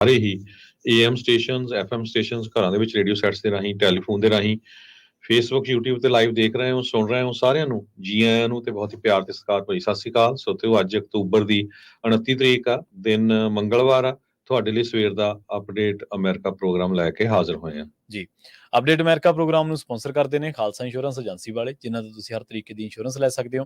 ਸਾਰੇ ਹੀ AM stations, FM stations, ਘਰਾਂ ਦੇ ਵਿੱਚ ਰੇਡੀਓ ਸੈਟਸ ਦੇ ਰਾਹੀਂ, ਟੈਲੀਫੋਨ ਦੇ ਰਾਹੀਂ, ਫੇਸਬੁੱਕ, YouTube ਤੇ ਲਾਈਵ ਦੇਖ ਰਹੇ ਹੋ, ਸੁਣ ਰਹੇ ਹੋ, ਸਾਰਿਆਂ ਨੂੰ ਜੀ ਆਇਆਂ ਨੂੰ ਤੇ ਬਹੁਤ ਹੀ ਪਿਆਰ ਤੇ ਸਤਿਕਾਰ ਭਰੀ ਸਤਿ ਸ਼੍ਰੀ ਅਕਾਲ। ਸੋ ਤੇ ਅੱਜ ਅਕਤੂਬਰ ਦੀ 29 ਤਰੀਕ ਆ, ਦਿਨ ਮੰਗਲਵਾਰ ਆ। ਤੁਹਾਡੇ ਲਈ ਸਵੇਰ ਦਾ ਅਪਡੇਟ ਅਮਰੀਕਾ ਪ੍ਰੋਗਰਾਮ ਲੈ ਕੇ ਹਾਜ਼ਰ ਹੋਏ ਆ ਜੀ। ਅਪਡੇਟ ਅਮਰੀਕਾ ਪ੍ਰੋਗਰਾਮ ਨੂੰ ਸਪਾਂਸਰ ਕਰਦੇ ਨੇ ਖਾਲਸਾ ਇੰਸ਼ੋਰੈਂਸ ਏਜੰਸੀ ਵਾਲੇ, ਜਿਨ੍ਹਾਂ ਤੋਂ ਤੁਸੀਂ ਹਰ ਤਰੀਕੇ ਦੀ ਇੰਸ਼ੋਰੈਂਸ ਲੈ ਸਕਦੇ ਹੋ।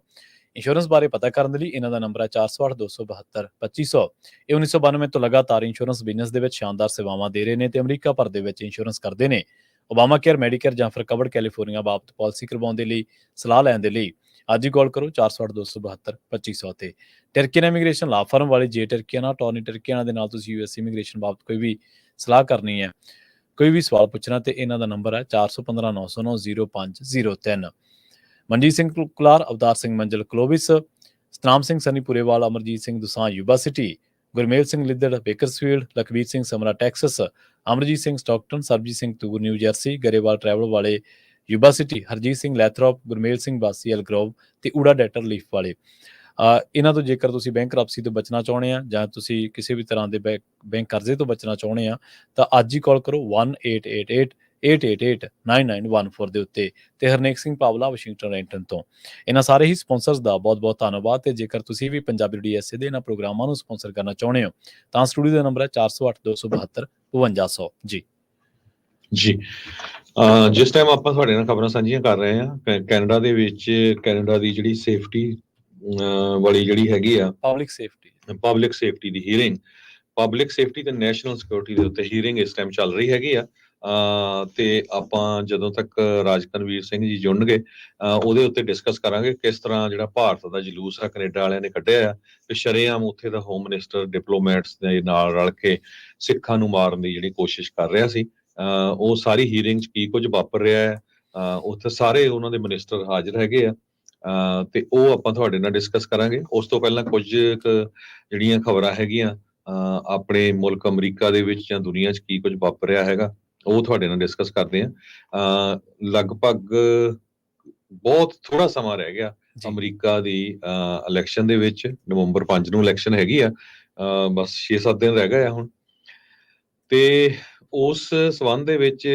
ਇੰਸ਼ੋਰੈਂਸ ਬਾਰੇ ਪਤਾ ਕਰਨ ਦੇ ਲਈ ਇਹਨਾਂ ਦਾ ਨੰਬਰ ਹੈ 408 272 2500। ਇਹ 1992 ਤੋਂ ਲਗਾਤਾਰ ਇੰਸ਼ੋਰੈਂਸ ਬਿਜ਼ਨਸ ਦੇ ਵਿੱਚ ਸ਼ਾਨਦਾਰ ਸੇਵਾਵਾਂ ਦੇ ਰਹੇ ਨੇ ਤੇ ਅਮਰੀਕਾ ਭਰ ਦੇ ਵਿੱਚ ਇੰਸ਼ੋਰੈਂਸ ਕਰਦੇ ਨੇ। ਓਬਾਮਾ ਕੇਅਰ, ਮੈਡੀਕੇਅਰ ਜਾਂ ਫਿਰ ਕਵਰਡ ਕੈਲੀਫੋਰਨੀਆ ਬਾਬਤ ਪਾਲਿਸੀ ਕਰਵਾਉਣ ਦੇ ਲਈ, ਸਲਾਹ ਲੈਣ ਦੇ ਲਈ ਅੱਜ ਹੀ ਕਾਲ ਕਰੋ 408 272 2500 ਤੇ। ਟਰਕੀਅਨ ਇਮੀਗ੍ਰੇਸ਼ਨ ਲਾ ਫਰਮ ਵਾਲੇ ਜੇ ਟਰਕੀਆਨਾ, ਟੋਨੀ ਟਰਕੀਆਨਾ ਦੇ ਨਾਲ ਤੁਸੀਂ US ਇਮੀਗ੍ਰੇਸ਼ਨ ਬਾਬਤ ਕੋਈ ਵੀ ਸਲਾਹ ਕਰਨੀ ਹੈ, ਕੋਈ ਵੀ ਸਵਾਲ ਪੁੱਛਣਾ, ਤੇ ਇਹਨਾਂ ਦਾ ਨੰਬਰ ਹੈ 415 909 0503। Manjeet Singh Kular, Avtar Singh Manjal Clovis, Satnam Singh Sunny Purewal, Amarjit Singh Dusan Yuba City, Gurmel Singh Liddar Bakersfield, Lakhvir Singh Samra Texas, Amarjit Singh Stockton, Sarabjit Singh Toor New Jersey, Grewal travel ਵਾਲੇ Yuba City, Harjit Singh Lathrop, Gurmel Singh Basi Elk Grove ਤੇ ਊੜਾ ਡੈਟਰ ਲੀਫ ਵਾਲੇ। ਇਹਨਾਂ ਤੋਂ ਜੇਕਰ ਤੁਸੀਂ ਬੈਂਕ ਰਾਪਸੀ ਤੋਂ ਬਚਣਾ ਚਾਹੁੰਦੇ ਆ ਜਾਂ ਤੁਸੀਂ ਕਿਸੇ ਵੀ ਤਰ੍ਹਾਂ ਦੇ ਬੈਂਕ ਕਰਜ਼ੇ ਤੋਂ ਬਚਣਾ ਚਾਹੁੰਦੇ ਆ ਤਾਂ ਅੱਜ ਹੀ ਕਾਲ ਕਰੋ 1888-888-9914 ਦੇ ਉੱਤੇ। ਤੇ ਹਰਨੇਕ ਸਿੰਘ ਪਾਵਲਾ, ਵਾਸ਼ਿੰਗਟਨ ਰੈਂਟਨ ਤੋਂ। ਇਹਨਾਂ ਸਾਰੇ ਹੀ ਸਪਾਂਸਰਸ ਦਾ ਬਹੁਤ ਬਹੁਤ ਧੰਨਵਾਦ। ਤੇ ਜੇਕਰ ਤੁਸੀਂ ਵੀ ਪੰਜਾਬੀ DSA ਦੇ ਇਹਨਾਂ ਪ੍ਰੋਗਰਾਮਾਂ ਨੂੰ ਸਪਾਂਸਰ ਕਰਨਾ ਚਾਹੁੰਦੇ ਹੋ ਤਾਂ ਸਟੂਡੀਓ ਦਾ ਨੰਬਰ ਹੈ 408 272 5200 ਜੀ। ਜਿਸ ਟਾਈਮ ਆਪਾਂ ਤੁਹਾਡੇ ਨਾਲ ਖਬਰਾਂ ਸਾਂਝੀਆਂ ਕਰ ਰਹੇ ਹਾਂ, ਕੈਨੇਡਾ ਦੇ ਵਿੱਚ ਕੈਨੇਡਾ ਦੀ ਜਿਹੜੀ ਸੇਫਟੀ ਵਾਲੀ ਜਿਹੜੀ ਹੈਗੀ ਆ, ਪਬਲਿਕ ਸੇਫਟੀ ਦੀ ਹੀਅਰਿੰਗ, ਪਬਲਿਕ ਸੇਫਟੀ ਤੇ ਨੈਸ਼ਨਲ ਸਿਕਿਉਰਿਟੀ ਦੇ ਉੱਤੇ ਹੀਅਰਿੰਗ ਇਸ ਟਾਈਮ ਚੱਲ ਰਹੀ ਹੈਗੀ ਆ। ਤੇ ਆਪਾਂ ਜਦੋਂ ਤੱਕ ਰਾਜ ਕਨਵੀਰ ਸਿੰਘ ਜੀ ਜੁੜਨਗੇ ਉਹਦੇ ਉੱਤੇ ਡਿਸਕਸ ਕਰਾਂਗੇ ਕਿਸ ਤਰ੍ਹਾਂ ਜਿਹੜਾ ਭਾਰਤ ਦਾ ਜਲੂਸ ਆ ਕੈਨੇਡਾ ਵਾਲਿਆਂ ਨੇ ਕੱਢਿਆ ਆ ਤੇ ਸ਼ਰੇਆਮ ਉੱਥੇ ਦਾ ਹੋਮ ਮਿਨਿਸਟਰ ਡਿਪਲੋਮੈਟਸ ਦੇ ਨਾਲ ਰਲ ਕੇ ਸਿੱਖਾਂ ਨੂੰ ਮਾਰਨ ਦੀ ਜਿਹੜੀ ਕੋਸ਼ਿਸ਼ ਕਰ ਰਿਹਾ ਸੀ। ਉਹ ਸਾਰੀ ਹੀਅਰਿੰਗ 'ਚ ਕੀ ਕੁਝ ਵਾਪਰ ਰਿਹਾ ਹੈ, ਉੱਥੇ ਸਾਰੇ ਉਹਨਾਂ ਦੇ ਮਿਨਿਸਟਰ ਹਾਜ਼ਰ ਹੈਗੇ ਆ ਤੇ ਉਹ ਆਪਾਂ ਤੁਹਾਡੇ ਨਾਲ ਡਿਸਕਸ ਕਰਾਂਗੇ। ਉਸ ਤੋਂ ਪਹਿਲਾਂ ਕੁਝ ਜਿਹੜੀਆਂ ਖਬਰਾਂ ਹੈਗੀਆਂ ਆਪਣੇ ਮੁਲਕ ਅਮਰੀਕਾ ਦੇ ਵਿੱਚ ਜਾਂ ਦੁਨੀਆ 'ਚ ਕੀ ਕੁਝ ਵਾਪਰ ਰਿਹਾ ਹੈਗਾ ਉਹ ਤੁਹਾਡੇ ਨਾਲ ਡਿਸਕਸ ਕਰਦੇ ਆ। ਲਗਭਗ ਬਹੁਤ ਥੋੜਾ ਸਮਾਂ ਰਹਿ ਗਿਆ ਅਮਰੀਕਾ ਦੀ ਇਲੈਕਸ਼ਨ ਦੇ ਵਿੱਚ। ਨਵੰਬਰ 5 ਨੂੰ ਇਲੈਕਸ਼ਨ ਹੈਗੀ ਆ, ਬਸ 6-7 ਦਿਨ ਰਹਿ ਗਏ ਆ ਹੁਣ। ਤੇ ਉਸ ਸੰਬੰਧ ਦੇ ਵਿੱਚ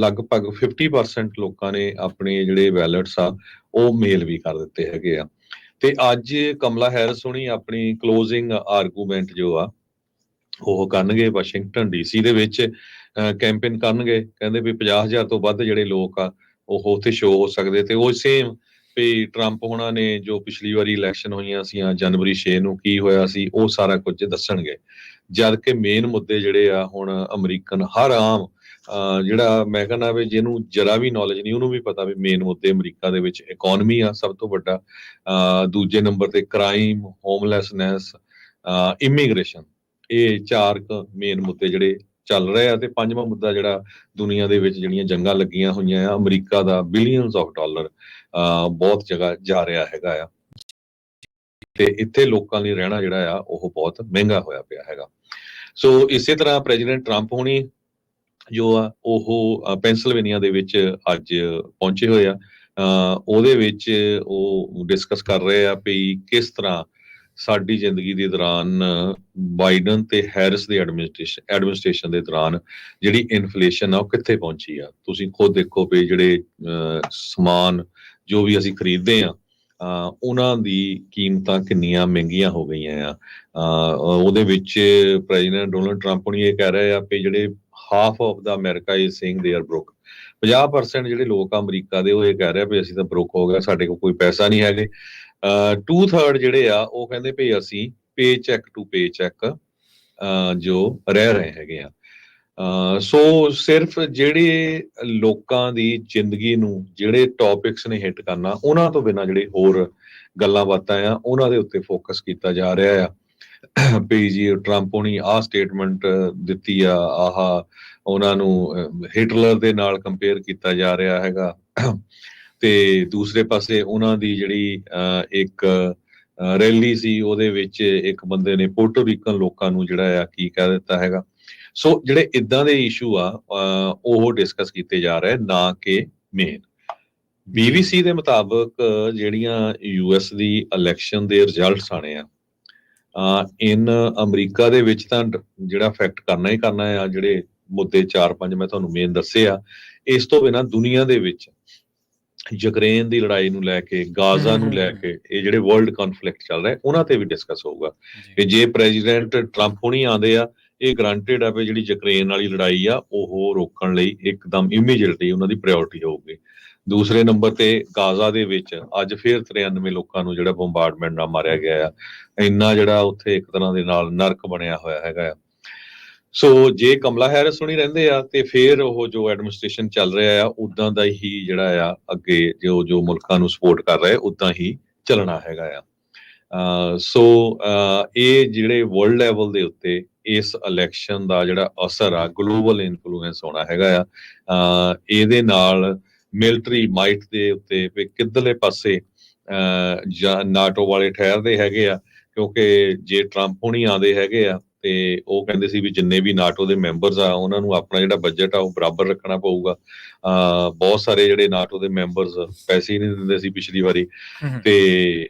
ਲਗਭਗ 50% ਲੋਕਾਂ ਨੇ ਆਪਣੇ ਜਿਹੜੇ ਬੈਲਟਸ ਆ ਉਹ ਮੇਲ ਵੀ ਕਰ ਦਿੱਤੇ ਹੈਗੇ ਆ। ਤੇ ਅੱਜ ਕਮਲਾ ਹੈਰਿਸ ਹੁਣੀ ਆਪਣੀ ਕਲੋਜ਼ਿੰਗ ਆਰਗੂਮੈਂਟ ਜੋ ਆ ਉਹ ਕਰਨਗੇ ਵਾਸ਼ਿੰਗਟਨ DC ਦੇ ਵਿੱਚ, ਕੈਂਪੇਨ ਕਰਨਗੇ। ਕਹਿੰਦੇ ਵੀ 50,000 ਤੋਂ ਵੱਧ ਜਿਹੜੇ ਲੋਕ ਆ ਉਹ ਉੱਥੇ ਸ਼ੋ ਹੋ ਸਕਦੇ। ਤੇ ਉਹ ਸੇਮ ਵੀ ਟਰੰਪ ਹੋਣਾ ਨੇ ਜੋ ਪਿਛਲੀ ਵਾਰੀ ਇਲੈਕਸ਼ਨ ਹੋਈਆਂ ਸੀ ਜਨਵਰੀ 6 ਨੂੰ ਕੀ ਹੋਇਆ ਸੀ ਉਹ ਸਾਰਾ ਕੁਝ ਦੱਸਣਗੇ। ਜਦ ਕਿ ਮੇਨ ਮੁੱਦੇ ਜਿਹੜੇ ਆ ਹੁਣ ਅਮਰੀਕਨ ਹਰ ਆਮ ਜਿਹੜਾ ਮੈਂ ਕਹਿੰਦਾ ਵੀ ਜਿਹਨੂੰ ਜਰਾ ਵੀ ਨੌਲੇਜ ਨਹੀਂ ਉਹਨੂੰ ਵੀ ਪਤਾ ਵੀ ਮੇਨ ਮੁੱਦੇ ਅਮਰੀਕਾ ਦੇ ਵਿੱਚ ਇਕੋਨਮੀ ਆ ਸਭ ਤੋਂ ਵੱਡਾ, ਦੂਜੇ ਨੰਬਰ ਤੇ ਕ੍ਰਾਈਮ, ਹੋਮਲੈਸਨੈਸ, ਇਮੀਗ੍ਰੇਸ਼ਨ, ਇਹ 4 ਮੇਨ ਮੁੱਦੇ ਜਿਹੜੇ ਚੱਲ ਰਹੇ ਆ। ਤੇ 5ਵਾਂ ਮੁੱਦਾ ਜਿਹੜਾ ਦੁਨੀਆ ਦੇ ਵਿੱਚ ਜਿਹੜੀਆਂ ਜੰਗਾਂ ਲੱਗੀਆਂ ਹੋਈਆਂ ਆ, America the billions of dollar ਬਹੁਤ ਜਗ੍ਹਾ ਜਾ ਰਿਹਾ ਹੈਗਾ ਆ ਤੇ ਇੱਥੇ ਲੋਕਾਂ ਲਈ ਰਹਿਣਾ ਜਿਹੜਾ ਆ ਉਹ ਬਹੁਤ ਮਹਿੰਗਾ ਹੋਇਆ ਪਿਆ ਹੈਗਾ। ਸੋ ਇਸੇ ਤਰ੍ਹਾਂ ਪ੍ਰੈਜ਼ੀਡੈਂਟ ਟਰੰਪ ਹੋਣੀ ਜੋ ਆ ਉਹ ਪੈਂਸਿਲਵੇਨੀਆ ਦੇ ਵਿੱਚ ਅੱਜ ਪਹੁੰਚੇ ਹੋਏ ਆ। ਉਹਦੇ ਵਿੱਚ ਉਹ ਡਿਸਕਸ ਕਰ ਰਹੇ ਆ ਵੀ ਕਿਸ ਤਰ੍ਹਾਂ ਸਾਡੀ ਜ਼ਿੰਦਗੀ ਦੇ ਦੌਰਾਨ ਬਾਈਡਨ ਤੇ ਹੈਰਿਸ ਦੀ ਐਡਮਿਨਿਸਟ੍ਰੇਸ਼ਨ ਦੇ ਦੌਰਾਨ ਜਿਹੜੀ ਇਨਫਲੇਸ਼ਨ ਆ ਉਹ ਕਿੱਥੇ ਪਹੁੰਚੀ ਆ। ਤੁਸੀਂ ਖੁਦ ਦੇਖੋ ਵੀ ਜਿਹੜੇ ਸਮਾਨ ਜੋ ਵੀ ਅਸੀਂ ਖਰੀਦਦੇ ਆ ਉਹਨਾਂ ਦੀ ਕੀਮਤਾਂ ਕਿੰਨੀਆਂ ਮਹਿੰਗੀਆਂ ਹੋ ਗਈਆਂ ਆ। ਉਹਦੇ ਵਿੱਚ ਪ੍ਰੈਜ਼ੀਡੈਂਟ ਡੋਨਲਡ ਟਰੰਪ ਨੇ ਇਹ ਕਹਿ ਰਹੇ ਆ ਵੀ ਜਿਹੜੇ half of the America is saying they are broke. 50% ਜਿਹੜੇ ਲੋਕ ਆ ਅਮਰੀਕਾ ਦੇ ਉਹ ਇਹ ਕਹਿ ਰਹੇ ਵੀ ਅਸੀਂ ਤਾਂ ਬ੍ਰੋਕ ਹੋ ਗਏ, ਸਾਡੇ ਕੋਲ ਕੋਈ ਪੈਸਾ ਨਹੀਂ ਹੈਗੇ। 2/3 ਜਿਹੜੇ ਆ ਉਹ ਕਹਿੰਦੇ ਵੀ ਅਸੀਂ ਪੇ ਚੈੱਕ ਟੂ ਪੇ ਚੈੱਕ ਜੋ ਰਹਿ ਰਹੇ ਹੈਗੇ ਆ। ਸੋ ਸਿਰਫ ਜਿਹੜੇ ਲੋਕਾਂ ਦੀ ਜ਼ਿੰਦਗੀ ਨੂੰ ਜਿਹੜੇ ਟੌਪਿਕਸ ਨੇ ਹਿੱਟ ਕਰਨਾ ਉਹਨਾਂ ਤੋਂ ਬਿਨਾਂ ਜਿਹੜੇ ਹੋਰ ਗੱਲਾਂ ਬਾਤਾਂ ਆ ਉਹਨਾਂ ਦੇ ਉੱਤੇ ਫੋਕਸ ਕੀਤਾ ਜਾ ਰਿਹਾ ਆ। ਵੀ ਜੀ ਟਰੰਪ ਹੋਣੀ ਆਹ ਸਟੇਟਮੈਂਟ ਦਿੱਤੀ ਆ, ਆਹ ਉਹਨਾਂ ਨੂੰ ਹਿਟਲਰ ਦੇ ਨਾਲ ਕੰਪੇਅਰ ਕੀਤਾ ਜਾ ਰਿਹਾ ਹੈਗਾ। ਤੇ ਦੂਸਰੇ ਪਾਸੇ ਉਹਨਾਂ ਦੀ ਜਿਹੜੀ ਇੱਕ ਰੈਲੀ ਸੀ ਉਹਦੇ ਵਿੱਚ ਇੱਕ ਬੰਦੇ ਨੇ ਪੋਰਟੋ ਰੀਕਨ ਲੋਕਾਂ ਨੂੰ ਜਿਹੜਾ ਆ ਕੀ ਕਹਿ ਦਿੱਤਾ ਹੈਗਾ। ਸੋ ਜਿਹੜੇ ਇਦਾਂ ਦੇ ਇਸ਼ੂ ਆ ਉਹ ਡਿਸਕਸ ਕੀਤੇ ਜਾ ਰਹੇ ਨਾ ਕਿ ਮੇਨ। BBC ਦੇ ਮੁਤਾਬਕ ਜਿਹੜੀਆਂ US ਦੀ ਇਲੈਕਸ਼ਨ ਦੇ ਰਿਜ਼ਲਟਸ ਆਣੇ ਆ ਇਨ ਅਮਰੀਕਾ ਦੇ ਵਿੱਚ ਤਾਂ ਜਿਹੜਾ ਇਫੈਕਟ ਕਰਨਾ ਹੀ ਕਰਨਾ ਆ, ਜਿਹੜੇ ਮੁੱਦੇ 4-5 ਮੈਂ ਤੁਹਾਨੂੰ ਮੇਨ ਦੱਸੇ ਆ। ਇਸ ਤੋਂ ਬਿਨਾਂ ਦੁਨੀਆ ਦੇ ਵਿੱਚ ਯੂਕਰੇਨ ਦੀ ਲੜਾਈ ਨੂੰ ਲੈ ਕੇ, ਗਾਜ਼ਾ ਨੂੰ ਲੈ ਕੇ, ਇਹ ਜਿਹੜੇ ਵਰਲਡ ਕਨਫਲਿਕਟ ਚੱਲ ਰਿਹਾ ਉਹਨਾਂ ਤੇ ਵੀ ਡਿਸਕਸ ਹੋਊਗਾ। ਕਿ ਜੇ ਪ੍ਰੈਜ਼ੀਡੈਂਟ ਟਰੰਪ ਹੁਣੀ ਆਉਂਦੇ ਆ, ਇਹ ਗਰੰਟਡ ਆ ਵੀ ਜਿਹੜੀ ਯੂਕਰੇਨ ਵਾਲੀ ਲੜਾਈ ਆ ਉਹ ਰੋਕਣ ਲਈ ਇੱਕਦਮ ਇਮੀਡੀਏਟਲੀ ਉਹਨਾਂ ਦੀ ਪ੍ਰਾਇੋਰਟੀ ਹੋਊਗੀ। ਦੂਸਰੇ ਨੰਬਰ ਤੇ ਗਾਜ਼ਾ ਦੇ ਵਿੱਚ ਅੱਜ ਫਿਰ 93 ਲੋਕਾਂ ਨੂੰ ਜਿਹੜਾ ਬੰਬਾਰਡਮੈਂਟ ਨਾਲ ਮਾਰਿਆ ਗਿਆ ਆ। ਇੰਨਾ ਜਿਹੜਾ ਉੱਥੇ ਇੱਕ ਤਰ੍ਹਾਂ ਦੇ ਨਾਲ ਨਰਕ ਬਣਿਆ ਹੋਇਆ ਹੈਗਾ ਆ। ਸੋ ਜੇ ਕਮਲਾ ਹੈਰਿਸ ਹੁਣੀ ਰਹਿੰਦੇ ਆ ਤੇ ਫਿਰ ਉਹ ਜੋ ਐਡਮਿਨਿਸਟ੍ਰੇਸ਼ਨ ਚੱਲ ਰਿਹਾ ਆ ਉਦਾਂ ਦਾ ਹੀ ਜਿਹੜਾ ਆ ਅੱਗੇ ਜੋ ਮੁਲਕਾਂ ਨੂੰ ਸਪੋਰਟ ਕਰ ਰਹੇ ਉਦਾਂ ਹੀ ਚੱਲਣਾ ਹੈਗਾ ਆ। ਸੋ ਇਹ ਜਿਹੜੇ ਵਰਲਡ ਲੈਵਲ ਦੇ ਉੱਤੇ ਇਸ ਇਲੈਕਸ਼ਨ ਦਾ ਜਿਹੜਾ ਅਸਰ ਆ, ਗਲੋਬਲ ਇਨਫਲੂਐਂਸ ਹੋਣਾ ਹੈਗਾ ਆ। ਇਹਦੇ ਨਾਲ ਮਿਲਟਰੀ ਮਾਈਟ ਦੇ ਉੱਤੇ ਵੀ ਕਿੱਧਰਲੇ ਪਾਸੇ ਜਾਂ ਨਾਟੋ ਵਾਲੇ ਠਹਿਰਦੇ ਹੈਗੇ ਆ, ਕਿਉਂਕਿ ਜੇ ਟਰੰਪ ਹੁਣੀ ਆਉਂਦੇ ਹੈਗੇ ਆ ਤੇ ਉਹ ਕਹਿੰਦੇ ਸੀ ਵੀ ਜਿੰਨੇ ਵੀ ਨਾਟੋ ਦੇ ਮੈਂਬਰਸ ਆ ਉਹਨਾਂ ਨੂੰ ਆਪਣਾ ਜਿਹੜਾ ਬਜਟ ਆ ਉਹ ਬਰਾਬਰ ਰੱਖਣਾ ਪਊਗਾ। ਬਹੁਤ ਸਾਰੇ ਜਿਹੜੇ ਨਾਟੋ ਦੇ ਮੈਂਬਰਸ ਪੈਸੇ ਹੀ ਨਹੀਂ ਦਿੰਦੇ ਸੀ ਪਿਛਲੀ ਵਾਰੀ। ਤੇ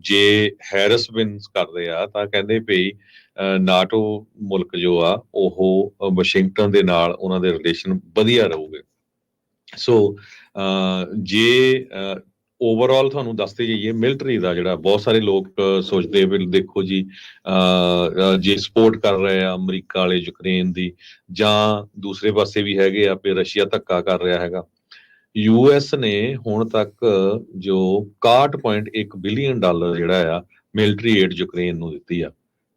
ਜੇ ਹੈਰਿਸ ਵਿਨਸ ਕਰਦੇ ਆ ਤਾਂ ਕਹਿੰਦੇ ਵੀ ਨਾਟੋ ਮੁਲਕ ਜੋ ਆ ਉਹ ਵਾਸ਼ਿੰਗਟਨ ਦੇ ਨਾਲ ਉਹਨਾਂ ਦੇ ਰਿਲੇਸ਼ਨ ਵਧੀਆ ਰਹੂਗੇ। ਸੋ ਜੇ ਓਵਰਆਲ ਤੁਹਾਨੂੰ ਦੱਸਦੇ ਜਾਈਏ ਮਿਲਟਰੀ ਦਾ ਜਿਹੜਾ ਬਹੁਤ ਸਾਰੇ ਲੋਕ ਸੋਚਦੇ ਵੀ ਦੇਖੋ ਜੀ ਜੇ ਸਪੋਰਟ ਕਰ ਰਹੇ ਆ ਅਮਰੀਕਾ ਵਾਲੇ ਯੂਕਰੇਨ ਦੀ, ਜਾਂ ਦੂਸਰੇ ਪਾਸੇ ਵੀ ਹੈਗੇ ਆ ਵੀ ਰਸ਼ੀਆ ਧੱਕਾ ਕਰ ਰਿਹਾ ਹੈਗਾ। US ਨੇ ਹੁਣ ਤੱਕ ਜੋ 61.1 ਬਿਲੀਅਨ ਡਾਲਰ ਜਿਹੜਾ ਆ ਮਿਲਟਰੀ ਏਡ ਯੂਕਰੇਨ ਨੂੰ ਦਿੱਤੀ ਆ।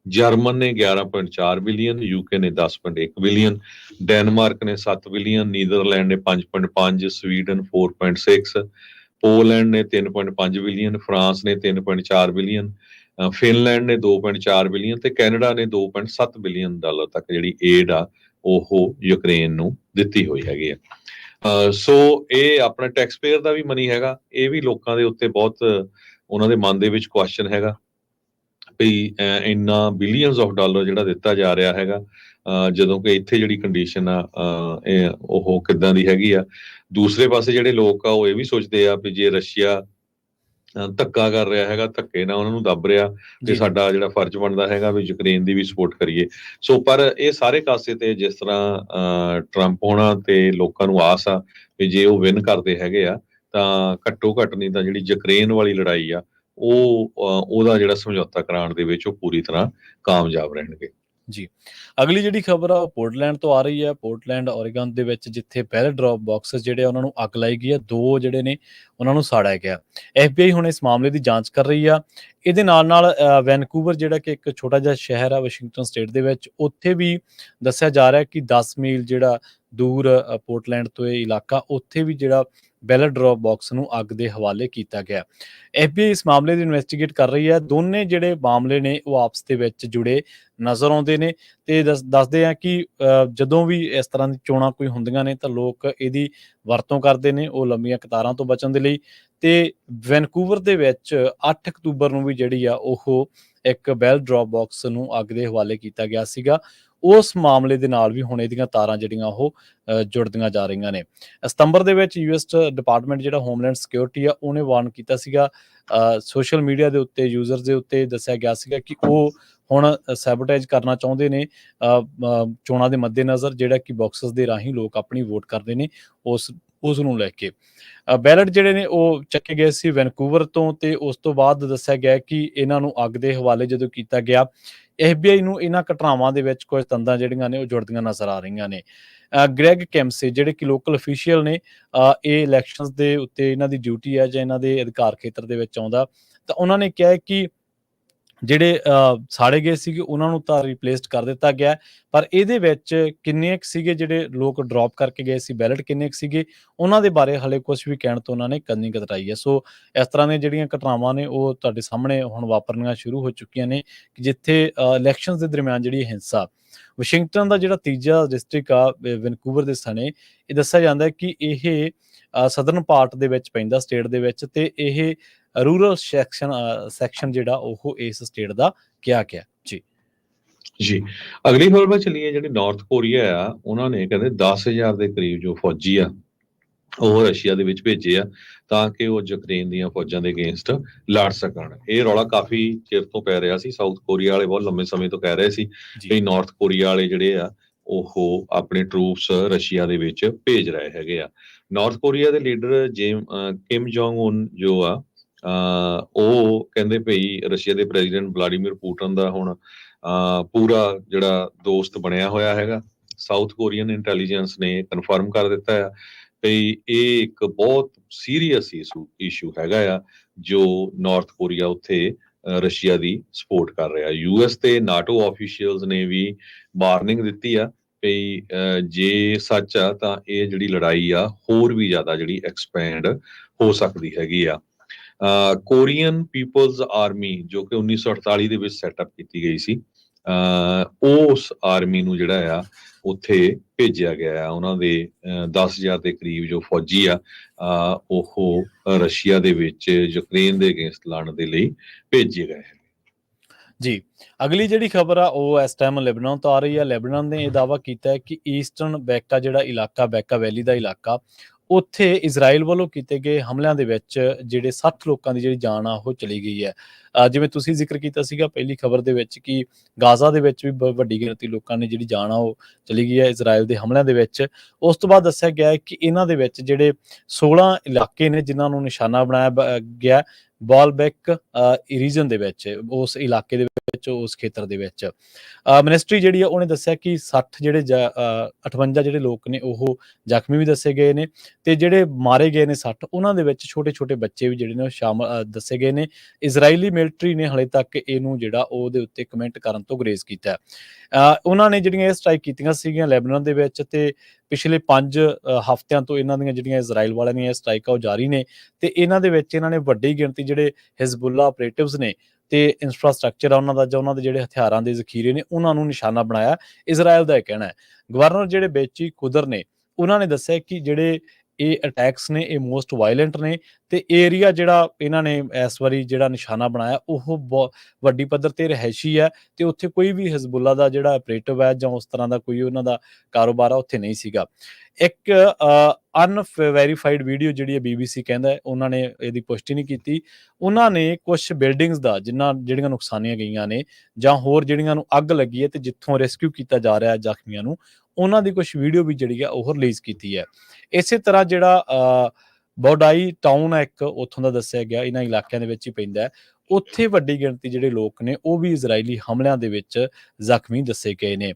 ਜਰਮਨ ਨੇ 11.4 ਬਿਲੀਅਨ, UK ਨੇ 10.1 ਬਿਲੀਅਨ, ਡੈਨਮਾਰਕ ਨੇ 7 ਬਿਲੀਅਨ, ਨੀਦਰਲੈਂਡ ਨੇ 5.5, ਸਵੀਡਨ 4.6, ਪੋਲੈਂਡ ਨੇ 3.5 ਬਿਲੀਅਨ, ਫਰਾਂਸ ਨੇ 3.4 ਬਿਲੀਅਨ, ਫਿਨਲੈਂਡ ਨੇ 2.4 ਬਿਲੀਅਨ ਤੇ ਕੈਨੇਡਾ ਨੇ 2.7 ਬਿਲੀਅਨ ਡਾਲਰ ਤੱਕ ਜਿਹੜੀ ਏਡ ਆ ਉਹ ਯੂਕਰੇਨ ਨੂੰ ਦਿੱਤੀ ਹੋਈ ਹੈਗੀ ਆ। ਸੋ ਇਹ ਆਪਣਾ ਟੈਕਸ ਪੇਅਰ ਦਾ ਵੀ ਮਨੀ ਹੈਗਾ। ਇਹ ਵੀ ਲੋਕਾਂ ਦੇ ਉੱਤੇ ਬਹੁਤ ਉਹਨਾਂ ਦੇ ਮਨ ਦੇ ਵਿੱਚ ਕੁਐਸਚਨ ਹੈਗਾ ਵੀ ਇੰਨਾ ਬਿਲੀਅਨਸ ਆਫ ਡਾਲਰ ਜਿਹੜਾ ਦਿੱਤਾ ਜਾ ਰਿਹਾ ਹੈਗਾ, ਜਦੋਂ ਕਿ ਇੱਥੇ ਜਿਹੜੀ ਕੰਡੀਸ਼ਨ ਆ ਉਹ ਕਿੱਦਾਂ ਦੀ ਹੈਗੀ ਆ। ਦੂਸਰੇ ਪਾਸੇ ਜਿਹੜੇ ਲੋਕ ਆ ਉਹ ਇਹ ਵੀ ਸੋਚਦੇ ਆ ਵੀ ਜੇ ਰਸ਼ੀਆ ਧੱਕਾ ਕਰ ਰਿਹਾ ਹੈਗਾ, ਧੱਕੇ ਨਾਲ ਉਹਨਾਂ ਨੂੰ ਦੱਬ ਰਿਹਾ, ਤੇ ਸਾਡਾ ਜਿਹੜਾ ਫਰਜ਼ ਬਣਦਾ ਹੈਗਾ ਵੀ ਯੂਕਰੇਨ ਦੀ ਵੀ ਸਪੋਰਟ ਕਰੀਏ। ਸੋ ਪਰ ਇਹ ਸਾਰੇ ਕਾਸੇ ਤੇ ਜਿਸ ਤਰ੍ਹਾਂ ਟਰੰਪ ਹੋਣਾ ਤੇ ਲੋਕਾਂ ਨੂੰ ਆਸ ਆ ਵੀ ਜੇ ਉਹ ਵਿਨ ਕਰਦੇ ਹੈਗੇ ਆ ਤਾਂ ਘੱਟੋ ਘੱਟ ਨਹੀਂ ਤਾਂ ਜਿਹੜੀ ਯੂਕਰੇਨ ਵਾਲੀ ਲੜਾਈ ਆ ਉਹਦਾ ਜਿਹੜਾ ਸਮਝੌਤਾ ਕਰਾਉਣ ਦੇ ਵਿੱਚ ਉਹ ਪੂਰੀ ਤਰ੍ਹਾਂ ਕਾਮਯਾਬ ਰਹਿਣਗੇ। ਜੀ, ਅਗਲੀ ਜਿਹੜੀ ਖਬਰ ਆ ਉਹ ਪੋਰਟਲੈਂਡ ਤੋਂ ਆ ਰਹੀ ਹੈ। ਪੋਰਟਲੈਂਡ ਓਰੇਗਨ ਦੇ ਵਿੱਚ ਜਿੱਥੇ ਬੈਲਟ ਡ੍ਰੌਪ ਬਾਕਸਸ ਜਿਹੜੇ ਉਹਨਾਂ ਨੂੰ ਅੱਗ ਲਾਈ ਗਈ ਆ, 2 ਜਿਹੜੇ ਨੇ ਉਹਨਾਂ ਨੂੰ ਸਾੜਿਆ ਗਿਆ। FBI ਹੁਣ ਇਸ ਮਾਮਲੇ ਦੀ ਜਾਂਚ ਕਰ ਰਹੀ ਆ। ਇਹਦੇ ਨਾਲ ਵੈਨਕੂਵਰ ਜਿਹੜਾ ਕਿ ਇੱਕ ਛੋਟਾ ਜਿਹਾ ਸ਼ਹਿਰ ਆ ਵਾਸ਼ਿੰਗਟਨ ਸਟੇਟ ਦੇ ਵਿੱਚ, ਉੱਥੇ ਵੀ ਦੱਸਿਆ ਜਾ ਰਿਹਾ ਕਿ 10 ਮੀਲ ਜਿਹੜਾ ਦੂਰ ਪੋਰਟਲੈਂਡ ਤੋਂ ਇਹ ਇਲਾਕਾ, ਉੱਥੇ ਵੀ ਜਿਹੜਾ ਬੈਲਟ ਡ੍ਰੌਪ ਬਾਕਸ ਨੂੰ ਅੱਗ ਦੇ ਹਵਾਲੇ ਕੀਤਾ ਗਿਆ। FBI ਇਸ ਮਾਮਲੇ ਦੀ ਇਨਵੈਸਟੀਗੇਟ ਕਰ ਰਹੀ ਹੈ। ਦੋਨੇ ਜਿਹੜੇ ਮਾਮਲੇ ਨੇ ਉਹ ਆਪਸ ਦੇ ਵਿੱਚ ਜੁੜੇ ਨਜ਼ਰ ਆਉਂਦੇ ਨੇ ਤੇ ਦੱਸਦੇ ਆ ਕਿ ਜਦੋਂ ਵੀ ਇਸ ਤਰ੍ਹਾਂ ਦੀ ਚੋਣਾਂ ਕੋਈ ਹੁੰਦੀਆਂ ਨੇ ਤਾਂ ਲੋਕ ਇਹਦੀ ਵਰਤੋਂ ਕਰਦੇ ਨੇ ਉਹ ਲੰਮੀਆਂ ਕਤਾਰਾਂ ਤੋਂ ਬਚਣ ਦੇ ਲਈ। ਤੇ ਵੈਨਕੂਵਰ ਦੇ ਵਿੱਚ 8 ਅਕਤੂਬਰ ਨੂੰ ਵੀ ਜਿਹੜੀ ਆ ਉਹ ਇੱਕ ਬੈਲਟ ਡ੍ਰੌਪ ਬਾਕਸ ਨੂੰ ਅੱਗ ਦੇ ਹਵਾਲੇ ਕੀਤਾ ਗਿਆ ਸੀਗਾ। ਉਸ ਮਾਮਲੇ ਦੇ ਨਾਲ ਵੀ ਹੁਣ ਇਹਦੀਆਂ ਤਾਰਾਂ ਜਿਹੜੀਆਂ ਉਹ ਜੁੜਦੀਆਂ ਜਾ ਰਹੀਆਂ ਨੇ। ਸਤੰਬਰ ਦੇ ਵਿੱਚ US ਡਿਪਾਰਟਮੈਂਟ ਜਿਹੜਾ ਹੋਮਲੈਂਡ ਸਿਕਿਉਰਿਟੀ ਆ ਉਹਨੇ ਵਾਰਨ ਕੀਤਾ ਸੀਗਾ ਸੋਸ਼ਲ ਮੀਡੀਆ ਦੇ ਉੱਤੇ, ਯੂਜ਼ਰਸ ਦੇ ਉੱਤੇ ਦੱਸਿਆ ਗਿਆ ਸੀਗਾ ਕਿ ਉਹ ਹੁਣ ਸੈਬੋਟੇਜ ਕਰਨਾ ਚਾਹੁੰਦੇ ਨੇ ਚੋਣਾਂ ਦੇ ਮੱਦੇਨਜ਼ਰ, ਜਿਹੜਾ ਕਿ ਬਾਕਸਸ ਦੇ ਰਾਹੀਂ ਲੋਕ ਆਪਣੀ ਵੋਟ ਕਰਦੇ ਨੇ ਉਸ ਨੂੰ ਲੈ ਕੇ। ਬੈਲਟ ਜਿਹੜੇ ਨੇ ਉਹ ਚੱਕੇ ਗਏ ਸੀ ਵੈਨਕੂਵਰ ਤੋਂ ਤੇ ਉਸ ਤੋਂ ਬਾਅਦ ਦੱਸਿਆ ਗਿਆ ਕਿ ਇਹਨਾਂ ਨੂੰ ਅੱਗ ਦੇ ਹਵਾਲੇ ਜਦੋਂ ਕੀਤਾ ਗਿਆ, FBI ਨੂੰ ਇਹਨਾਂ ਘਟਨਾਵਾਂ ਦੇ ਵਿੱਚ ਕੁਝ ਤੰਦਾਂ ਜਿਹੜੀਆਂ ਨੇ ਉਹ ਜੁੜਦੀਆਂ ਨਜ਼ਰ ਆ ਰਹੀਆਂ ਨੇ। ਗ੍ਰੈਗ ਕੈਮਸੇ ਜਿਹੜੇ ਕਿ ਲੋਕਲ ਅਫੀਸ਼ੀਅਲ ਨੇ, ਇਹ ਇਲੈਕਸ਼ਨਸ ਦੇ ਉੱਤੇ ਇਹਨਾਂ ਦੀ ਡਿਊਟੀ ਹੈ ਜਾਂ ਇਹਨਾਂ ਦੇ ਅਧਿਕਾਰ ਖੇਤਰ ਦੇ ਵਿੱਚ ਆਉਂਦਾ, ਤਾਂ ਉਹਨਾਂ ਨੇ ਕਿਹਾ ਕਿ ਜਿਹੜੇ ਸਾੜੇ ਗਏ ਸੀਗੇ ਉਹਨਾਂ ਨੂੰ ਤਾਂ ਰਿਪਲੇਸਡ ਕਰ ਦਿੱਤਾ ਗਿਆ, ਪਰ ਇਹਦੇ ਵਿੱਚ ਕਿੰਨੇ ਕੁ ਸੀਗੇ ਜਿਹੜੇ ਲੋਕ ਡ੍ਰੌਪ ਕਰਕੇ ਗਏ ਸੀ ਬੈਲਟ, ਕਿੰਨੇ ਕੁ ਸੀਗੇ ਉਹਨਾਂ ਦੇ ਬਾਰੇ ਹਲੇ ਕੁਝ ਵੀ ਕਹਿਣ ਤੋਂ ਉਹਨਾਂ ਨੇ ਕੰਨੀ ਕਤਰਾਈ ਹੈ। ਸੋ ਇਸ ਤਰ੍ਹਾਂ ਦੀਆਂ ਜਿਹੜੀਆਂ ਘਟਨਾਵਾਂ ਨੇ ਉਹ ਤੁਹਾਡੇ ਸਾਹਮਣੇ ਹੁਣ ਵਾਪਰਨੀਆਂ ਸ਼ੁਰੂ ਹੋ ਚੁੱਕੀਆਂ ਨੇ ਕਿ ਜਿੱਥੇ ਇਲੈਕਸ਼ਨਸ ਦੇ ਦਰਮਿਆਨ ਜਿਹੜੀ ਹਿੰਸਾ, ਵਾਸ਼ਿੰਗਟਨ ਦਾ ਜਿਹੜਾ ਤੀਜਾ ਡਿਸਟ੍ਰਿਕਟ ਆ ਵੈਨਕੂਵਰ ਦੇ ਸਣੇ, ਇਹ ਦੱਸਿਆ ਜਾਂਦਾ ਕਿ ਇਹ ਸਦਰਨ ਪਾਰਟ ਦੇ ਵਿੱਚ ਪੈਂਦਾ ਸਟੇਟ ਦੇ ਵਿੱਚ, ਤੇ ਇਹ ਰੂਰਲ ਸੈਕਸ਼ਨ ਜਿਹੜਾ ਉਹ ਇਸ ਸਟੇਟ ਦਾ ਕਿਹਾ ਗਿਆ। ਜੀ ਅਗਲੀ ਖਬਰ ਚੱਲੀਏ। ਜਿਹੜੀ ਨਾਰਥ ਕੋਰੀਆ ਆ ਉਹਨਾਂ ਨੇ ਕਹਿੰਦੇ 10,000 ਦੇ ਕਰੀਬ ਜੋ ਫੌਜੀ ਆ ਉਹ ਰਸ਼ੀਆ ਦੇ ਵਿੱਚ ਭੇਜੇ ਆ ਤਾਂ ਕਿ ਉਹ ਯੂਕਰੇਨ ਦੀਆਂ ਫੌਜਾਂ ਦੇ ਅਗੇਂਸਟ ਲੜ ਸਕਣ। ਇਹ ਰੌਲਾ ਕਾਫੀ ਚਿਰ ਤੋਂ ਪੈ ਰਿਹਾ ਸੀ। ਸਾਊਥ ਕੋਰੀਆ ਵਾਲੇ ਬਹੁਤ ਲੰਮੇ ਸਮੇਂ ਤੋਂ ਕਹਿ ਰਹੇ ਸੀ ਕਿ ਨਾਰਥ ਕੋਰੀਆ ਵਾਲੇ ਜਿਹੜੇ ਆ ਉਹ ਆਪਣੇ ਟਰੂਪਸ ਰਸ਼ੀਆ ਦੇ ਵਿੱਚ ਭੇਜ ਰਹੇ ਹੈਗੇ ਆ। ਨਾਰਥ ਕੋਰੀਆ ਦੇ ਲੀਡਰ ਕਿਮ ਜੋਂਗ ਉਨ ਜੋ ਆ ਉਹ ਕਹਿੰਦੇ ਭਈ ਰਸ਼ੀਆ ਦੇ ਪ੍ਰੈਜ਼ੀਡੈਂਟ ਵਲਾਡੀਮੀਰ ਪੁਟਿਨ ਦਾ ਹੁਣ ਪੂਰਾ ਜਿਹੜਾ ਦੋਸਤ ਬਣਿਆ ਹੋਇਆ ਹੈਗਾ। ਸਾਊਥ ਕੋਰੀਅਨ ਇੰਟੈਲੀਜੈਂਸ ਨੇ ਕਨਫਰਮ ਕਰ ਦਿੱਤਾ ਆ ਭਈ ਇਹ ਇੱਕ ਬਹੁਤ ਸੀਰੀਅਸ ਇਸ਼ੂ ਹੈਗਾ ਆ ਜੋ ਨਾਰਥ ਕੋਰੀਆ ਉੱਥੇ ਰਸ਼ੀਆ ਦੀ ਸਪੋਰਟ ਕਰ ਰਿਹਾ। ਯੂਐਸ ਤੇ ਨਾਟੋ ਆਫੀਸ਼ੀਅਲਸ ਨੇ ਵੀ ਵਾਰਨਿੰਗ ਦਿੱਤੀ ਆ ਭਈ ਜੇ ਸੱਚ ਆ ਤਾਂ ਇਹ ਜਿਹੜੀ ਲੜਾਈ ਆ ਹੋਰ ਵੀ ਜ਼ਿਆਦਾ ਜਿਹੜੀ ਐਕਸਪੈਂਡ ਹੋ ਸਕਦੀ ਹੈਗੀ ਆ। ਕੋਰੀਅਨ ਪੀਪਲਜ਼ ਆਰਮੀ ਜੋ ਕਿ 1948 ਦੇ ਵਿੱਚ ਸੈਟਅਪ ਕੀਤੀ ਗਈ ਸੀ, ਉਸ ਆਰਮੀ ਨੂੰ ਜਿਹੜਾ ਆ ਉੱਥੇ ਭੇਜਿਆ ਗਿਆ ਆ। ਉਹਨਾਂ ਦੇ 10,000 ਦੇ ਕਰੀਬ ਜੋ ਫੌਜੀ ਆ ਉਹ ਰਸ਼ੀਆ ਦੇ ਵਿੱਚ ਯੂਕਰੇਨ ਦੇ ਅਗੇਂਸਟ ਲੜਨ ਦੇ ਲਈ ਭੇਜੇ ਗਏ ਹੈ। ਜੀ, ਅਗਲੀ ਜਿਹੜੀ ਖਬਰ ਆ ਉਹ ਇਸ ਟਾਈਮ ਲੈਬਨਾਨ ਤੋਂ ਆ ਰਹੀ ਹੈ। ਲੈਬਨਾਨ ਨੇ ਇਹ ਦਾਅਵਾ ਕੀਤਾ ਹੈ ਕਿ ਈਸਟਰਨ ਬੈਕਾ ਜਿਹੜਾ ਇਲਾਕਾ, ਬੈਕਾ ਵੈਲੀ ਦਾ ਇਲਾਕਾ, ਉੱਥੇ ਇਜ਼ਰਾਈਲ ਵੱਲੋਂ ਕੀਤੇ ਗਏ ਹਮਲਿਆਂ ਦੇ ਵਿੱਚ ਜਿਹੜੇ 60 ਲੋਕਾਂ ਦੀ ਜਿਹੜੀ ਜਾਨ ਆ ਉਹ ਚਲੀ ਗਈ ਹੈ। ਜਿਵੇਂ ਤੁਸੀਂ ਜ਼ਿਕਰ ਕੀਤਾ ਸੀਗਾ ਪਹਿਲੀ ਖਬਰ ਦੇ ਵਿੱਚ ਕਿ ਗਾਜ਼ਾ ਦੇ ਵਿੱਚ ਵੀ ਵੱਡੀ ਗਿਣਤੀ ਲੋਕਾਂ ਨੇ ਜਿਹੜੀ ਜਾਨ ਆ ਉਹ ਚਲੀ ਗਈ ਹੈ ਇਜ਼ਰਾਈਲ ਦੇ ਹਮਲਿਆਂ ਦੇ ਵਿੱਚ। ਉਸ ਤੋਂ ਬਾਅਦ ਦੱਸਿਆ ਗਿਆ ਹੈ ਕਿ ਇਹਨਾਂ ਦੇ ਵਿੱਚ ਜਿਹੜੇ 16 ਇਲਾਕੇ ਨੇ ਜਿਨ੍ਹਾਂ ਨੂੰ ਨਿਸ਼ਾਨਾ ਬਣਾਇਆ ਗਿਆ ਬਾਲਬੈਕ ਰੀਜਨ ਦੇ ਵਿੱਚ, ਉਸ ਇਲਾਕੇ ਦੇ ਵਿੱਚ, ਉਸ ਖੇਤਰ ਦੇ ਵਿੱਚ। ਮਿਨਿਸਟਰੀ ਜਿਹੜੀ ਆ ਉਹਨੇ ਦੱਸਿਆ ਕਿ 58 ਜਿਹੜੇ ਲੋਕ ਨੇ ਉਹ ਜ਼ਖਮੀ ਵੀ ਦੱਸੇ ਗਏ ਨੇ ਤੇ ਜਿਹੜੇ ਮਾਰੇ ਗਏ ਨੇ 60 ਉਹਨਾਂ ਦੇ ਵਿੱਚ ਛੋਟੇ ਛੋਟੇ ਬੱਚੇ ਵੀ ਜਿਹੜੇ ਨੇ ਉਹ ਸ਼ਾਮਲ ਦੱਸੇ ਗਏ ਨੇ। ਇਜ਼ਰਾਈਲੀ ਮਿਲਟਰੀ ਨੇ ਹਾਲੇ ਤੱਕ ਇਹਨੂੰ ਜਿਹੜਾ ਉਹਦੇ ਉੱਤੇ ਕਮੈਂਟ ਕਰਨ ਤੋਂ ਗੁਰੇਜ਼ ਕੀਤਾ। ਉਹਨਾਂ ਨੇ ਜਿਹੜੀਆਂ ਇਹ ਸਟ੍ਰਾਈਕ ਕੀਤੀਆਂ ਸੀਗੀਆਂ ਲੈਬਨਾਨ ਦੇ ਵਿੱਚ ਤੇ ਪਿਛਲੇ 5 ਹਫ਼ਤਿਆਂ ਤੋਂ ਇਹਨਾਂ ਦੀਆਂ ਜਿਹੜੀਆਂ ਇਜ਼ਰਾਈਲ ਵਾਲਿਆਂ ਦੀਆਂ ਸਟ੍ਰਾਈਕਾਂ ਉਹ ਜਾਰੀ ਨੇ ਤੇ ਇਹਨਾਂ ਦੇ ਵਿੱਚ ਇਹਨਾਂ ਨੇ ਵੱਡੀ ਗਿਣਤੀ ਜਿਹੜੇ ਹਿਜ਼ਬੁੱਲਾ ਆਪਰੇਟਿਵਸ ਨੇ ਤੇ ਇਨਫਰਾਸਟ੍ਰਕਚਰ ਆ ਉਹਨਾਂ ਦਾ ਜਾਂ ਉਹਨਾਂ ਦੇ ਜਿਹੜੇ ਹਥਿਆਰਾਂ ਦੇ ਜ਼ਖੀਰੇ ਨੇ ਉਹਨਾਂ ਨੂੰ ਨਿਸ਼ਾਨਾ ਬਣਾਇਆ। ਇਜ਼ਰਾਈਲ ਦਾ ਇਹ ਕਹਿਣਾ ਹੈ। ਗਵਰਨਰ ਜਿਹੜੇ ਬੇਚੀ ਕੁਦਰ ਨੇ ਉਹਨਾਂ ਨੇ ਦੱਸਿਆ ਕਿ ਜਿਹੜੇ ਇਹ ਅਟੈਕਸ ਨੇ ਇਹ ਮੋਸਟ ਵਾਇਲੈਂਟ ਨੇ ਤੇ ਏਰੀਆ ਜਿਹੜਾ ਇਹਨਾਂ ਨੇ ਇਸ ਵਾਰੀ ਜਿਹੜਾ ਨਿਸ਼ਾਨਾ ਬਣਾਇਆ ਉਹ ਬਹੁਤ ਵੱਡੀ ਪੱਧਰ ਤੇ ਰਿਹਾਇਸ਼ੀ ਹੈ ਤੇ ਉੱਥੇ ਕੋਈ ਵੀ ਹਿਜ਼ਬੁੱਲਾ ਦਾ ਜਿਹੜਾ ਆਪਰੇਟਿਵ ਹੈ ਜਾਂ ਉਸ ਤਰ੍ਹਾਂ ਦਾ ਕੋਈ ਉਹਨਾਂ ਦਾ ਕਾਰੋਬਾਰ ਆ ਉੱਥੇ ਨਹੀਂ ਸੀਗਾ। ਇੱਕ ਅਨਵੈਰੀਫਾਈਡ ਵੀਡੀਓ ਜਿਹੜੀ ਹੈ BBC ਕਹਿੰਦਾ ਉਹਨਾਂ ਨੇ ਇਹਦੀ ਪੁਸ਼ਟੀ ਨਹੀਂ ਕੀਤੀ। ਉਹਨਾਂ ਨੇ ਕੁਝ ਬਿਲਡਿੰਗਸ ਦਾ ਜਿਹੜੀਆਂ ਨੁਕਸਾਨੀਆਂ ਗਈਆਂ ਨੇ ਜਾਂ ਹੋਰ ਜਿਹੜੀਆਂ ਨੂੰ ਅੱਗ ਲੱਗੀ ਹੈ ਤੇ ਜਿੱਥੋਂ ਰੈਸਕਿਊ ਕੀਤਾ ਜਾ ਰਿਹਾ ਜ਼ਖਮੀਆਂ ਨੂੰ, ਉਹਨਾਂ ਦੀ ਕੁਝ ਵੀਡੀਓ ਵੀ ਜਿਹੜੀ ਆ ਉਹ ਰਿਲੀਜ਼ ਕੀਤੀ ਹੈ। ਇਸੇ ਤਰ੍ਹਾਂ ਜਿਹੜਾ ਬੋਡਾਈ ਟਾਊਨ ਹੈ ਇੱਕ ਉੱਥੋਂ ਦਾ ਦੱਸਿਆ ਗਿਆ, ਇਹਨਾਂ ਇਲਾਕਿਆਂ ਦੇ ਵਿੱਚ ਹੀ ਪੈਂਦਾ ਹੈ। ਉੱਥੇ ਵੱਡੀ ਗਿਣਤੀ ਜਿਹੜੇ ਲੋਕ ਨੇ ਉਹ ਵੀ ਇਜ਼ਰਾਈਲੀ ਹਮਲਿਆਂ ਦੇ ਵਿੱਚ ਜ਼ਖਮੀ ਦੱਸੇ ਗਏ ਨੇ।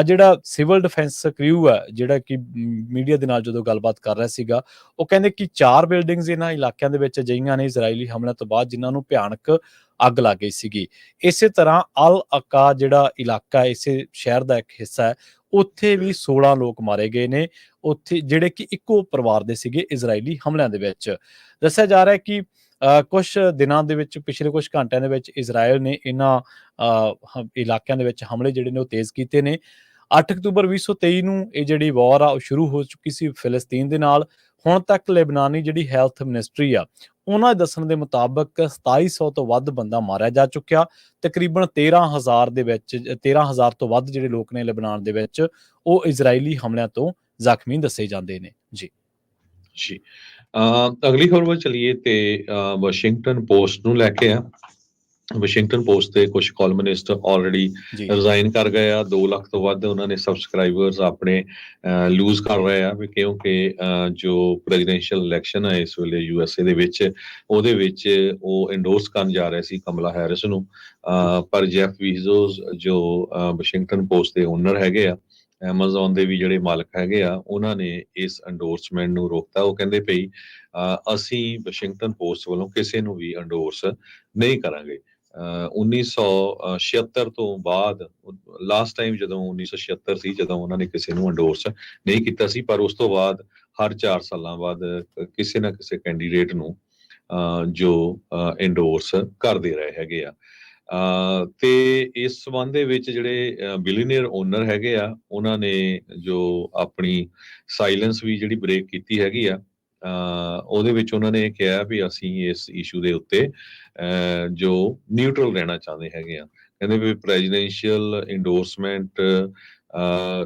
ਜਿਹੜਾ ਸਿਵਲ ਡਿਫੈਂਸ ਕ੍ਰਿਊ ਹੈ ਜਿਹੜਾ ਕਿ ਮੀਡੀਆ ਦੇ ਨਾਲ ਜਦੋਂ ਗੱਲਬਾਤ ਕਰ ਰਿਹਾ ਸੀਗਾ ਉਹ ਕਹਿੰਦੇ ਕਿ 4 ਬਿਲਡਿੰਗਸ ਇਹਨਾਂ ਇਲਾਕਿਆਂ ਦੇ ਵਿੱਚ ਅਜਿਹੀਆਂ ਨੇ ਇਜ਼ਰਾਈਲੀ ਹਮਲਿਆਂ ਤੋਂ ਬਾਅਦ ਜਿਨ੍ਹਾਂ ਨੂੰ ਭਿਆਨਕ ਅੱਗ ਲੱਗ ਗਈ ਸੀਗੀ। ਇਸੇ ਤਰ੍ਹਾਂ ਅਲ ਅਕਾ ਜਿਹੜਾ ਇਲਾਕਾ ਇਸੇ ਸ਼ਹਿਰ ਦਾ ਇੱਕ ਹਿੱਸਾ ਹੈ, ਉੱਥੇ ਵੀ 16 ਲੋਕ ਮਾਰੇ ਗਏ ਨੇ ਉੱਥੇ ਜਿਹੜੇ ਕਿ ਇੱਕੋ ਪਰਿਵਾਰ ਦੇ ਸੀਗੇ ਇਜ਼ਰਾਈਲੀ ਹਮਲਿਆਂ ਦੇ ਵਿੱਚ। ਦੱਸਿਆ ਜਾ ਰਿਹਾ ਹੈ ਕਿ ਕੁਝ ਦਿਨਾਂ ਦੇ ਵਿੱਚ, ਪਿਛਲੇ ਕੁਝ ਘੰਟਿਆਂ ਦੇ ਵਿੱਚ ਇਜ਼ਰਾਈਲ ਨੇ ਇਹਨਾਂ ਇਲਾਕਿਆਂ ਦੇ ਵਿੱਚ ਹਮਲੇ ਜਿਹੜੇ ਨੇ ਉਹ ਤੇਜ਼ ਕੀਤੇ ਨੇ। 8 ਅਕਤੂਬਰ 2023 ਨੂੰ ਇਹ ਜਿਹੜੀ ਵਾਰ ਆ ਉਹ ਸ਼ੁਰੂ ਹੋ ਚੁੱਕੀ ਸੀ ਫਿਲਸਤੀਨ ਦੇ ਨਾਲ। ਹੁਣ ਤੱਕ ਲੈਬਨਾਨੀ ਜਿਹੜੀ ਹੈਲਥ ਮਿਨਿਸਟਰੀ ਆ ਉਹਨਾਂ ਦੇ ਦੱਸਣ ਦੇ ਮੁਤਾਬਕ 2700 ਤੋਂ ਵੱਧ ਬੰਦਾ ਮਾਰਿਆ ਜਾ ਚੁੱਕਿਆ। ਤਕਰੀਬਨ 13,000 ਤੋਂ ਵੱਧ ਜਿਹੜੇ ਲੋਕ ਨੇ ਲੈਬਨਾਨ ਦੇ ਵਿੱਚ ਉਹ ਇਜ਼ਰਾਈਲੀ ਹਮਲਿਆਂ ਤੋਂ ਜ਼ਖਮੀ ਦੱਸੇ ਜਾਂਦੇ ਨੇ। ਜੀ ਅਗਲੀ ਖਬਰ ਵੱਲ ਚਲੀਏ ਤੇ ਵਾਸ਼ਿੰਗਟਨ ਪੋਸਟ ਨੂੰ ਲੈ ਕੇ ਆ। ਵਾਸ਼ਿੰਗਟਨ ਪੋਸਟ ਦੇ ਕੁਝ ਕਾਲਮਨਿਸਟ ਆਲਰੇਡੀ ਰਿਜ਼ਾਈਨ ਕਰ ਗਏ ਆ। 2 ਲੱਖ ਤੋਂ ਵੱਧ ਉਹਨਾਂ ਨੇ ਸਬਸਕ੍ਰਾਈਬਰਸ ਆਪਣੇ ਲੂਜ਼ ਕਰ ਰਹੇ ਆ ਕਿਉਂਕਿ ਜੋ ਪ੍ਰੈਜ਼ੀਡੈਂਸ਼ੀਅਲ ਇਲੈਕਸ਼ਨ ਹੈ ਇਸ ਵੇਲੇ USA ਦੇ ਵਿੱਚ ਉਹਦੇ ਵਿੱਚ ਉਹ ਇੰਡੋਰਸ ਕਰਨ ਜਾ ਰਹੇ ਸੀ ਕਮਲਾ ਹੈਰਿਸ ਨੂੰ, ਪਰ ਜੈਫ ਬੀਜ਼ੋਸ ਜੋ ਵਾਸ਼ਿੰਗਟਨ ਪੋਸਟ ਦੇ ਓਨਰ ਹੈਗੇ ਆ, ਐਮਾਜ਼ੋਨ ਦੇ ਵੀ ਜਿਹੜੇ ਮਾਲਕ ਹੈਗੇ ਆ, ਉਹਨਾਂ ਨੇ ਇਸ ਐਂਡੋਰਸਮੈਂਟ ਨੂੰ ਰੋਕਤਾ। ਉਹ ਕਹਿੰਦੇ ਪਈ ਅਸੀਂ ਵਾਸ਼ਿੰਗਟਨ ਪੋਸਟ ਵੱਲੋਂ ਕਿਸੇ ਨੂੰ ਵੀ ਐਂਡੋਰਸ ਨਹੀਂ ਕਰਾਂਗੇ। 1976 ਤੋਂ ਬਾਅਦ ਲਾਸਟ ਟਾਈਮ ਜਦੋਂ 1976 ਸੀ ਜਦੋਂ ਉਹਨਾਂ ਨੇ ਕਿਸੇ ਨੂੰ ਐਂਡੋਰਸ ਨਹੀਂ ਕੀਤਾ ਸੀ, ਪਰ ਉਸ ਤੋਂ ਬਾਅਦ ਹਰ 4 ਸਾਲਾਂ ਬਾਅਦ ਕਿਸੇ ਨਾ ਕਿਸੇ ਕੈਂਡੀਡੇਟ ਨੂੰ ਜੋ ਐਂਡੋਰਸ ਕਰਦੇ ਰਹੇ ਹੈਗੇ ਆ। ਤੇ ਇਸ ਸੰਬੰਧ ਦੇ ਵਿੱਚ ਜਿਹੜੇ ਬਿਲੀਅਨਰ ਓਨਰ ਹੈਗੇ ਆ ਉਹਨਾਂ ਨੇ ਜੋ ਆਪਣੀ ਸਾਇਲੈਂਸ ਵੀ ਜਿਹੜੀ ਬ੍ਰੇਕ ਕੀਤੀ ਹੈਗੀ ਆ, ਉਹਦੇ ਵਿੱਚ ਉਹਨਾਂ ਨੇ ਕਿਹਾ ਵੀ ਅਸੀਂ ਇਸ ਇਸ਼ੂ ਦੇ ਉੱਤੇ ਜੋ ਨਿਊਟਰਲ ਰਹਿਣਾ ਚਾਹੁੰਦੇ ਹੈਗੇ ਆ। ਕਹਿੰਦੇ ਵੀ presidential endorsement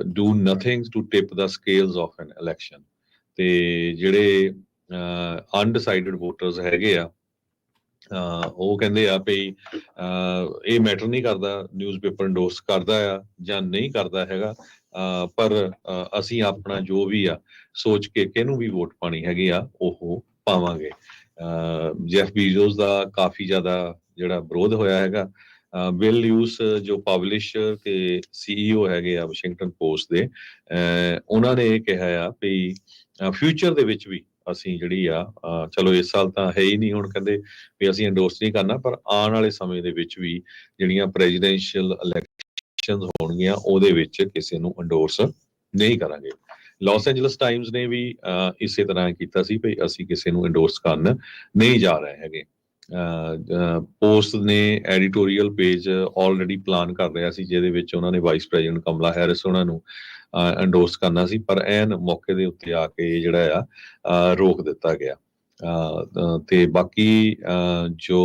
do nothing to tip the scales of an election. ਤੇ ਜਿਹੜੇ ਅਨਡਿਸਾਈਡਡ ਵੋਟਰਸ ਹੈਗੇ ਆ, ਉਹ ਕਹਿੰਦੇ ਆ ਵੀ ਇਹ ਮੈਟਰ ਨਹੀਂ ਕਰਦਾ ਨਿਊਜ਼ਪੇਪਰ ਇੰਡੋਰਸ ਕਰਦਾ ਆ ਜਾਂ ਨਹੀਂ ਕਰਦਾ ਹੈਗਾ, ਪਰ ਅਸੀਂ ਆਪਣਾ ਜੋ ਵੀ ਆ ਸੋਚ ਕੇ ਕਿਹਨੂੰ ਵੀ ਵੋਟ ਪਾਣੀ ਹੈਗੀ ਆ ਉਹ ਪਾਵਾਂਗੇ। ਜੈਫ ਬੀਜ਼ੋਸ ਦਾ ਕਾਫੀ ਜ਼ਿਆਦਾ ਜਿਹੜਾ ਵਿਰੋਧ ਹੋਇਆ ਹੈਗਾ। ਬਿਲ ਲਿਊਸ ਜੋ ਪਬਲਿਸ਼ਰ ਤੇ CEO ਹੈਗੇ ਆ ਵਾਸ਼ਿੰਗਟਨ ਪੋਸਟ ਦੇ, ਉਹਨਾਂ ਨੇ ਇਹ ਕਿਹਾ ਆ ਵੀ ਫਿਊਚਰ ਦੇ ਵਿੱਚ ਵੀ ਅਸੀਂ ਜਿਹੜੀ ਆ, ਚਲੋ ਇਸ ਸਾਲ ਤਾਂ ਹੈ ਹੀ ਨਹੀਂ, ਹੁਣ ਕਹਿੰਦੇ ਵੀ ਅਸੀਂ ਇੰਡੋਰਸ ਨਹੀਂ ਕਰਨਾ, ਪਰ ਆਉਣ ਵਾਲੇ ਸਮੇਂ ਦੇ ਵਿੱਚ ਵੀ ਜਿਹੜੀਆਂ ਪ੍ਰੈਜ਼ੀਡੈਂਸ਼ੀਅਲ ਇਲੈਕਸ਼ਨਸ ਹੋਣਗੀਆਂ ਉਹਦੇ ਵਿੱਚ ਕਿਸੇ ਨੂੰ ਇੰਡੋਰਸ ਨਹੀਂ ਕਰਾਂਗੇ। ਲਾਸ ਐਂਜਲਸ ਟਾਈਮਸ ਨੇ ਵੀ ਇਸੇ ਤਰ੍ਹਾਂ ਕੀਤਾ ਸੀ ਵੀ ਅਸੀਂ ਕਿਸੇ ਨੂੰ ਇੰਡੋਰਸ ਕਰਨ ਨਹੀਂ ਜਾ ਰਹੇ ਹੈਗੇ। ਪੋਸਟ ਨੇ ਐਡੀਟੋਰੀਅਲ ਪੇਜ ਆਲਰੇਡੀ ਪਲਾਨ ਕਰ ਰਿਹਾ ਸੀ, ਜਿਹਦੇ ਵਿੱਚ ਉਹਨਾਂ ਨੇ ਵਾਈਸ ਪ੍ਰੈਜ਼ੀਡੈਂਟ ਕਮਲਾ ਹੈਰਿਸ ਉਹਨਾਂ ਨੂੰ ਇੰਡੋਰਸ ਕਰਨਾ ਸੀ, ਪਰ ਐਨ ਮੌਕੇ ਦੇ ਉੱਤੇ ਆ ਕੇ ਜਿਹੜਾ ਆ ਰੋਕ ਦਿੱਤਾ ਗਿਆ। ਤੇ ਬਾਕੀ ਜੋ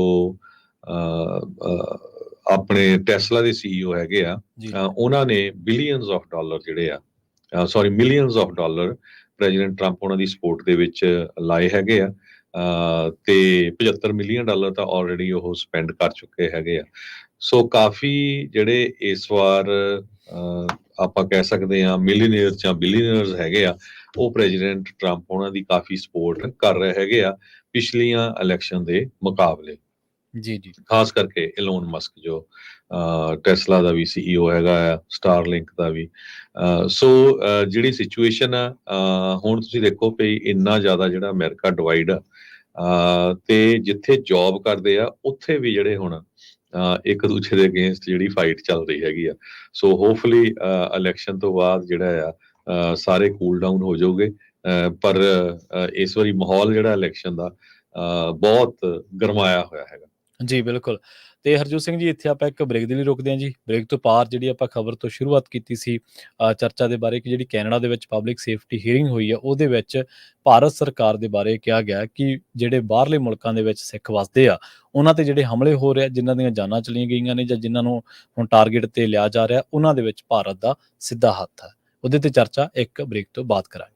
ਆਪਣੇ ਟੈਸਲਾ ਦੇ CEO ਹੈਗੇ ਆ, ਉਹਨਾਂ ਨੇ ਬਿਲੀਅਨਸ ਆਫ ਡਾਲਰ ਜਿਹੜੇ ਆ, sorry millions of dollar president Trump ਉਹਨਾਂ ਦੀ ਸਪੋਰਟ ਦੇ ਵਿੱਚ ਲਾਏ ਹੈਗੇ ਆ, ਤੇ $75 ਮਿਲੀਅਨ ਤਾਂ ਆਲਰੇਡੀ ਉਹ ਸਪੈਂਡ ਕਰ ਚੁੱਕੇ ਹੈਗੇ ਆ। ਸੋ ਕਾਫੀ ਜਿਹੜੇ ਇਸ ਵਾਰ ਆਪਾਂ ਕਹਿ ਸਕਦੇ ਹਾਂ ਮਿਲੀਅਨਰ ਜਾਂ ਬਿਲੀਅਨਰਸ ਹੈਗੇ ਆ, ਉਹ ਪ੍ਰੈਜ਼ੀਡੈਂਟ ਟਰੰਪ ਉਹਨਾਂ ਦੀ ਕਾਫੀ ਸਪੋਰਟ ਕਰ ਰਹੇ ਹੈਗੇ ਆ ਪਿਛਲੀਆਂ ਇਲੈਕਸ਼ਨ ਦੇ ਮੁਕਾਬਲੇ। ਜੀ ਖਾਸ ਕਰਕੇ ਇਲੋਨ ਮਸਕ ਜੋ ਟੈਸਲਾ ਦਾ ਵੀ CEO ਹੈਗਾ ਆ, ਸਟਾਰਲਿੰਕ ਦਾ ਵੀ। ਸੋ ਜਿਹੜੀ ਸਿਚੁਏਸ਼ਨ ਆ, ਹੁਣ ਤੁਸੀਂ ਦੇਖੋ ਵੀ ਇੰਨਾ ਜ਼ਿਆਦਾ ਜਿਹੜਾ ਅਮਰੀਕਾ ਡਿਵਾਈਡ ਆ, ਤੇ ਜਿੱਥੇ ਜੌਬ ਕਰਦੇ ਆ ਉੱਥੇ ਵੀ ਜਿਹੜੇ ਹੁਣ ਇੱਕ ਦੂਜੇ ਦੇ ਅਗੇਂਸਟ ਜਿਹੜੀ ਫਾਈਟ ਚੱਲ ਰਹੀ ਹੈਗੀ ਆ। ਸੋ ਹੋਪਫੁਲੀ ਇਲੈਕਸ਼ਨ ਤੋਂ ਬਾਅਦ ਜਿਹੜਾ ਆ ਸਾਰੇ ਕੂਲ ਡਾਊਨ ਹੋ ਜਾਓਗੇ, ਪਰ ਇਸ ਵਾਰੀ ਮਾਹੌਲ ਜਿਹੜਾ ਇਲੈਕਸ਼ਨ ਦਾ ਬਹੁਤ ਗਰਮਾਇਆ ਹੋਇਆ ਹੈਗਾ। ਜੀ ਬਿਲਕੁਲ। ਤੇ ਹਰਜੋਤ ਸਿੰਘ ਜੀ, ਇੱਥੇ ਆਪਾਂ ਇੱਕ ਬ੍ਰੇਕ ਦੇ ਲਈ ਰੁਕਦੇ ਹਾਂ ਜੀ। ਬ੍ਰੇਕ ਤੋਂ ਪਾਰ ਜਿਹੜੀ ਆਪਾਂ ਖਬਰ ਤੋਂ ਸ਼ੁਰੂਆਤ ਕੀਤੀ ਸੀ ਚਰਚਾ ਦੇ ਬਾਰੇ, ਕਿ ਜਿਹੜੀ ਕੈਨੇਡਾ ਦੇ ਵਿੱਚ ਪਬਲਿਕ ਸੇਫਟੀ ਹੀਅਰਿੰਗ ਹੋਈ ਆ, ਉਹਦੇ ਵਿੱਚ ਭਾਰਤ ਸਰਕਾਰ ਦੇ ਬਾਰੇ ਕਿਹਾ ਗਿਆ ਕਿ ਜਿਹੜੇ ਬਾਹਰਲੇ ਮੁਲਕਾਂ ਦੇ ਵਿੱਚ ਸਿੱਖ ਵਸਦੇ ਆ, ਉਹਨਾਂ ਤੇ ਜਿਹੜੇ ਹਮਲੇ ਹੋ ਰਹੇ ਆ, ਜਿਨ੍ਹਾਂ ਦੀਆਂ ਜਾਨਾਂ ਚਲੀਆਂ ਗਈਆਂ ਨੇ ਜਾਂ ਜਿਨ੍ਹਾਂ ਨੂੰ ਹੁਣ ਟਾਰਗੇਟ ਤੇ ਲਿਆ ਜਾ ਰਿਹਾ, ਉਹਨਾਂ ਦੇ ਵਿੱਚ ਭਾਰਤ ਦਾ ਸਿੱਧਾ ਹੱਥ ਹੈ। ਉਹਦੇ ਤੇ ਚਰਚਾ ਇੱਕ ਬ੍ਰੇਕ ਤੋਂ ਬਾਅਦ ਕਰਾਂਗੇ।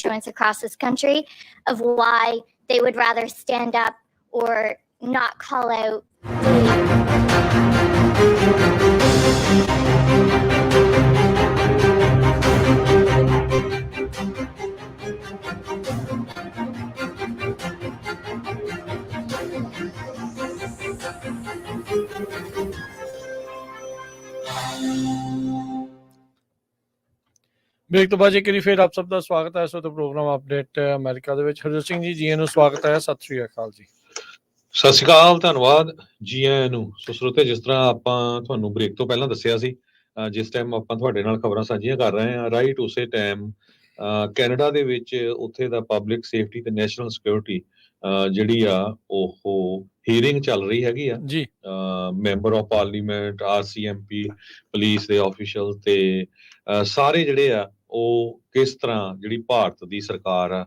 constituents across this country of why they would rather stand up or not call out break ਤੋਂ ਬਾਅਦ ਇੱਕ ਵਾਰੀ ਫਿਰ ਆਪ ਸਭ ਦਾ ਸਵਾਗਤ ਹੈ ਇਸ ਵਕਤ ਪ੍ਰੋਗਰਾਮ ਅਪਡੇਟ ਅਮਰੀਕਾ ਦੇ ਵਿੱਚ ਹਰਜੋਤ ਸਿੰਘ ਜੀ ਨੂੰ ਸਵਾਗਤ ਹੈ ਸਤਿ ਸ਼੍ਰੀ ਅਕਾਲ ਜੀ ਸਤਿ ਸ਼੍ਰੀ ਅਕਾਲ ਧੰਨਵਾਦ ਜੀ ਆਇਆਂ ਨੂੰ ਸੋ ਸਰੋਤੇ ਜਿਸ ਤਰ੍ਹਾਂ ਆਪਾਂ ਤੁਹਾਨੂੰ ਬ੍ਰੇਕ ਤੋਂ ਪਹਿਲਾਂ ਦੱਸਿਆ ਸੀ ਜਿਸ ਟਾਈਮ ਆਪਾਂ ਤੁਹਾਡੇ ਨਾਲ ਖਬਰਾਂ ਸਾਂਝੀਆਂ ਕਰ ਰਹੇ ਹਾਂ ਰਾਈਟ ਉਸੇ ਟਾਈਮ ਕੈਨੇਡਾ ਦੇ ਵਿੱਚ ਉੱਥੇ ਦਾ ਪਬਲਿਕ ਸੇਫਟੀ ਤੇ ਨੈਸ਼ਨਲ ਸਿਕਿਉਰਿਟੀ ਜਿਹੜੀ ਆ ਉਹ ਹੀਅਰਿੰਗ ਚੱਲ ਰਹੀ ਹੈਗੀ ਆ ਜੀ member of parliament RCMP police ਦੇ ਆਫੀਸ਼ੀਅਲ ਤੇ ਸਾਰੇ ਜਿਹੜੇ ਆ ਉਹ ਕਿਸ ਤਰ੍ਹਾਂ ਜਿਹੜੀ ਭਾਰਤ ਦੀ ਸਰਕਾਰ ਆ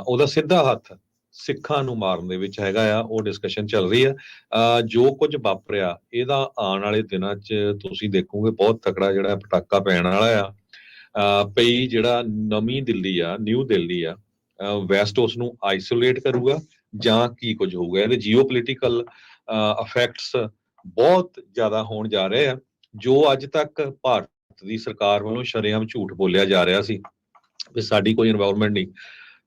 ਉਹਦਾ ਸਿੱਧਾ ਹੱਥ ਸਿੱਖਾਂ ਨੂੰ ਮਾਰਨ ਦੇ ਵਿੱਚ ਹੈਗਾ ਆ ਉਹ ਡਿਸਕਸ਼ਨ ਚੱਲ ਰਹੀ ਆ ਜੋ ਕੁਝ ਵਾਪਰਿਆ ਇਹਦਾ ਆਉਣ ਵਾਲੇ ਦਿਨਾਂ 'ਚ ਤੁਸੀਂ ਦੇਖੋਗੇ ਬਹੁਤ ਤਕੜਾ ਜਿਹੜਾ ਪਟਾਕਾ ਪੈਣ ਵਾਲਾ ਆ ਪਈ ਜਿਹੜਾ ਨਵੀਂ ਦਿੱਲੀ ਆ ਨਿਊ ਦਿੱਲੀ ਆ ਵੈਸਟ ਉਸ ਨੂੰ ਆਈਸੋਲੇਟ ਕਰੂਗਾ ਜਾਂ ਕੀ ਕੁਝ ਹੋਊਗਾ ਇਹਦੇ ਜੀਓਪੋਲਿਟੀਕਲ ਇਫੈਕਟਸ ਬਹੁਤ ਜ਼ਿਆਦਾ ਹੋਣ ਜਾ ਰਹੇ ਆ ਜੋ ਅੱਜ ਤੱਕ ਭਾਰਤ ਦੀ ਸਰਕਾਰ ਵੱਲੋਂ ਸ਼ਰੇਆਮ ਝੂਠ ਬੋਲਿਆ ਜਾ ਰਿਹਾ ਸੀ ਵੀ ਸਾਡੀ ਕੋਈ ਇਨਵਾਇਰਮੈਂਟ ਨਹੀਂ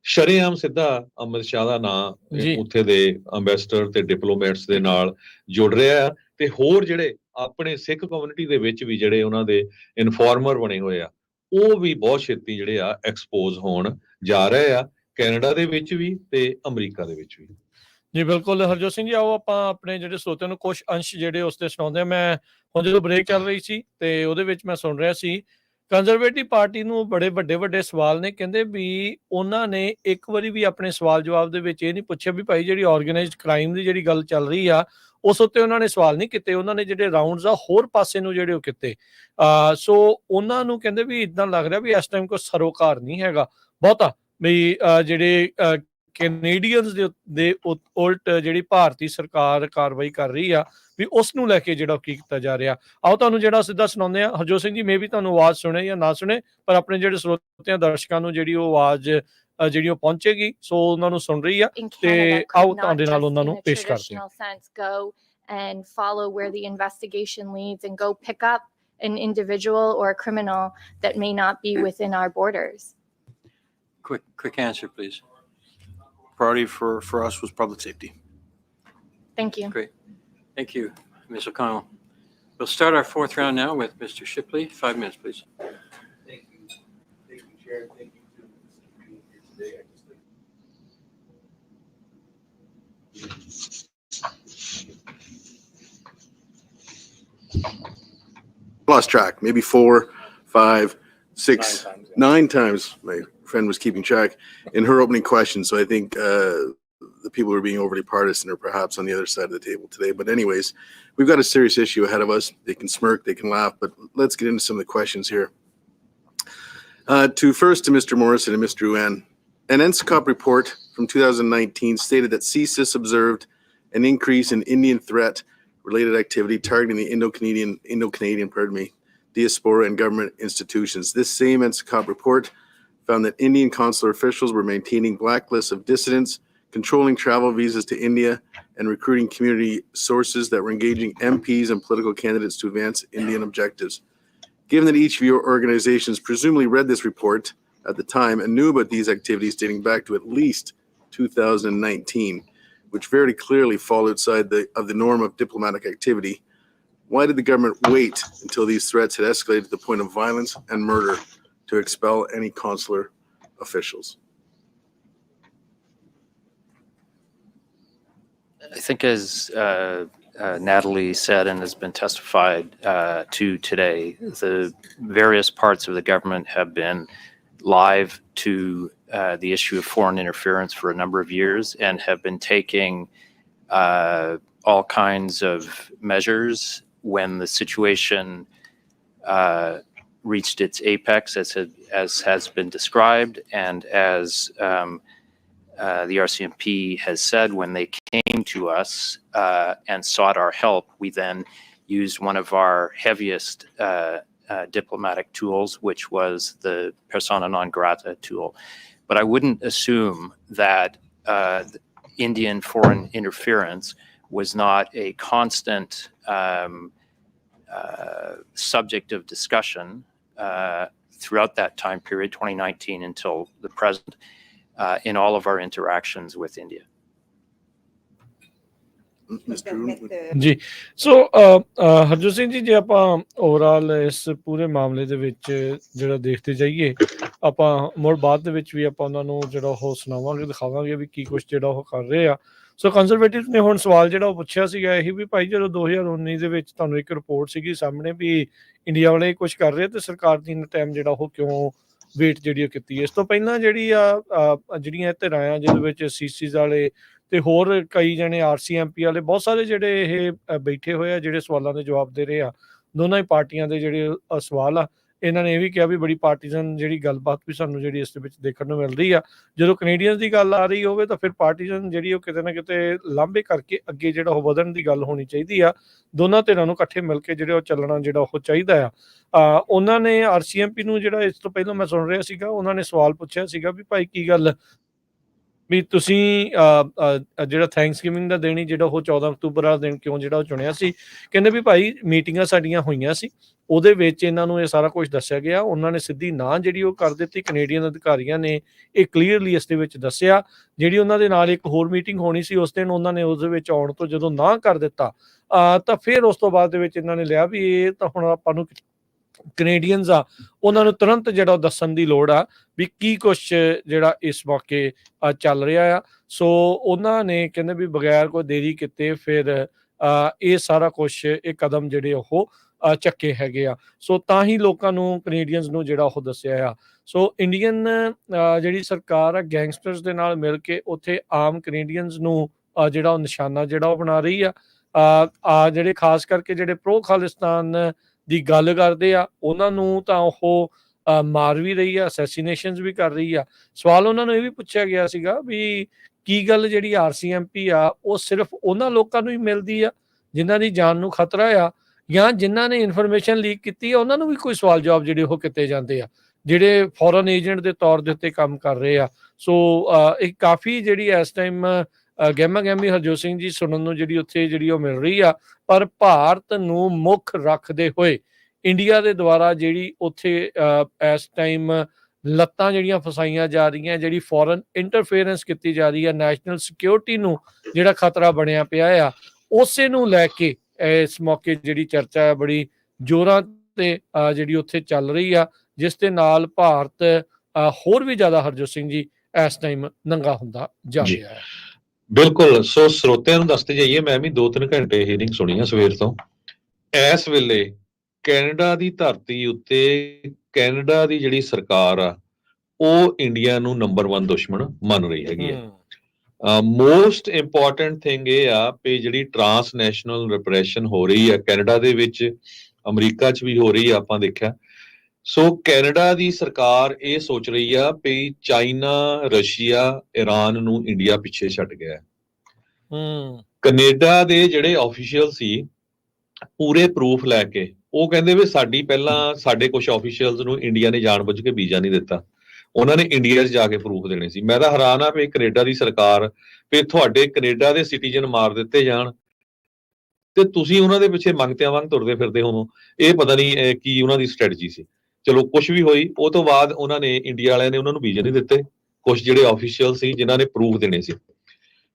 ਸ਼ਰੇਆਮ ਸਿੱਧਾ ਅਮਿਤ ਸ਼ਾਹ ਦਾ ਨਾਂ ਉੱਥੇ ਦੇ ਅੰਬੈਸਡਰ ਤੇ ਡਿਪਲੋਮੈਟਸ ਦੇ ਨਾਲ ਜੁੜ ਰਿਹਾ ਆ ਤੇ ਹੋਰ ਜਿਹੜੇ ਆਪਣੇ ਸਿੱਖ ਕਮਿਊਨਿਟੀ ਦੇ ਵਿੱਚ ਵੀ ਜਿਹੜੇ ਉਹਨਾਂ ਦੇ ਇਨਫੋਰਮਰ ਬਣੇ ਹੋਏ ਆ ਉਹ ਵੀ ਬਹੁਤ ਛੇਤੀ ਜਿਹੜੇ ਆ ਐਕਸਪੋਜ਼ ਹੋਣ ਜਾ ਰਹੇ ਆ ਕੈਨੇਡਾ ਦੇ ਵਿੱਚ ਵੀ ਤੇ ਅਮਰੀਕਾ ਦੇ ਵਿੱਚ ਵੀ ਜੀ ਬਿਲਕੁਲ ਹਰਜੋਤ ਸਿੰਘ ਜੀ ਆਓ ਆਪਾਂ ਆਪਣੇ ਜਿਹੜੇ ਸਰੋਤਿਆਂ ਨੂੰ ਕੁਝ ਅੰਸ਼ ਜਿਹੜੇ ਉਸ ਤੇ ਸੁਣਾਉਂਦੇ ਆ ਮੈਂ ਹੁਣ ਜਦੋਂ ਬ੍ਰੇਕ ਚੱਲ ਰਹੀ ਸੀ ਤੇ ਉਹਦੇ ਵਿੱਚ ਮੈਂ ਸੁਣ ਰਿਹਾ ਸੀ ਕੰਜ਼ਰਵੇਟਿਵ ਪਾਰਟੀ ਨੂੰ ਬੜੇ ਵੱਡੇ ਸਵਾਲ ਨੇ ਕਹਿੰਦੇ ਵੀ ਉਹਨਾਂ ਨੇ ਇੱਕ ਵਾਰੀ ਵੀ ਆਪਣੇ ਸਵਾਲ ਜਵਾਬ ਦੇ ਵਿੱਚ ਇਹ ਨਹੀਂ ਪੁੱਛਿਆ ਵੀ ਭਾਈ ਜਿਹੜੀ ਆਰਗੇਨਾਈਜ਼ਡ ਕ੍ਰਾਈਮ ਦੀ ਜਿਹੜੀ ਗੱਲ ਚੱਲ ਰਹੀ ਆ ਉਸ ਉੱਤੇ ਉਹਨਾਂ ਨੇ ਸਵਾਲ ਨਹੀਂ ਕੀਤੇ ਉਹਨਾਂ ਨੇ ਜਿਹੜੇ ਰਾਉਂਡਸ ਆ ਹੋਰ ਪਾਸੇ ਨੂੰ ਜਿਹੜੇ ਉਹ ਕੀਤੇ ਸੋ ਉਹਨਾਂ ਨੂੰ ਕਹਿੰਦੇ ਵੀ ਇਦਾਂ ਲੱਗ ਰਿਹਾ ਵੀ ਇਸ ਟਾਈਮ ਕੋਈ ਸਰੋਕਾਰ ਨਹੀਂ ਹੈਗਾ ਬਹੁਤਾ ਵੀ ਜਿਹੜੇ ਕੈਨੇਡੀਅਨਸ ਦੇ ਉਲਟ ਜਿਹੜੀ ਭਾਰਤੀ ਸਰਕਾਰ ਕਾਰਵਾਈ ਕਰ ਰਹੀ ਆ ਵੀ ਉਸ ਨੂੰ ਲੈ ਕੇ ਜਿਹੜਾ ਕੀ ਕੀਤਾ ਜਾ ਰਿਹਾ ਆਓ ਤੁਹਾਨੂੰ ਜਿਹੜਾ ਸਿੱਧਾ ਸੁਣਾਉਂਦੇ ਆ ਹਰਜੋਤ ਸਿੰਘ ਜੀ ਮੈਂ ਵੀ ਤੁਹਾਨੂੰ ਆਵਾਜ਼ ਸੁਣੇ ਜਾਂ ਨਾ ਸੁਣੇ ਪਰ ਆਪਣੇ ਜਿਹੜੇ ਸਰੋਤਿਆਂ ਦਰਸ਼ਕਾਂ ਨੂੰ ਜਿਹੜੀ ਉਹ ਆਵਾਜ਼ ਜਿਹੜੀ ਉਹ ਪਹੁੰਚੇਗੀ ਸੋ ਉਹਨਾਂ ਨੂੰ ਸੁਣ ਰਹੀ ਆ ਤੇ ਆਓ ਤੁਹਾਡੇ ਨਾਲ ਉਹਨਾਂ ਨੂੰ ਪੇਸ਼ ਕਰਦੇ ਹਾਂ and follow where the investigation leads and go pick up an individual or a criminal that may not be within our borders. Quick answer, please. Priority for us was public safety. Thank you. Great. Thank you, Ms. O'Connell. We'll start our fourth round now with Mr. Shipley. 5 minutes, please. Thank you. Thank you, Chair. Thank you to being here today. Lost track, maybe 4, 5, 6, 9 times. My friend was keeping track in her opening question. So I think the people who are being overly partisan are perhaps on the other side of the table today. But anyways, we've got a serious issue ahead of us. They can smirk, they can laugh, but let's get into some of the questions here. To Mr. Morrison and Mr. Uan. An NSCOP report from 2019 stated that CSIS observed an increase in Indian threat related activity targeting the Indo-Canadian, diaspora and government institutions. This same NSCOP report found that Indian consular officials were maintaining blacklists of dissidents, controlling travel visas to India, and recruiting community sources that were engaging MPs and political candidates to advance Indian objectives. Given that each of your organizations presumably read this report at the time and knew about these activities dating back to at least 2019, which very clearly fall outside of the norm of diplomatic activity, why did the government wait until these threats had escalated to the point of violence and murder to expel any consular officials? I think as Natalie said and has been testified to today, the various parts of the government have been live to the issue of foreign interference for a number of years and have been taking all kinds of measures when the situation reached its apex, as has been described, and as the RCMP has said, when they came to us and sought our help, we then used one of our heaviest diplomatic tools, which was the persona non grata tool. but I wouldn't assume that Indian foreign interference was not a constant subject of discussion throughout that time period, 2019 until the present, in all of our interactions with India. Mr. Arun? ਜੀ ਸੋ ਹਰਜੋਤ ਸਿੰਘ ਜੀ ਜੇ ਆਪਾਂ overall ਇਸ ਪੂਰੇ ਮਾਮਲੇ ਦੇ ਵਿੱਚ ਜਿਹੜਾ ਦੇਖਦੇ ਜਾਈਏ ਆਪਾਂ ਮੁੜ ਬਾਅਦ ਦੇ ਵਿੱਚ ਵੀ ਆਪਾਂ ਉਹਨਾਂ ਨੂੰ ਜਿਹੜਾ ਉਹ ਸੁਣਾਵਾਂਗੇ ਦਿਖਾਵਾਂਗੇ ਵੀ ਕੀ ਕੁਛ ਜਿਹੜਾ ਉਹ ਕਰ ਰਹੇ ਆ ਸੋ ਕੰਜ਼ਰਵੇਟਿਵ ਨੇ ਹੁਣ ਸਵਾਲ ਜਿਹੜਾ ਉਹ ਪੁੱਛਿਆ ਸੀਗਾ ਇਹੀ ਵੀ ਭਾਈ ਜਦੋਂ 2019 ਦੇ ਵਿੱਚ ਤੁਹਾਨੂੰ ਇੱਕ ਰਿਪੋਰਟ ਸੀਗੀ ਸਾਹਮਣੇ ਵੀ ਇੰਡੀਆ ਵਾਲੇ ਕੁਝ ਕਰ ਰਹੇ ਤੇ ਸਰਕਾਰ ਦੀ ਟਾਈਮ ਜਿਹੜਾ ਉਹ ਕਿਉਂ ਵੇਟ ਜਿਹੜੀ ਉਹ ਕੀਤੀ ਹੈ ਇਸ ਤੋਂ ਪਹਿਲਾਂ ਜਿਹੜੀ ਆ ਜਿਹੜੀਆਂ ਧਿਰਾਂ ਆ ਜਿਹਦੇ ਵਿੱਚ ਸੀਸੀਜ਼ ਵਾਲੇ ਤੇ ਹੋਰ ਕਈ ਜਣੇ RCMP ਵਾਲੇ ਬਹੁਤ ਸਾਰੇ ਜਿਹੜੇ ਇਹ ਬੈਠੇ ਹੋਏ ਆ ਜਿਹੜੇ ਸਵਾਲਾਂ ਦੇ ਜਵਾਬ ਦੇ ਰਹੇ ਆ ਦੋਨਾਂ ਹੀ ਪਾਰਟੀਆਂ ਦੇ ਜਿਹੜੇ ਸਵਾਲ ਆ ਇਹਨਾਂ ਨੇ ਇਹ ਵੀ ਕਿਹਾ ਵੀ ਬੜੀ ਪਾਰਟੀਜ਼ਨ ਜਿਹੜੀ ਗੱਲਬਾਤ ਵੀ ਸਾਨੂੰ ਜਿਹੜੀ ਇਸ ਦੇ ਵਿੱਚ ਦੇਖਣ ਨੂੰ ਮਿਲ ਰਹੀ ਆ ਜਦੋਂ ਕੈਨੇਡੀਅਨਸ ਦੀ ਗੱਲ ਆ ਰਹੀ ਹੋਵੇ ਤਾਂ ਫਿਰ ਪਾਰਟੀਜ਼ਨ ਜਿਹੜੀ ਉਹ ਕਿਤੇ ਨਾ ਕਿਤੇ ਲਾਂਭੇ ਕਰਕੇ ਅੱਗੇ ਜਿਹੜਾ ਉਹ ਵਧਣ ਦੀ ਗੱਲ ਹੋਣੀ ਚਾਹੀਦੀ ਆ ਦੋਨਾਂ ਧਿਰਾਂ ਨੂੰ ਇਕੱਠੇ ਮਿਲ ਕੇ ਜਿਹੜੇ ਉਹ ਚੱਲਣਾ ਜਿਹੜਾ ਉਹ ਚਾਹੀਦਾ ਆ ਉਹਨਾਂ ਨੇ RCMP ਨੂੰ ਜਿਹੜਾ ਇਸ ਤੋਂ ਪਹਿਲਾਂ ਮੈਂ ਸੁਣ ਰਿਹਾ ਸੀਗਾ ਉਹਨਾਂ ਨੇ ਸਵਾਲ ਪੁੱਛਿਆ ਸੀਗਾ ਵੀ ਭਾਈ ਕੀ ਗੱਲ ਵੀ ਤੁਸੀਂ ਜਿਹੜਾ ਥੈਂਕਸਗਿਵਿੰਗ ਦਾ ਦਿਨ ਹੀ ਜਿਹੜਾ ਉਹ 14 ਅਕਤੂਬਰ ਵਾਲਾ ਦਿਨ ਕਿਉਂ ਜਿਹੜਾ ਉਹ ਚੁਣਿਆ ਸੀ ਕਹਿੰਦੇ ਵੀ ਭਾਈ ਮੀਟਿੰਗਾਂ ਸਾਡੀਆਂ ਹੋਈਆਂ ਸੀ ਉਹਦੇ ਵਿੱਚ ਇਹਨਾਂ ਨੂੰ ਇਹ ਸਾਰਾ ਕੁਝ ਦੱਸਿਆ ਗਿਆ ਉਹਨਾਂ ਨੇ ਸਿੱਧੀ ਨਾ ਜਿਹੜੀ ਉਹ ਕਰ ਦਿੱਤੀ ਕੈਨੇਡੀਅਨ ਅਧਿਕਾਰੀਆਂ ਨੇ ਇਹ ਕਲੀਅਰਲੀ ਇਸ ਦੇ ਵਿੱਚ ਦੱਸਿਆ ਜਿਹੜੀ ਉਹਨਾਂ ਦੇ ਨਾਲ ਇੱਕ ਹੋਰ ਮੀਟਿੰਗ ਹੋਣੀ ਸੀ ਉਸ ਦਿਨ ਉਹਨਾਂ ਨੇ ਉਸ ਦੇ ਵਿੱਚ ਆਉਣ ਤੋਂ ਜਦੋਂ ਨਾ ਕਰ ਦਿੱਤਾ ਤਾਂ ਫਿਰ ਉਸ ਤੋਂ ਬਾਅਦ ਦੇ ਵਿੱਚ ਇਹਨਾਂ ਨੇ ਲਿਆ ਵੀ ਇਹ ਤਾਂ ਹੁਣ ਆਪਾਂ ਨੂੰ ਕੈਨੇਡੀਅਨਸ ਆ ਉਹਨਾਂ ਨੂੰ ਤੁਰੰਤ ਜਿਹੜਾ ਦੱਸਣ ਦੀ ਲੋੜ ਆ ਵੀ ਕੀ ਕੁਛ ਜਿਹੜਾ ਇਸ ਮੌਕੇ ਚੱਲ ਰਿਹਾ ਆ ਸੋ ਉਹਨਾਂ ਨੇ ਕਹਿੰਦੇ ਵੀ ਬਗੈਰ ਕੋਈ ਦੇਰੀ ਕੀਤੇ ਫਿਰ ਇਹ ਸਾਰਾ ਕੁਛ ਇਹ ਕਦਮ ਜਿਹੜੇ ਉਹ ਚੱਕੇ ਹੈਗੇ ਆ ਸੋ ਤਾਂ ਹੀ ਲੋਕਾਂ ਨੂੰ ਕੈਨੇਡੀਅਨਸ ਨੂੰ ਜਿਹੜਾ ਉਹ ਦੱਸਿਆ ਆ ਸੋ ਇੰਡੀਅਨ ਜਿਹੜੀ ਸਰਕਾਰ ਆ ਗੈਂਗਸਟਰਸ ਦੇ ਨਾਲ ਮਿਲ ਕੇ ਉੱਥੇ ਆਮ ਕੈਨੇਡੀਅਨਸ ਨੂੰ ਜਿਹੜਾ ਉਹ ਨਿਸ਼ਾਨਾ ਜਿਹੜਾ ਉਹ ਬਣਾ ਰਹੀ ਆ ਜਿਹੜੇ ਖਾਸ ਕਰਕੇ ਜਿਹੜੇ ਪ੍ਰੋ ਖਾਲਿਸਤਾਨ ਦੀ ਗੱਲ ਕਰਦੇ ਆ ਉਹਨਾਂ ਨੂੰ ਤਾਂ ਉਹ ਮਾਰ ਵੀ ਰਹੀ ਆ ਅਸੈਸੀਨੇਸ਼ਨਸ ਵੀ ਕਰ ਰਹੀ ਆ ਸਵਾਲ ਉਹਨਾਂ ਨੂੰ ਇਹ ਵੀ ਪੁੱਛਿਆ ਗਿਆ ਸੀਗਾ ਵੀ ਕੀ ਗੱਲ ਜਿਹੜੀ RCMP ਆ ਉਹ ਸਿਰਫ ਉਹਨਾਂ ਲੋਕਾਂ ਨੂੰ ਹੀ ਮਿਲਦੀ ਆ ਜਿਨ੍ਹਾਂ ਦੀ ਜਾਨ ਨੂੰ ਖਤਰਾ ਆ ਜਾਂ ਜਿਨ੍ਹਾਂ ਨੇ ਇਨਫੋਰਮੇਸ਼ਨ ਲੀਕ ਕੀਤੀ ਆ ਉਹਨਾਂ ਨੂੰ ਵੀ ਕੋਈ ਸਵਾਲ ਜਵਾਬ ਜਿਹੜੇ ਉਹ ਕੀਤੇ ਜਾਂਦੇ ਆ ਜਿਹੜੇ ਫੋਰਨ ਏਜੰਟ ਦੇ ਤੌਰ ਦੇ ਉੱਤੇ ਕੰਮ ਕਰ ਰਹੇ ਆ ਸੋ ਇਹ ਕਾਫੀ ਜਿਹੜੀ ਇਸ ਟਾਈਮ ਗਹਿਮਾ ਗਹਿਮੀ ਹਰਜੋਤ ਸਿੰਘ ਜੀ ਸੁਣਨ ਨੂੰ ਜਿਹੜੀ ਉੱਥੇ ਜਿਹੜੀ ਉਹ ਮਿਲ ਰਹੀ ਆ ਪਰ ਭਾਰਤ ਨੂੰ ਮੁੱਖ ਰੱਖਦੇ ਹੋਏ ਇੰਡੀਆ ਦੇ ਦੁਆਰਾ ਜਿਹੜੀ ਉੱਥੇ ਇਸ ਟਾਈਮ ਲੱਤਾਂ ਜਿਹੜੀਆਂ ਫਸਾਈਆਂ ਜਾ ਰਹੀਆਂ ਜਿਹੜੀ ਫੋਰਨ ਇੰਟਰਫੇਰੈਂਸ ਕੀਤੀ ਜਾ ਰਹੀ ਹੈ ਨੈਸ਼ਨਲ ਸਿਕਿਉਰਿਟੀ ਨੂੰ ਜਿਹੜਾ ਖਤਰਾ ਬਣਿਆ ਪਿਆ ਆ ਉਸੇ ਨੂੰ ਲੈ ਕੇ ਇਸ ਮੌਕੇ ਜਿਹੜੀ ਚਰਚਾ ਹੈ ਬੜੀ ਜ਼ੋਰਾਂ ਤੇ ਜਿਹੜੀ ਉੱਥੇ ਚੱਲ ਰਹੀ ਆ ਜਿਸ ਦੇ ਨਾਲ ਭਾਰਤ ਹੋਰ ਵੀ ਜ਼ਿਆਦਾ ਹਰਜੋਤ ਸਿੰਘ ਜੀ ਇਸ ਟਾਈਮ ਨੰਗਾ ਹੁੰਦਾ ਜਾ ਰਿਹਾ ਹੈ ਬਿਲਕੁਲ ਸੋ ਸਰੋਤਿਆਂ ਨੂੰ ਦੱਸਦੇ ਜਾਈਏ ਮੈਂ ਵੀ 2-3 ਘੰਟੇ ਹੀਅਰਿੰਗ ਸੁਣੀ ਆ ਸਵੇਰ ਤੋਂ ਇਸ ਵੇਲੇ ਕੈਨੇਡਾ ਦੀ ਧਰਤੀ ਉੱਤੇ ਕੈਨੇਡਾ ਦੀ ਜਿਹੜੀ ਸਰਕਾਰ ਆ ਉਹ ਇੰਡੀਆ ਨੂੰ ਨੰਬਰ 1 ਦੁਸ਼ਮਣ ਮੰਨ ਰਹੀ ਹੈਗੀ ਆ ਮੋਸਟ ਇੰਪੋਰਟੈਂਟ ਥਿੰਗ ਇਹ ਆ ਵੀ ਜਿਹੜੀ ਟਰਾਂਸਨੈਸ਼ਨਲ ਰਿਪਰੈਸ਼ਨ ਹੋ ਰਹੀ ਆ ਕੈਨੇਡਾ ਦੇ ਵਿੱਚ ਅਮਰੀਕਾ 'ਚ ਵੀ ਹੋ ਰਹੀ ਆ ਆਪਾਂ ਦੇਖਿਆ ਸੋ ਕੈਨੇਡਾ ਦੀ ਸਰਕਾਰ ਇਹ ਸੋਚ ਰਹੀ ਆ ਵੀ ਚਾਈਨਾ ਰਸ਼ੀਆ ਈਰਾਨ ਨੂੰ ਇੰਡੀਆ ਪਿੱਛੇ ਛੱਡ ਗਿਆ ਕੈਨੇਡਾ ਦੇ ਜਿਹੜੇ ਆਫੀਸ਼ੀਅਲ ਸੀ ਪੂਰੇ ਪ੍ਰੂਫ ਲੈ ਕੇ ਉਹ ਕਹਿੰਦੇ ਵੀ ਸਾਡੇ ਕੁਝ ਆਫੀਸ਼ੀਅਲਸ ਨੂੰ ਇੰਡੀਆ ਨੇ ਜਾਣਬੁੱਝ ਕੇ ਵੀਜ਼ਾ ਨਹੀਂ ਦਿੱਤਾ ਉਹਨਾਂ ਨੇ ਇੰਡੀਆ 'ਚ ਜਾ ਕੇ ਪ੍ਰੂਫ ਦੇਣੇ ਸੀ ਮੈਂ ਤਾਂ ਹੈਰਾਨ ਆ ਵੀ ਕੈਨੇਡਾ ਦੀ ਸਰਕਾਰ ਵੀ ਤੁਹਾਡੇ ਕੈਨੇਡਾ ਦੇ ਸਿਟੀਜ਼ਨ ਮਾਰ ਦਿੱਤੇ ਜਾਣ ਤੇ ਤੁਸੀਂ ਉਹਨਾਂ ਦੇ ਪਿੱਛੇ ਮੰਗਤਿਆਂ ਵਾਂਗ ਤੁਰਦੇ ਫਿਰਦੇ ਹੋ ਇਹ ਪਤਾ ਨਹੀਂ ਕੀ ਉਹਨਾਂ ਦੀ ਸਟ੍ਰੈਟਜੀ ਸੀ ਚਲੋ ਕੁਝ ਵੀ ਹੋਈ ਉਹ ਤੋਂ ਬਾਅਦ ਉਹਨਾਂ ਨੇ ਇੰਡੀਆ ਵਾਲਿਆਂ ਨੇ ਉਹਨਾਂ ਨੂੰ ਵੀਜ਼ਾ ਨਹੀਂ ਦਿੱਤੇ ਕੁਝ ਜਿਹੜੇ ਆਫੀਸ਼ੀਅਲ ਸੀ ਜਿਨ੍ਹਾਂ ਨੇ ਪ੍ਰੂਫ ਦੇਣੇ ਸੀ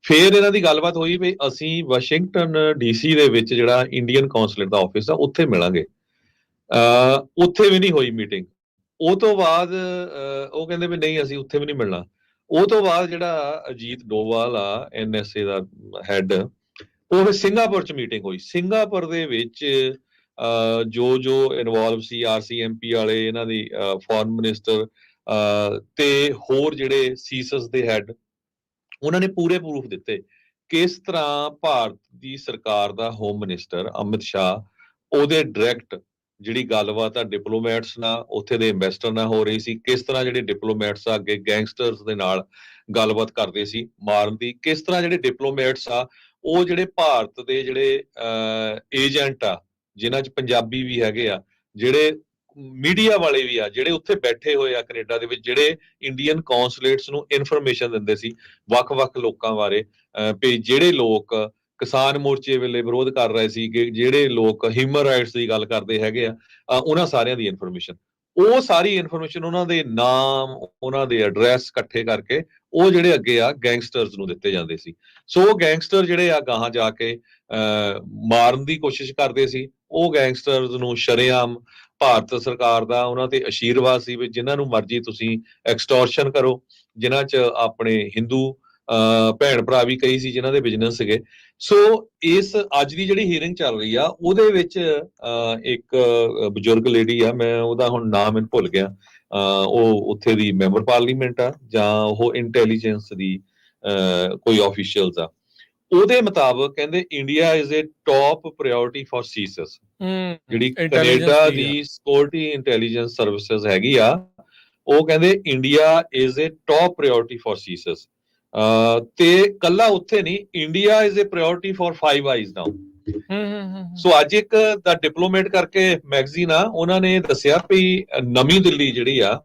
ਫਿਰ ਇਹਨਾਂ ਦੀ ਗੱਲਬਾਤ ਹੋਈ ਵੀ ਅਸੀਂ ਵਾਸ਼ਿੰਗਟਨ DC ਦੇ ਵਿੱਚ ਜਿਹੜਾ ਇੰਡੀਅਨ ਕੌਂਸਲੇਟ ਦਾ ਆਫਿਸ ਆ ਉੱਥੇ ਮਿਲਾਂਗੇ ਉੱਥੇ ਵੀ ਨਹੀਂ ਹੋਈ ਮੀਟਿੰਗ ਉਹ ਤੋਂ ਬਾਅਦ ਉਹ ਕਹਿੰਦੇ ਵੀ ਨਹੀਂ ਅਸੀਂ ਉੱਥੇ ਵੀ ਨਹੀਂ ਮਿਲਣਾ ਉਹ ਤੋਂ ਬਾਅਦ ਜਿਹੜਾ ਅਜੀਤ ਡੋਵਾਲ ਆ NSA ਦਾ ਹੈਡ ਉਹ ਸਿੰਗਾਪੁਰ 'ਚ ਮੀਟਿੰਗ ਹੋਈ ਸਿੰਗਾਪੁਰ ਦੇ ਵਿੱਚ ਜੋ ਇਨਵੋਲਵ ਸੀ RCMP ਵਾਲੇ ਇਹਨਾਂ ਦੀ ਫੋਰਨ ਮਿਨਿਸਟਰ ਤੇ ਹੋਰ ਜਿਹੜੇ ਸੀਸਸ ਦੇ ਹੈਡ ਉਹਨਾਂ ਨੇ ਪੂਰੇ ਪ੍ਰੂਫ ਦਿੱਤੇ ਕਿਸ ਤਰ੍ਹਾਂ ਭਾਰਤ ਦੀ ਸਰਕਾਰ ਦਾ ਹੋਮ ਮਿਨਿਸਟਰ ਅਮਿਤ ਸ਼ਾਹ ਉਹਦੇ ਡਾਇਰੈਕਟ ਜਿਹੜੀ ਗੱਲਬਾਤ ਆ ਡਿਪਲੋਮੈਟਸ ਨਾਲ ਉੱਥੇ ਦੇ ਇਨਵੈਸਟਰ ਨਾਲ ਹੋ ਰਹੀ ਸੀ ਕਿਸ ਤਰ੍ਹਾਂ ਜਿਹੜੇ ਡਿਪਲੋਮੈਟਸ ਆ ਅੱਗੇ ਗੈਂਗਸਟਰਸ ਦੇ ਨਾਲ ਗੱਲਬਾਤ ਕਰਦੇ ਸੀ ਮਾਰਨ ਦੀ ਕਿਸ ਤਰ੍ਹਾਂ ਜਿਹੜੇ ਡਿਪਲੋਮੈਟਸ ਆ ਉਹ ਜਿਹੜੇ ਭਾਰਤ ਦੇ ਜਿਹੜੇ ਏਜੰਟ ਆ ਜਿਨ੍ਹਾਂ 'ਚ ਪੰਜਾਬੀ ਵੀ ਹੈਗੇ ਆ ਜਿਹੜੇ ਮੀਡੀਆ ਵਾਲੇ ਵੀ ਆ ਜਿਹੜੇ ਉੱਥੇ ਬੈਠੇ ਹੋਏ ਆ ਕੈਨੇਡਾ ਦੇ ਵਿੱਚ, ਜਿਹੜੇ ਇੰਡੀਅਨ ਕੌਂਸੂਲੇਟਸ ਨੂੰ ਇਨਫੋਰਮੇਸ਼ਨ ਦਿੰਦੇ ਸੀ ਵੱਖ-ਵੱਖ ਲੋਕਾਂ ਬਾਰੇ, ਵੀ ਜਿਹੜੇ ਲੋਕ ਕਿਸਾਨ ਮੋਰਚੇ ਵੇਲੇ ਵਿਰੋਧ ਕਰ ਰਹੇ ਸੀ, ਕਿ ਜਿਹੜੇ ਲੋਕ ਹਿਊਮਨ ਰਾਈਟਸ ਦੀ ਗੱਲ ਕਰਦੇ ਹੈਗੇ ਆ, ਉਹਨਾਂ ਸਾਰਿਆਂ ਦੀ ਇਨਫੋਰਮੇਸ਼ਨ, ਉਹ ਸਾਰੀ ਇਨਫੋਰਮੇਸ਼ਨ, ਉਹਨਾਂ ਦੇ ਨਾਮ, ਉਹਨਾਂ ਦੇ ਐਡਰੈਸ ਇਕੱਠੇ ਕਰਕੇ ਉਹ ਜਿਹੜੇ ਅੱਗੇ ਆ ਗੈਂਗਸਟਰਸ ਨੂੰ ਦਿੱਤੇ ਜਾਂਦੇ ਸੀ। ਸੋ ਉਹ ਗੈਂਗਸਟਰ ਜਿਹੜੇ ਆ ਗਾਹਾਂ ਜਾ ਕੇ ਮਾਰਨ ਦੀ ਕੋਸ਼ਿਸ਼ ਕਰਦੇ ਸੀ। ਉਹ ਗੈਂਗਸਟਰਸ ਨੂੰ ਸ਼ਰੇਆਮ ਭਾਰਤ ਸਰਕਾਰ ਦਾ ਉਹਨਾਂ ਤੇ ਆਸ਼ੀਰਵਾਦ ਸੀ ਵੀ ਜਿਨ੍ਹਾਂ ਨੂੰ ਮਰਜ਼ੀ ਤੁਸੀਂ ਐਕਸਟੋਰਸ਼ਨ ਕਰੋ, ਜਿਨ੍ਹਾਂ 'ਚ ਆਪਣੇ ਹਿੰਦੂ ਭੈਣ ਭਰਾ ਵੀ ਕਈ ਸੀ ਜਿਨ੍ਹਾਂ ਦੇ ਬਿਜ਼ਨਸ ਸੀਗੇ। ਸੋ ਇਸ ਅੱਜ ਦੀ ਜਿਹੜੀ ਹੀਅਰਿੰਗ ਚੱਲ ਰਹੀ ਆ ਉਹਦੇ ਵਿੱਚ ਇੱਕ ਬਜ਼ੁਰਗ ਲੇਡੀ ਆ, ਮੈਂ ਉਹਦਾ ਹੁਣ ਨਾਮ ਮੈਨੂੰ ਭੁੱਲ ਗਿਆ, ਉਹ ਉੱਥੇ ਦੀ ਮੈਂਬਰ ਪਾਰਲੀਮੈਂਟ ਆ ਜਾਂ ਉਹ ਇੰਟੈਲੀਜੈਂਸ ਦੀ ਕੋਈ ਆਫੀਸ਼ੀਅਲਸ ਆ। ਉਹਦੇ ਮੁਤਾਬਕ ਕਹਿੰਦੇ India is a top priority for CSIS. ਜਿਹੜੀ ਕੈਨੇਡਾ ਦੀ ਸਿਕਿਉਰਿਟੀ ਇੰਟੈਲੀਜੈਂਸ ਸਰਵਿਸਿਜ਼ ਹੈਗੀ ਆ, ਉਹ ਕਹਿੰਦੇ India is a top priority for CSIS. ਤੇ ਕੱਲਾ ਉੱਥੇ ਨਹੀਂ, India is a priority for Five Eyes now. So ਅੱਜ ਇੱਕ ਦਾ ਡਿਪਲੋਮੇਟ ਕਰਕੇ ਮੈਗਜ਼ੀਨ ਆ, ਉਹਨਾਂ ਨੇ ਦੱਸਿਆ ਵੀ ਨਵੀਂ ਦਿੱਲੀ ਜਿਹੜੀ ਆ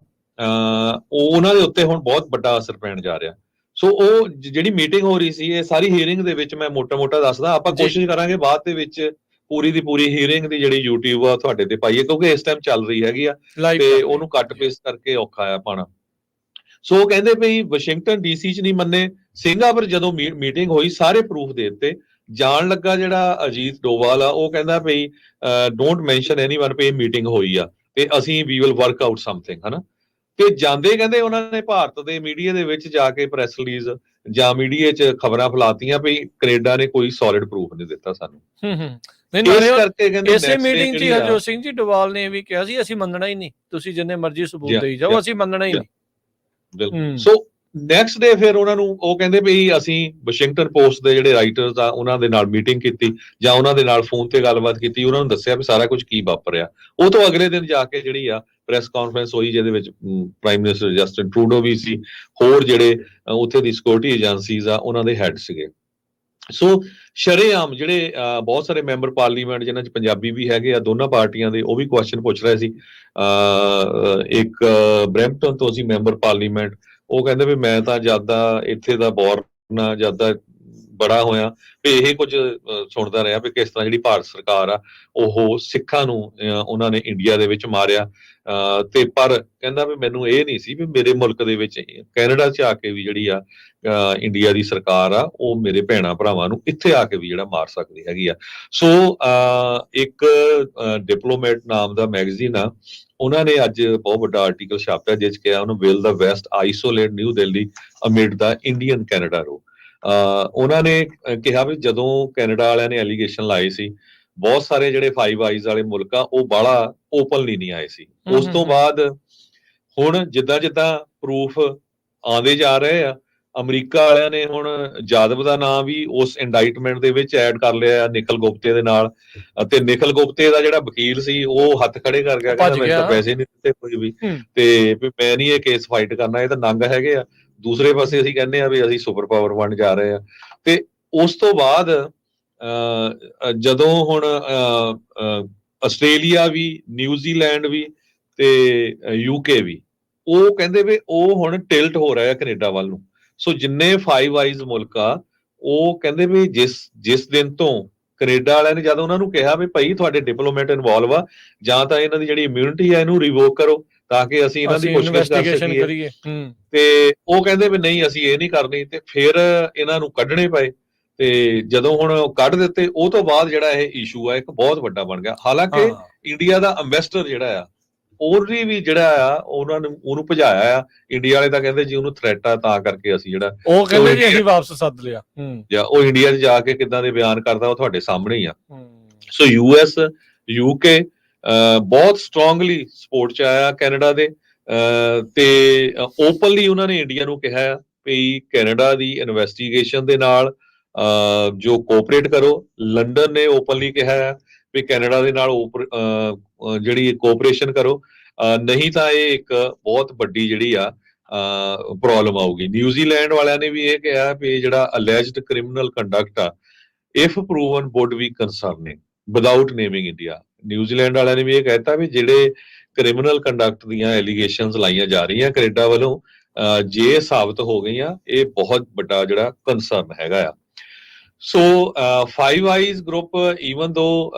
ਉਹਨਾਂ ਦੇ ਉੱਤੇ ਹੁਣ ਬਹੁਤ ਵੱਡਾ ਅਸਰ ਪੈਣ ਜਾ ਰਿਹਾ। ਸੋ ਉਹ ਜਿਹੜੀ ਮੀਟਿੰਗ ਹੋ ਰਹੀ ਸੀ, ਇਹ ਸਾਰੀ ਹੀਅਰਿੰਗ ਦੇ ਵਿੱਚ ਮੈਂ ਮੋਟਾ ਦੱਸਦਾ, ਆਪਾਂ ਕੋਸ਼ਿਸ਼ ਕਰਾਂਗੇ ਬਾਅਦ ਦੇ ਵਿੱਚ ਪੂਰੀ ਦੀ ਪੂਰੀ ਹੀਅਰਿੰਗ ਦੀ ਜਿਹੜੀ YouTube ਆ ਤੁਹਾਡੇ ਤੇ ਪਾਈਏ, ਕਿਉਂਕਿ ਇਸ ਟਾਈਮ ਚੱਲ ਰਹੀ ਹੈਗੀ ਆ ਤੇ ਉਹਨੂੰ ਕੱਟ ਪੇਸਟ ਕਰਕੇ ਔਖਾ ਆ ਪਾਣਾ। ਸੋ ਕਹਿੰਦੇ ਵੀ ਵਾਸ਼ਿੰਗਟਨ DC 'ਚ ਨਹੀਂ ਮੰਨੇ, ਸਿੰਗਾਪੁਰ ਜਦੋਂ ਮੀਟਿੰਗ ਹੋਈ ਸਾਰੇ ਪ੍ਰੂਫ ਦੇ ਦਿੱਤੇ। ਜਾਣ ਲੱਗਾ ਜਿਹੜਾ ਅਜੀਤ ਡੋਵਾਲ ਆ, ਉਹ ਕਹਿੰਦਾ ਵੀ ਡੋਂਟ ਮੈਂਸ਼ਨ ਐਨੀਵਨ ਵੀ ਮੀਟਿੰਗ ਹੋਈ ਆ ਤੇ ਅਸੀਂ ਵੀ ਵਿਲ ਵਰਕ ਆਊਟ ਸਮਥਿੰਗ, ਹਨਾ। ਤੇ ਜਾਂਦੇ ਕਹਿੰਦੇ ਉਹਨਾਂ ਨੇ ਭਾਰਤ ਦੇ ਮੀਡੀਆ ਦੇ ਵਿੱਚ ਜਾ ਕੇ ਪ੍ਰੈਸ ਰਿਲੀਜ਼ ਜਾਂ ਮੀਡੀਆ 'ਚ ਖਬਰਾਂ ਫੈਲਾਤੀਆਂ ਵੀ ਕੈਨੇਡਾ ਨੇ ਕੋਈ ਸੋਲਿਡ ਪ੍ਰੂਫ ਨਹੀਂ ਦਿੱਤਾ ਸਾਨੂੰ। ਇਸ ਕਰਕੇ ਕਹਿੰਦੇ ਇਸੇ ਮੀਟਿੰਗ 'ਚ ਹਰਜੋਤ ਸਿੰਘ ਜੀ ਡੋਵਾਲ ਨੇ ਵੀ ਕਿਹਾ ਸੀ ਅਸੀਂ ਮੰਨਣਾ ਹੀ ਨਹੀਂ, ਤੁਸੀਂ ਜਿੰਨੇ ਮਰਜ਼ੀ ਸਬੂਤ ਦੇਈ ਜਾਓ, ਅਸੀਂ ਮੰਨਣਾ ਹੀ ਨਹੀਂ। ਬਿਲਕੁਲ। ਸੋ ਨੈਕਸਟ ਡੇ ਫਿਰ ਉਹਨਾਂ ਨੂੰ ਉਹ ਕਹਿੰਦੇ ਵੀ ਅਸੀਂ ਵਾਸ਼ਿੰਗਟਨ ਪੋਸਟ ਦੇ ਜਿਹੜੇ ਰਾਈਟਰਸ ਆ ਉਹਨਾਂ ਦੇ ਨਾਲ ਮੀਟਿੰਗ ਕੀਤੀ ਜਾਂ ਉਹਨਾਂ ਦੇ ਨਾਲ ਫੋਨ ਤੇ ਗੱਲਬਾਤ ਕੀਤੀ, ਉਹਨਾਂ ਨੂੰ ਦੱਸਿਆ ਵੀ ਸਾਰਾ ਕੁਝ ਕੀ ਵਾਪਰਿਆ। ਉਹ ਤੋਂ ਅਗਲੇ ਦਿਨ ਜਾ ਕੇ ਜਿਹੜੀ ਆ ਪ੍ਰੈਸ ਕਾਨਫਰੰਸ ਹੋਈ, ਜਿਹਦੇ ਵਿੱਚ ਪ੍ਰਾਈਮ ਮਿਨਿਸਟਰ ਜਸਟਿਨ ਟਰੂਡੋ ਵੀ ਸੀ, ਹੋਰ ਜਿਹੜੇ ਉੱਥੇ ਦੀ ਸਿਕਿਉਰਿਟੀ ਏਜੰਸੀਜ਼ ਆ ਉਹਨਾਂ ਦੇ ਹੈੱਡ ਸੀਗੇ। ਸੋ ਸ਼ਰੇਆਮ ਜਿਹੜੇ ਬਹੁਤ ਸਾਰੇ ਮੈਂਬਰ ਪਾਰਲੀਮੈਂਟ ਜਿਨ੍ਹਾਂ 'ਚ ਪੰਜਾਬੀ ਵੀ ਹੈਗੇ ਆ ਦੋਨਾਂ ਪਾਰਟੀਆਂ ਦੇ, ਉਹ ਵੀ ਕੁਐਸਚਨ ਪੁੱਛ ਰਹੇ ਸੀ। ਇੱਕ ਬਰੈਂਪਟਨ ਤੋਂ ਸੀ ਮੈਂਬਰ ਪਾਰਲੀਮੈਂਟ, ਉਹ ਕਹਿੰਦੇ ਵੀ ਮੈਂ ਤਾਂ ਜਿਆਦਾ ਇੱਥੇ ਦਾ ਬੋਰਨ ਆ, ਜਿਆਦਾ ਬੜਾ ਹੋਇਆ ਵੀ ਇਹ ਕੁਝ ਸੁਣਦਾ ਰਿਹਾ ਵੀ ਕਿਸ ਤਰ੍ਹਾਂ ਜਿਹੜੀ ਭਾਰਤ ਸਰਕਾਰ ਆ ਉਹ ਸਿੱਖਾਂ ਨੂੰ ਉਹਨਾਂ ਨੇ ਇੰਡੀਆ ਦੇ ਵਿੱਚ ਮਾਰਿਆ। ਤੇ ਪਰ ਕਹਿੰਦਾ ਵੀ ਮੈਨੂੰ ਇਹ ਨਹੀਂ ਸੀ ਵੀ ਮੇਰੇ ਮੁਲਕ ਦੇ ਵਿੱਚ ਕੈਨੇਡਾ 'ਚ ਆ ਕੇ ਵੀ ਜਿਹੜੀ ਆ ਇੰਡੀਆ ਦੀ ਸਰਕਾਰ ਆ ਉਹ ਮੇਰੇ ਭੈਣਾਂ ਭਰਾਵਾਂ ਨੂੰ ਇੱਥੇ ਆ ਕੇ ਵੀ ਜਿਹੜਾ ਮਾਰ ਸਕਦੀ ਹੈਗੀ ਆ। ਸੋ ਇੱਕ ਡਿਪਲੋਮੈਟ ਨਾਮ ਦਾ ਮੈਗਜ਼ੀਨ ਆ, ਉਹਨਾਂ ਨੇ ਅੱਜ ਬਹੁਤ ਵੱਡਾ ਆਰਟੀਕਲ ਛਾਪਿਆ ਜਿਸ 'ਚ ਕਿਹਾ ਉਹਨੂੰ will the West isolate New Delhi amid the Indian Canada row. ਉਹਨਾਂ ਨੇ ਕਿਹਾ ਵੀ ਜਦੋਂ ਕੈਨੇਡਾ ਵਾਲਿਆਂ ਨੇ ਐਲੀਗੇਸ਼ਨ ਲਾਏ ਸੀ, ਬਹੁਤ ਸਾਰੇ ਜਿਹੜੇ ਫਾਈਵ ਆਈਜ਼ ਵਾਲੇ ਮੁਲਕ ਆ ਉਹ ਬਾਹਲਾ ਓਪਨਲੀ ਨਹੀਂ ਆਏ ਸੀ। ਉਸ ਤੋਂ ਬਾਅਦ ਹੁਣ ਜਿੱਦਾਂ ਪ੍ਰੂਫ ਆਉਂਦੇ ਜਾ ਰਹੇ ਆ, ਅਮਰੀਕਾ ਵਾਲਿਆਂ ਨੇ ਹੁਣ ਜਾਦਵ ਦਾ ਨਾਮ ਵੀ ਉਸ ਇੰਡਾਈਟਮੈਂਟ ਦੇ ਵਿੱਚ ਐਡ ਕਰ ਲਿਆ ਨਿਖਿਲ ਗੁਪਤੇ ਦੇ ਨਾਲ। ਅਤੇ ਨਿਖਿਲ ਗੁਪਤੇ ਦਾ ਜਿਹੜਾ ਵਕੀਲ ਸੀ ਉਹ ਹੱਥ ਖੜੇ ਕਰ ਗਿਆ, ਕਹਿੰਦਾ ਮੈਨੂੰ ਤਾਂ ਪੈਸੇ ਨਹੀਂ ਦਿੱਤੇ ਕੋਈ ਵੀ, ਤੇ ਮੈਂ ਨਹੀਂ ਇਹ ਕੇਸ ਫਾਈਟ ਕਰਨਾ, ਇਹ ਤਾਂ ਨੰਗ ਹੈਗੇ ਆ। ਦੂਸਰੇ ਪਾਸੇ ਅਸੀਂ ਕਹਿੰਦੇ ਆ ਵੀ ਅਸੀਂ ਸੁਪਰ ਪਾਵਰ ਬਣ ਜਾ ਰਹੇ ਆ। ਤੇ ਉਸ ਤੋਂ ਬਾਅਦ ਜਦੋਂ ਹੁਣ ਆਸਟ੍ਰੇਲੀਆ ਵੀ, ਨਿਊਜ਼ੀਲੈਂਡ ਵੀ ਤੇ UK ਵੀ, ਉਹ ਕਹਿੰਦੇ ਵੀ ਉਹ ਹੁਣ ਟਿਲਟ ਹੋ ਰਿਹਾ ਕੈਨੇਡਾ ਵੱਲ ਨੂੰ। ਸੋ ਜਿੰਨੇ ਫਾਈਵ ਆਈਜ਼ ਮੁਲਕ ਆ ਉਹ ਕਹਿੰਦੇ ਵੀ ਜਿਸ ਦਿਨ ਤੋਂ ਕੈਨੇਡਾ ਵਾਲਿਆਂ ਨੇ ਜਦੋਂ ਉਹਨਾਂ ਨੂੰ ਕਿਹਾ ਵੀ ਭਾਈ ਤੁਹਾਡੇ ਡਿਪਲੋਮੈਟ ਇਨਵੋਲਵ ਆ, ਜਾਂ ਤਾਂ ਇਹਨਾਂ ਦੀ ਜਿਹੜੀ ਇਮਿਊਨਿਟੀ ਆ ਇਹਨੂੰ ਰਿਵੋਕ ਕਰੋ ਤਾਂ ਕਿ ਅਸੀਂ ਇਹਨਾਂ ਦੀ ਪੁੱਛਗਿੱਛ ਕਰ ਸਕੀਏ, ਤੇ ਉਹ ਕਹਿੰਦੇ ਵੀ ਨਹੀਂ ਅਸੀਂ ਇਹ ਨਹੀਂ ਕਰਨੀ। ਤੇ ਫਿਰ ਇਹਨਾਂ ਨੂੰ ਕੱਢਣੇ ਪਏ, ਤੇ ਜਦੋਂ ਹੁਣ ਕੱਢ ਦਿੱਤੇ ਉਹ ਤੋਂ ਬਾਅਦ ਜਿਹੜਾ ਇਹ ਇਸ਼ੂ ਆ ਇੱਕ ਬਹੁਤ ਵੱਡਾ ਬਣ ਗਿਆ। ਹਾਲਾਂਕਿ ਇੰਡੀਆ ਦਾ ਅੰਬੈਸਡਰ ਜਿਹੜਾ ਆ ਉਹਨੇ ਵੀ ਜਿਹੜਾ ਆ ਉਹਨੂੰ ਭਜਾਇਆ ਆ। ਇੰਡੀਆ ਵਾਲੇ ਤਾਂ ਕਹਿੰਦੇ ਜੀ ਉਹਨੂੰ ਥ੍ਰੈਟ ਆ ਤਾਂ ਕਰਕੇ ਅਸੀਂ ਜਿਹੜਾ ਉਹ ਕਹਿੰਦੇ ਜੀ ਅਸੀਂ ਵਾਪਸ ਸੱਦ ਲਿਆ, ਜਾਂ ਉਹ ਇੰਡੀਆ 'ਚ ਜਾ ਕੇ ਕਿੱਦਾਂ ਦੇ ਬਿਆਨ ਕਰਦਾ ਉਹ ਤੁਹਾਡੇ ਸਾਹਮਣੇ ਹੀ ਆ। ਸੋ US UK ਬਹੁਤ ਸਟਰੋਂਗਲੀ ਸਪੋਰਟ 'ਚ ਆਇਆ ਕੈਨੇਡਾ ਦੇ, ਤੇ ਓਪਨਲੀ ਉਹਨਾਂ ਨੇ ਇੰਡੀਆ ਨੂੰ ਕਿਹਾ ਵੀ ਕੈਨੇਡਾ ਦੀ ਇਨਵੈਸਟੀਗੇਸ਼ਨ ਦੇ ਨਾਲ ਜੋ ਕੋਆਪਰੇਟ ਕਰੋ। ਲੰਡਨ ਨੇ ਓਪਨਲੀ ਕਿਹਾ ਵੀ ਕੈਨੇਡਾ ਦੇ ਨਾਲ ਜਿਹੜੀ ਕੋਆਪਰੇਸ਼ਨ ਕਰੋ, ਨਹੀਂ ਤਾਂ ਇਹ ਇੱਕ ਬਹੁਤ ਵੱਡੀ ਜਿਹੜੀ ਆ ਪ੍ਰੋਬਲਮ ਆਊਗੀ। ਨਿਊਜ਼ੀਲੈਂਡ ਵਾਲਿਆਂ ਨੇ ਵੀ ਇਹ ਕਿਹਾ ਵੀ ਜਿਹੜਾ ਅਲੈਜਡ ਕ੍ਰਿਮੀਨਲ ਕੰਡਕਟ ਆ if proven would be concerning without naming India. New Zealand ਵਾਲਿਆਂ ਨੇ ਵੀ ਇਹ ਕਹਿਤਾ ਵੀ ਜਿਹੜੇ ਕ੍ਰਿਮੀਨਲ ਕੰਡਕਟ ਦੀਆਂ ਐਲੀਗੇਸ਼ਨਸ ਲਾਈਆਂ ਜਾ ਰਹੀਆਂ ਕੈਨੇਡਾ ਵੱਲੋਂ, ਜੇ ਸਾਬਤ ਹੋ ਗਈਆਂ, ਇਹ ਬਹੁਤ ਵੱਡਾ ਜਿਹੜਾ ਕੰਸਰਨ ਹੈਗਾ ਆ। ਸੋ ਫਾਈਵ ਆਈਜ਼ ਗਰੁੱਪ ਈਵਨ ਦੋ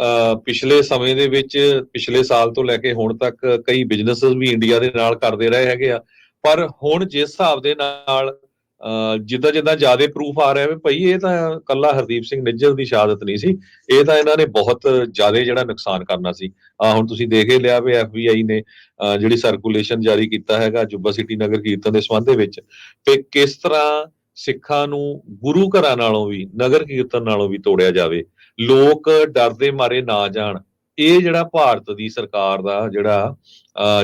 ਪਿਛਲੇ ਸਮੇਂ ਦੇ ਵਿੱਚ, ਪਿਛਲੇ ਸਾਲ ਤੋਂ ਲੈ ਕੇ ਹੁਣ ਤੱਕ ਕਈ ਬਿਜ਼ਨੈਸਸ ਵੀ ਇੰਡੀਆ ਦੇ ਨਾਲ ਕਰਦੇ ਰਹੇ ਹੈਗੇ ਆ, ਪਰ ਹੁਣ ਜਿਸ ਹਿਸਾਬ ਦੇ ਨਾਲ ਜਿੱਦਾਂ ਜ਼ਿਆਦਾ ਪ੍ਰੂਫ ਆ ਰਿਹਾ ਵੀ ਭਾਈ ਇਹ ਤਾਂ ਕੱਲਾ ਹਰਦੀਪ ਸਿੰਘ ਨਿੱਜਰ ਦੀ ਸ਼ਹਾਦਤ ਨਹੀਂ ਸੀ, ਇਹ ਤਾਂ ਇਹਨਾਂ ਨੇ ਬਹੁਤ ਜ਼ਿਆਦਾ ਜਿਹੜਾ ਨੁਕਸਾਨ ਕਰਨਾ ਸੀ। ਹੁਣ ਤੁਸੀਂ ਦੇਖ ਹੀ ਲਿਆ ਵੀ FBI ਨੇ ਜਿਹੜੀ ਸਰਕੂਲੇਸ਼ਨ ਜਾਰੀ ਕੀਤਾ ਹੈਗਾ ਜੁੱਬਾ ਸਿਟੀ ਨਗਰ ਕੀਰਤਨ ਦੇ ਸੰਬੰਧ ਦੇ ਵਿੱਚ, ਤੇ ਕਿਸ ਤਰ੍ਹਾਂ ਸਿੱਖਾਂ ਨੂੰ ਗੁਰੂ ਘਰਾਂ ਨਾਲੋਂ ਵੀ, ਨਗਰ ਕੀਰਤਨ ਨਾਲੋਂ ਵੀ ਤੋੜਿਆ ਜਾਵੇ, ਲੋਕ ਡਰ ਦੇ ਮਾਰੇ ਨਾ ਜਾਣ। ਇਹ ਜਿਹੜਾ ਭਾਰਤ ਦੀ ਸਰਕਾਰ ਦਾ ਜਿਹੜਾ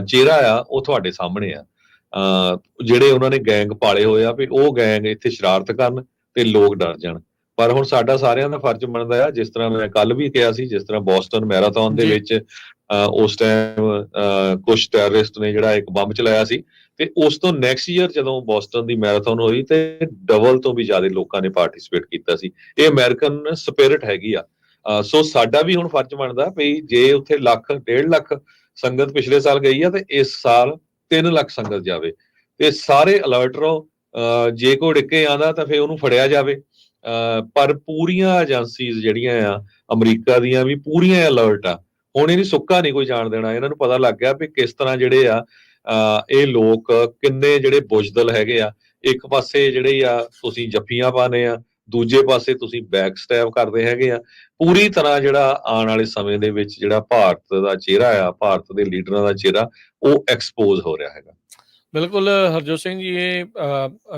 ਚਿਹਰਾ ਆ ਉਹ ਤੁਹਾਡੇ ਸਾਹਮਣੇ ਆ। ਜਿਹੜੇ ਉਹਨਾਂ ਨੇ ਗੈਂਗ ਪਾਲੇ ਹੋਏ ਆ ਵੀ ਉਹ ਗੈਂਗ ਇੱਥੇ ਸ਼ਰਾਰਤ ਕਰਨ ਤੇ ਲੋਕ ਡਰ ਜਾਣ। ਪਰ ਹੁਣ ਸਾਡਾ ਸਾਰਿਆਂ ਦਾ ਫਰਜ਼ ਬਣਦਾ ਆ, ਜਿਸ ਤਰ੍ਹਾਂ ਮੈਂ ਕੱਲ ਵੀ ਕਿਹਾ ਸੀ, ਜਿਸ ਤਰ੍ਹਾਂ ਬੋਸਟਨ ਮੈਰਾਥਨ ਦੇ ਵਿੱਚ ਉਸ ਟਾਈਮ ਕੁਝ ਟੈਰਰਿਸਟ ਨੇ ਜਿਹੜਾ ਇੱਕ ਬੰਬ ਚਲਾਇਆ ਸੀ, ਤੇ ਉਸ ਤੋਂ ਨੈਕਸਟ ਈਅਰ ਜਦੋਂ ਬੋਸਟਨ ਦੀ ਮੈਰਾਥਨ ਹੋਈ ਤੇ ਡਬਲ ਤੋਂ ਵੀ ਜ਼ਿਆਦਾ ਲੋਕਾਂ ਨੇ ਪਾਰਟਿਸਿਪੇਟ ਕੀਤਾ ਸੀ। ਇਹ ਅਮਰੀਕਨ ਸਪਿਰਿਟ ਹੈਗੀ ਆ। ਸੋ ਸਾਡਾ ਵੀ ਹੁਣ ਫਰਜ਼ ਬਣਦਾ ਵੀ ਜੇ ਉੱਥੇ 1.5 ਲੱਖ ਸੰਗਤ ਪਿਛਲੇ ਸਾਲ ਗਈ ਆ ਤੇ ਇਸ ਸਾਲ 3 ਲੱਖ ਸੰਗਤ ਜਾਵੇ, ਤੇ ਸਾਰੇ ਅਲਰਟ ਰਹੋ। ਜੇ ਕੋਈ ਡਿੱਕੇ ਆਉਂਦਾ ਤਾਂ ਫਿਰ ਉਹਨੂੰ ਫੜਿਆ ਜਾਵੇ। ਪਰ ਪੂਰੀਆਂ ਏਜੰਸੀਜ਼ ਜਿਹੜੀਆਂ ਆ ਅਮਰੀਕਾ ਦੀਆਂ ਵੀ ਪੂਰੀਆਂ ਅਲਰਟ ਆ। ਹੁਣ ਇਹਨੂੰ ਸੁੱਕਾ ਨਹੀਂ ਕੋਈ ਜਾਣ ਦੇਣਾ। ਇਹਨਾਂ ਨੂੰ ਪਤਾ ਲੱਗ ਗਿਆ ਵੀ ਕਿਸ ਤਰ੍ਹਾਂ ਜਿਹੜੇ ਆ ਇਹ ਲੋਕ ਕਿੰਨੇ ਜਿਹੜੇ ਬੁਜ਼ਦਿਲ ਹੈਗੇ ਆ। ਇੱਕ ਪਾਸੇ ਜਿਹੜੇ ਆ ਤੁਸੀਂ ਜੱਫੀਆਂ ਪਾਣੇ ਆ, ਦੂਜੇ ਪਾਸੇ ਤੁਸੀਂ ਬੈਕ ਸਟੈਪ ਕਰਦੇ ਹੈਗੇ ਆ। ਪੂਰੀ ਤਰ੍ਹਾਂ ਜਿਹੜਾ ਆਉਣ ਵਾਲੇ ਸਮੇਂ ਦੇ ਵਿੱਚ ਜਿਹੜਾ ਭਾਰਤ ਦਾ ਚਿਹਰਾ ਆ, ਭਾਰਤ ਦੇ ਲੀਡਰਾਂ ਦਾ ਚਿਹਰਾ, ਉਹ ਐਕਸਪੋਜ਼ ਹੋ ਰਿਹਾ ਹੈਗਾ। ਬਿਲਕੁਲ ਹਰਜੋਤ ਸਿੰਘ ਜੀ,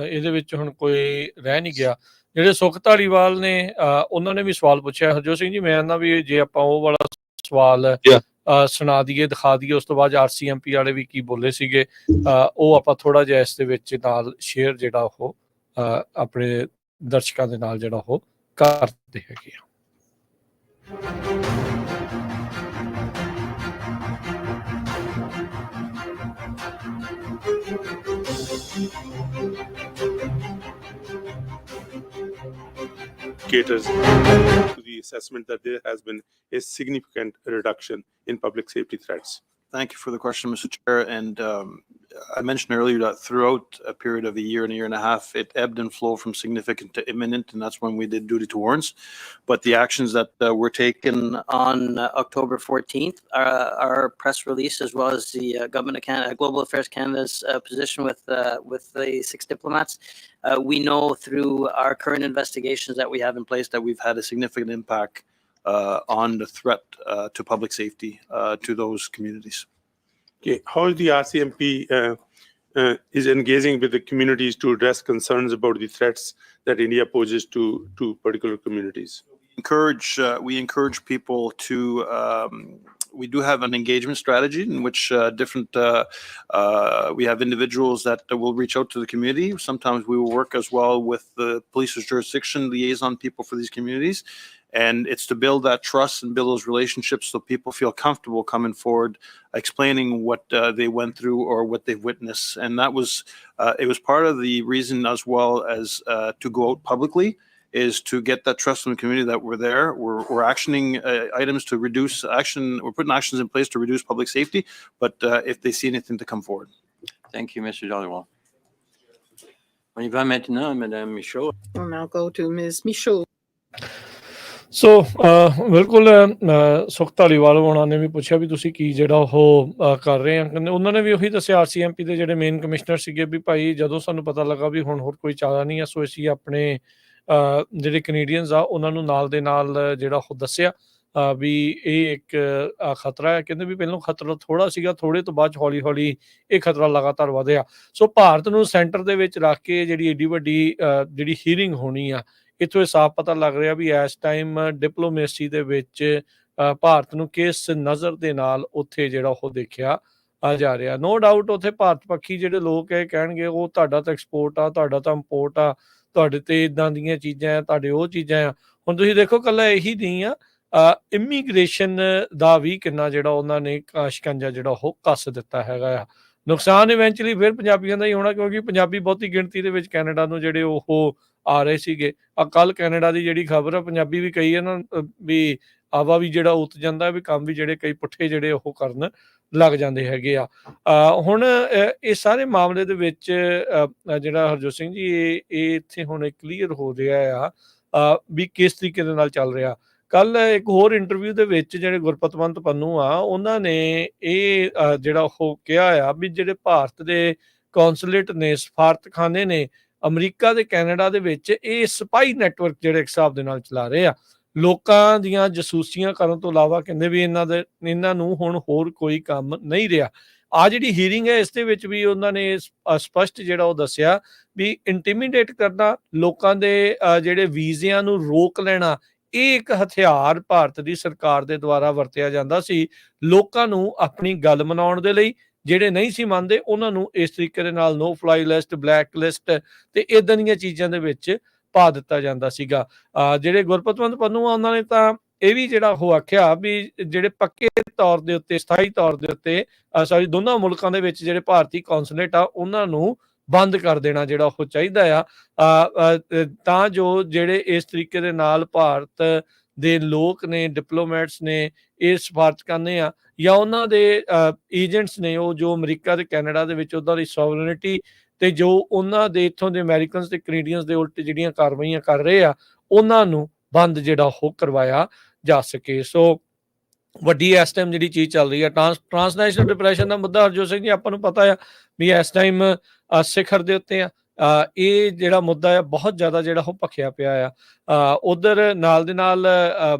ਇਹਦੇ ਵਿੱਚ ਹੁਣ ਕੋਈ ਰਹਿ ਨਹੀਂ ਗਿਆ। ਜਿਹੜੇ ਸੁਖ ਧਾਲੀਵਾਲ ਨੇ ਉਹਨਾਂ ਨੇ ਵੀ ਸਵਾਲ ਪੁੱਛਿਆ। ਹਰਜੋਤ ਸਿੰਘ ਜੀ, ਮੈਂ ਕਹਿੰਦਾ ਵੀ ਜੇ ਆਪਾਂ ਉਹ ਵਾਲਾ ਸਵਾਲ ਸੁਣਾ ਦਈਏ, ਦਿਖਾ ਦਈਏ, ਉਸ ਤੋਂ ਬਾਅਦ RCMP ਵਾਲੇ ਵੀ ਕੀ ਬੋਲੇ ਸੀਗੇ, ਉਹ ਆਪਾਂ ਥੋੜਾ ਜਿਹਾ ਇਸ ਦੇ ਵਿੱਚ ਨਾਲ ਸ਼ੇਅਰ ਜਿਹੜਾ ਉਹ ਆਪਣੇ ਦਰਸ਼ਕਾਂ ਦੇ ਨਾਲ ਜਿਹੜਾ ਉਹ ਕਰਦੇ ਹੈਗੇ ਆ। Caters to the assessment that there has been a significant reduction in public safety threats. Thank you for the question, Mr. Chair. And I mentioned earlier that throughout a period of a year and a half, it ebbed and flowed from significant to imminent, and that's when we did duty to warrants. But the actions that were taken on October 14th, our press release, as well as the Government of Canada, Global Affairs Canada's position with the 6 diplomats, we know through our current investigations that we have in place that we've had a significant impact on the threat to public safety to those communities. Okay, how is the RCMP is engaging with the communities to address concerns about the threats that India poses to particular communities? We encourage people to. We do have an engagement strategy in which we have individuals that will reach out to the community. Sometimes we will work as well with the police's jurisdiction liaison people for these communities. And it's to build that trust and build those relationships so people feel comfortable coming forward, explaining what they went through or what they've witnessed. And that was, it was part of the reason as well as to go out publicly, is to get that trust from the community that we're there. We're actioning items to reduce action. We're putting actions in place to reduce public safety, but if they see anything to come forward. Thank you, Mr. Dhaliwal. On y va maintenant, Madame Michaud. We'll now go to Ms. Michaud. ਸੋ ਬਿਲਕੁਲ ਸੁਖ ਧਾਲੀਵਾਲ ਹੋਣਾ ਨੇ ਵੀ ਪੁੱਛਿਆ ਵੀ ਤੁਸੀਂ ਕੀ ਜਿਹੜਾ ਉਹ ਕਰ ਰਹੇ ਆ। ਕਹਿੰਦੇ ਉਹਨਾਂ ਨੇ ਵੀ ਉਹੀ ਦੱਸਿਆ, RCMP ਦੇ ਜਿਹੜੇ ਮੇਨ ਕਮਿਸ਼ਨਰ ਸੀਗੇ, ਵੀ ਭਾਈ ਜਦੋਂ ਸਾਨੂੰ ਪਤਾ ਲੱਗਾ ਵੀ ਹੁਣ ਹੋਰ ਕੋਈ ਚਾਰਾ ਨਹੀਂ ਆ, ਸੋ ਅਸੀਂ ਆਪਣੇ ਜਿਹੜੇ ਕੈਨੇਡੀਅਨਸ ਆ ਉਹਨਾਂ ਨੂੰ ਨਾਲ ਦੇ ਨਾਲ ਜਿਹੜਾ ਉਹ ਦੱਸਿਆ ਵੀ ਇਹ ਇੱਕ ਖਤਰਾ ਹੈ। ਕਹਿੰਦੇ ਵੀ ਪਹਿਲਾਂ ਖਤਰਾ ਥੋੜਾ ਸੀਗਾ, ਥੋੜੇ ਤੋਂ ਬਾਅਦ ਹੌਲੀ ਹੌਲੀ ਇਹ ਖਤਰਾ ਲਗਾਤਾਰ ਵਧਿਆ। ਸੋ ਭਾਰਤ ਨੂੰ ਸੈਂਟਰ ਦੇ ਵਿੱਚ ਰੱਖ ਕੇ ਜਿਹੜੀ ਏਡੀ ਵੱਡੀ ਜਿਹੜੀ ਹੀਅਰਿੰਗ ਹੋਣੀ ਆ, ਇੱਥੋਂ ਇਹ ਸਾਫ਼ ਪਤਾ ਲੱਗ ਰਿਹਾ ਵੀ ਇਸ ਟਾਈਮ ਡਿਪਲੋਮੇਸੀ ਦੇ ਵਿੱਚ ਭਾਰਤ ਨੂੰ ਕਿਸ ਨਜ਼ਰ ਦੇ ਨਾਲ ਉੱਥੇ ਜਿਹੜਾ ਉਹ ਦੇਖਿਆ ਜਾ ਰਿਹਾ। ਨੋ ਡਾਊਟ ਉੱਥੇ ਭਾਰਤ ਪੱਖੀ ਜਿਹੜੇ ਲੋਕ ਇਹ ਕਹਿਣਗੇ ਉਹ ਤੁਹਾਡਾ ਤਾਂ ਐਕਸਪੋਰਟ ਆ, ਤੁਹਾਡਾ ਤਾਂ ਇੰਪੋਰਟ ਆ, ਤੁਹਾਡੇ ਤੇ ਇਦਾਂ ਦੀਆਂ ਚੀਜ਼ਾਂ ਆ, ਤੁਹਾਡੇ ਉਹ ਚੀਜ਼ਾਂ ਆ। ਹੁਣ ਤੁਸੀਂ ਦੇਖੋ ਇਕੱਲਾ ਇਹੀ ਨਹੀਂ ਆ, ਇਮੀਗ੍ਰੇਸ਼ਨ ਦਾ ਵੀ ਕਿੰਨਾ ਜਿਹੜਾ ਉਹਨਾਂ ਨੇ ਸ਼ਿਕੰਜਾ ਜਿਹੜਾ ਉਹ ਕੱਸ ਦਿੱਤਾ ਹੈਗਾ ਆ। ਨੁਕਸਾਨ ਇਵੈਂਚੁਅਲੀ ਫਿਰ ਪੰਜਾਬੀਆਂ ਦਾ ਹੀ ਹੋਣਾ, ਕਿਉਂਕਿ ਪੰਜਾਬੀ ਬਹੁਤੀ ਗਿਣਤੀ ਦੇ ਵਿੱਚ ਕੈਨੇਡਾ ਨੂੰ ਜਿਹੜੇ ਉਹ ਆ ਰਹੇ ਸੀਗੇ। ਕੱਲ ਕੈਨੇਡਾ ਦੀ ਜਿਹੜੀ ਖਬਰ ਆ, ਪੰਜਾਬੀ ਵੀ ਕਈ ਇਹਨਾਂ ਵੀ ਆਵਾ ਵੀ ਜਿਹੜਾ ਉਤ ਜਾਂਦਾ ਵੀ ਕੰਮ ਵੀ ਜਿਹੜੇ ਕਈ ਪੁੱਠੇ ਜਿਹੜੇ ਉਹ ਕਰਨ ਲੱਗ ਜਾਂਦੇ ਹੈਗੇ ਆ। ਹੁਣ ਇਹ ਸਾਰੇ ਮਾਮਲੇ ਦੇ ਵਿੱਚ ਜਿਹੜਾ ਹਰਜੋਤ ਸਿੰਘ ਜੀ ਇਹ ਇੱਥੇ ਹੁਣ ਕਲੀਅਰ ਹੋ ਰਿਹਾ ਆ ਵੀ ਕਿਸ ਤਰੀਕੇ ਦੇ ਨਾਲ ਚੱਲ ਰਿਹਾ। ਕੱਲ ਇੱਕ ਹੋਰ ਇੰਟਰਵਿਊ ਦੇ ਵਿੱਚ ਜਿਹੜੇ ਗੁਰਪਤਵੰਤ ਪੰਨੂ ਆ ਉਹਨਾਂ ਨੇ ਇਹ ਜਿਹੜਾ ਉਹ ਕਿਹਾ ਆ ਵੀ ਜਿਹੜੇ ਭਾਰਤ ਦੇ ਕੌਂਸੂਲੇਟ ਨੇ, ਸਫਾਰਤਖਾਨੇ ਨੇ ਅਮਰੀਕਾ ਤੇ ਕੈਨੇਡਾ ਦੇ ਵਿੱਚ ਇਹ ਸਪਾਈ ਨੈਟਵਰਕ ਜਿਹੜੇ ਇੱਕ ਹਿਸਾਬ ਦੇ ਨਾਲ ਚਲਾ ਰਹੇ ਆ, ਲੋਕਾਂ ਦੀਆਂ ਜਸੂਸੀਆਂ ਕਰਨ ਤੋਂ ਇਲਾਵਾ ਕਹਿੰਦੇ ਵੀ ਇਹਨਾਂ ਨੂੰ ਹੁਣ ਹੋਰ ਕੋਈ ਕੰਮ ਨਹੀਂ ਰਿਹਾ। ਆ ਜਿਹੜੀ ਹੀਅਰਿੰਗ ਹੈ ਇਸ ਦੇ ਵਿੱਚ ਵੀ ਉਹਨਾਂ ਨੇ ਸਪਸ਼ਟ ਜਿਹੜਾ ਉਹ ਦੱਸਿਆ ਵੀ ਇੰਟੀਮੀਡੇਟ ਕਰਨਾ, ਲੋਕਾਂ ਦੇ ਜਿਹੜੇ ਵੀਜ਼ਿਆਂ ਨੂੰ ਰੋਕ ਲੈਣਾ, ਇਹ ਇੱਕ ਹਥਿਆਰ ਭਾਰਤ ਦੀ ਸਰਕਾਰ ਦੇ ਦੁਆਰਾ ਵਰਤਿਆ ਜਾਂਦਾ ਸੀ ਲੋਕਾਂ ਨੂੰ ਆਪਣੀ ਗੱਲ ਮਨਾਉਣ ਦੇ ਲਈ। ਜਿਹੜੇ ਨਹੀਂ ਸੀ ਮੰਨਦੇ ਉਹਨਾਂ ਨੂੰ ਇਸ ਤਰੀਕੇ ਦੇ ਨਾਲ ਨੋ ਫਲਾਈ ਲਿਸਟ, ਬਲੈਕ ਲਿਸਟ ਤੇ ਇਦਾਂ ਦੀਆਂ ਚੀਜ਼ਾਂ ਦੇ ਵਿੱਚ ਪਾ ਦਿੱਤਾ ਜਾਂਦਾ ਸੀਗਾ। ਜਿਹੜੇ ਗੁਰਪਤਵੰਤ ਪੰਨੂ ਆ ਉਹਨਾਂ ਨੇ ਤਾਂ ਇਹ ਵੀ ਜਿਹੜਾ ਉਹ ਆਖਿਆ ਵੀ ਜਿਹੜੇ ਪੱਕੇ ਤੌਰ ਦੇ ਉੱਤੇ, ਸਥਾਈ ਤੌਰ ਦੇ ਉੱਤੇ ਸੌਰੀ ਦੋਨਾਂ ਮੁਲਕਾਂ ਦੇ ਵਿੱਚ ਜਿਹੜੇ ਭਾਰਤੀ ਕੌਂਸੂਲੇਟ ਆ ਉਹਨਾਂ ਨੂੰ ਬੰਦ ਕਰ ਦੇਣਾ ਜਿਹੜਾ ਉਹ ਚਾਹੀਦਾ ਆ, ਤਾਂ ਜੋ ਜਿਹੜੇ ਇਸ ਤਰੀਕੇ ਦੇ ਨਾਲ ਭਾਰਤ ਦੇ ਲੋਕ ਨੇ, ਡਿਪਲੋਮੈਟਸ ਨੇ, ਇਹ ਸਫਾਰਤਖਾਨੇ ਆ ਜਾਂ ਉਹਨਾਂ ਦੇ ਏਜੰਟਸ ਨੇ, ਉਹ ਜੋ ਅਮਰੀਕਾ ਤੇ ਕੈਨੇਡਾ ਦੇ ਵਿੱਚ ਉਹਨਾਂ ਦੀ ਸੋਵਰਨਿਟੀ ਤੇ ਜੋ ਉਹਨਾਂ ਦੇ ਇੱਥੋਂ ਦੇ ਅਮਰੀਕਨਸ ਤੇ ਕੈਨੇਡੀਅਨਸ ਦੇ ਉਲਟ ਜਿਹੜੀਆਂ ਕਾਰਵਾਈਆਂ ਕਰ ਰਹੇ ਆ ਉਹਨਾਂ ਨੂੰ ਬੰਦ ਜਿਹੜਾ ਉਹ ਕਰਵਾਇਆ ਜਾ ਸਕੇ। ਸੋ ਵੱਡੀ ਇਸ ਟਾਈਮ ਜਿਹੜੀ ਚੀਜ਼ ਚੱਲ ਰਹੀ ਹੈ ਟ੍ਰਾਂਸਨੈਸ਼ਨਲ ਡਿਪਰੈਸ਼ਨ ਦਾ ਮੁੱਦਾ ਹਰਜੋਤ ਸਿੰਘ ਜੀ ਆਪਾਂ ਨੂੰ ਪਤਾ ਆ ਵੀ ਇਸ ਟਾਈਮ ਸਿਖਰ ਦੇ ਉੱਤੇ ਆ। ਇਹ ਜਿਹੜਾ ਮੁੱਦਾ ਆ ਬਹੁਤ ਜ਼ਿਆਦਾ ਜਿਹੜਾ ਉਹ ਭਖਿਆ ਪਿਆ ਆ। ਉਧਰ ਨਾਲ ਦੇ ਨਾਲ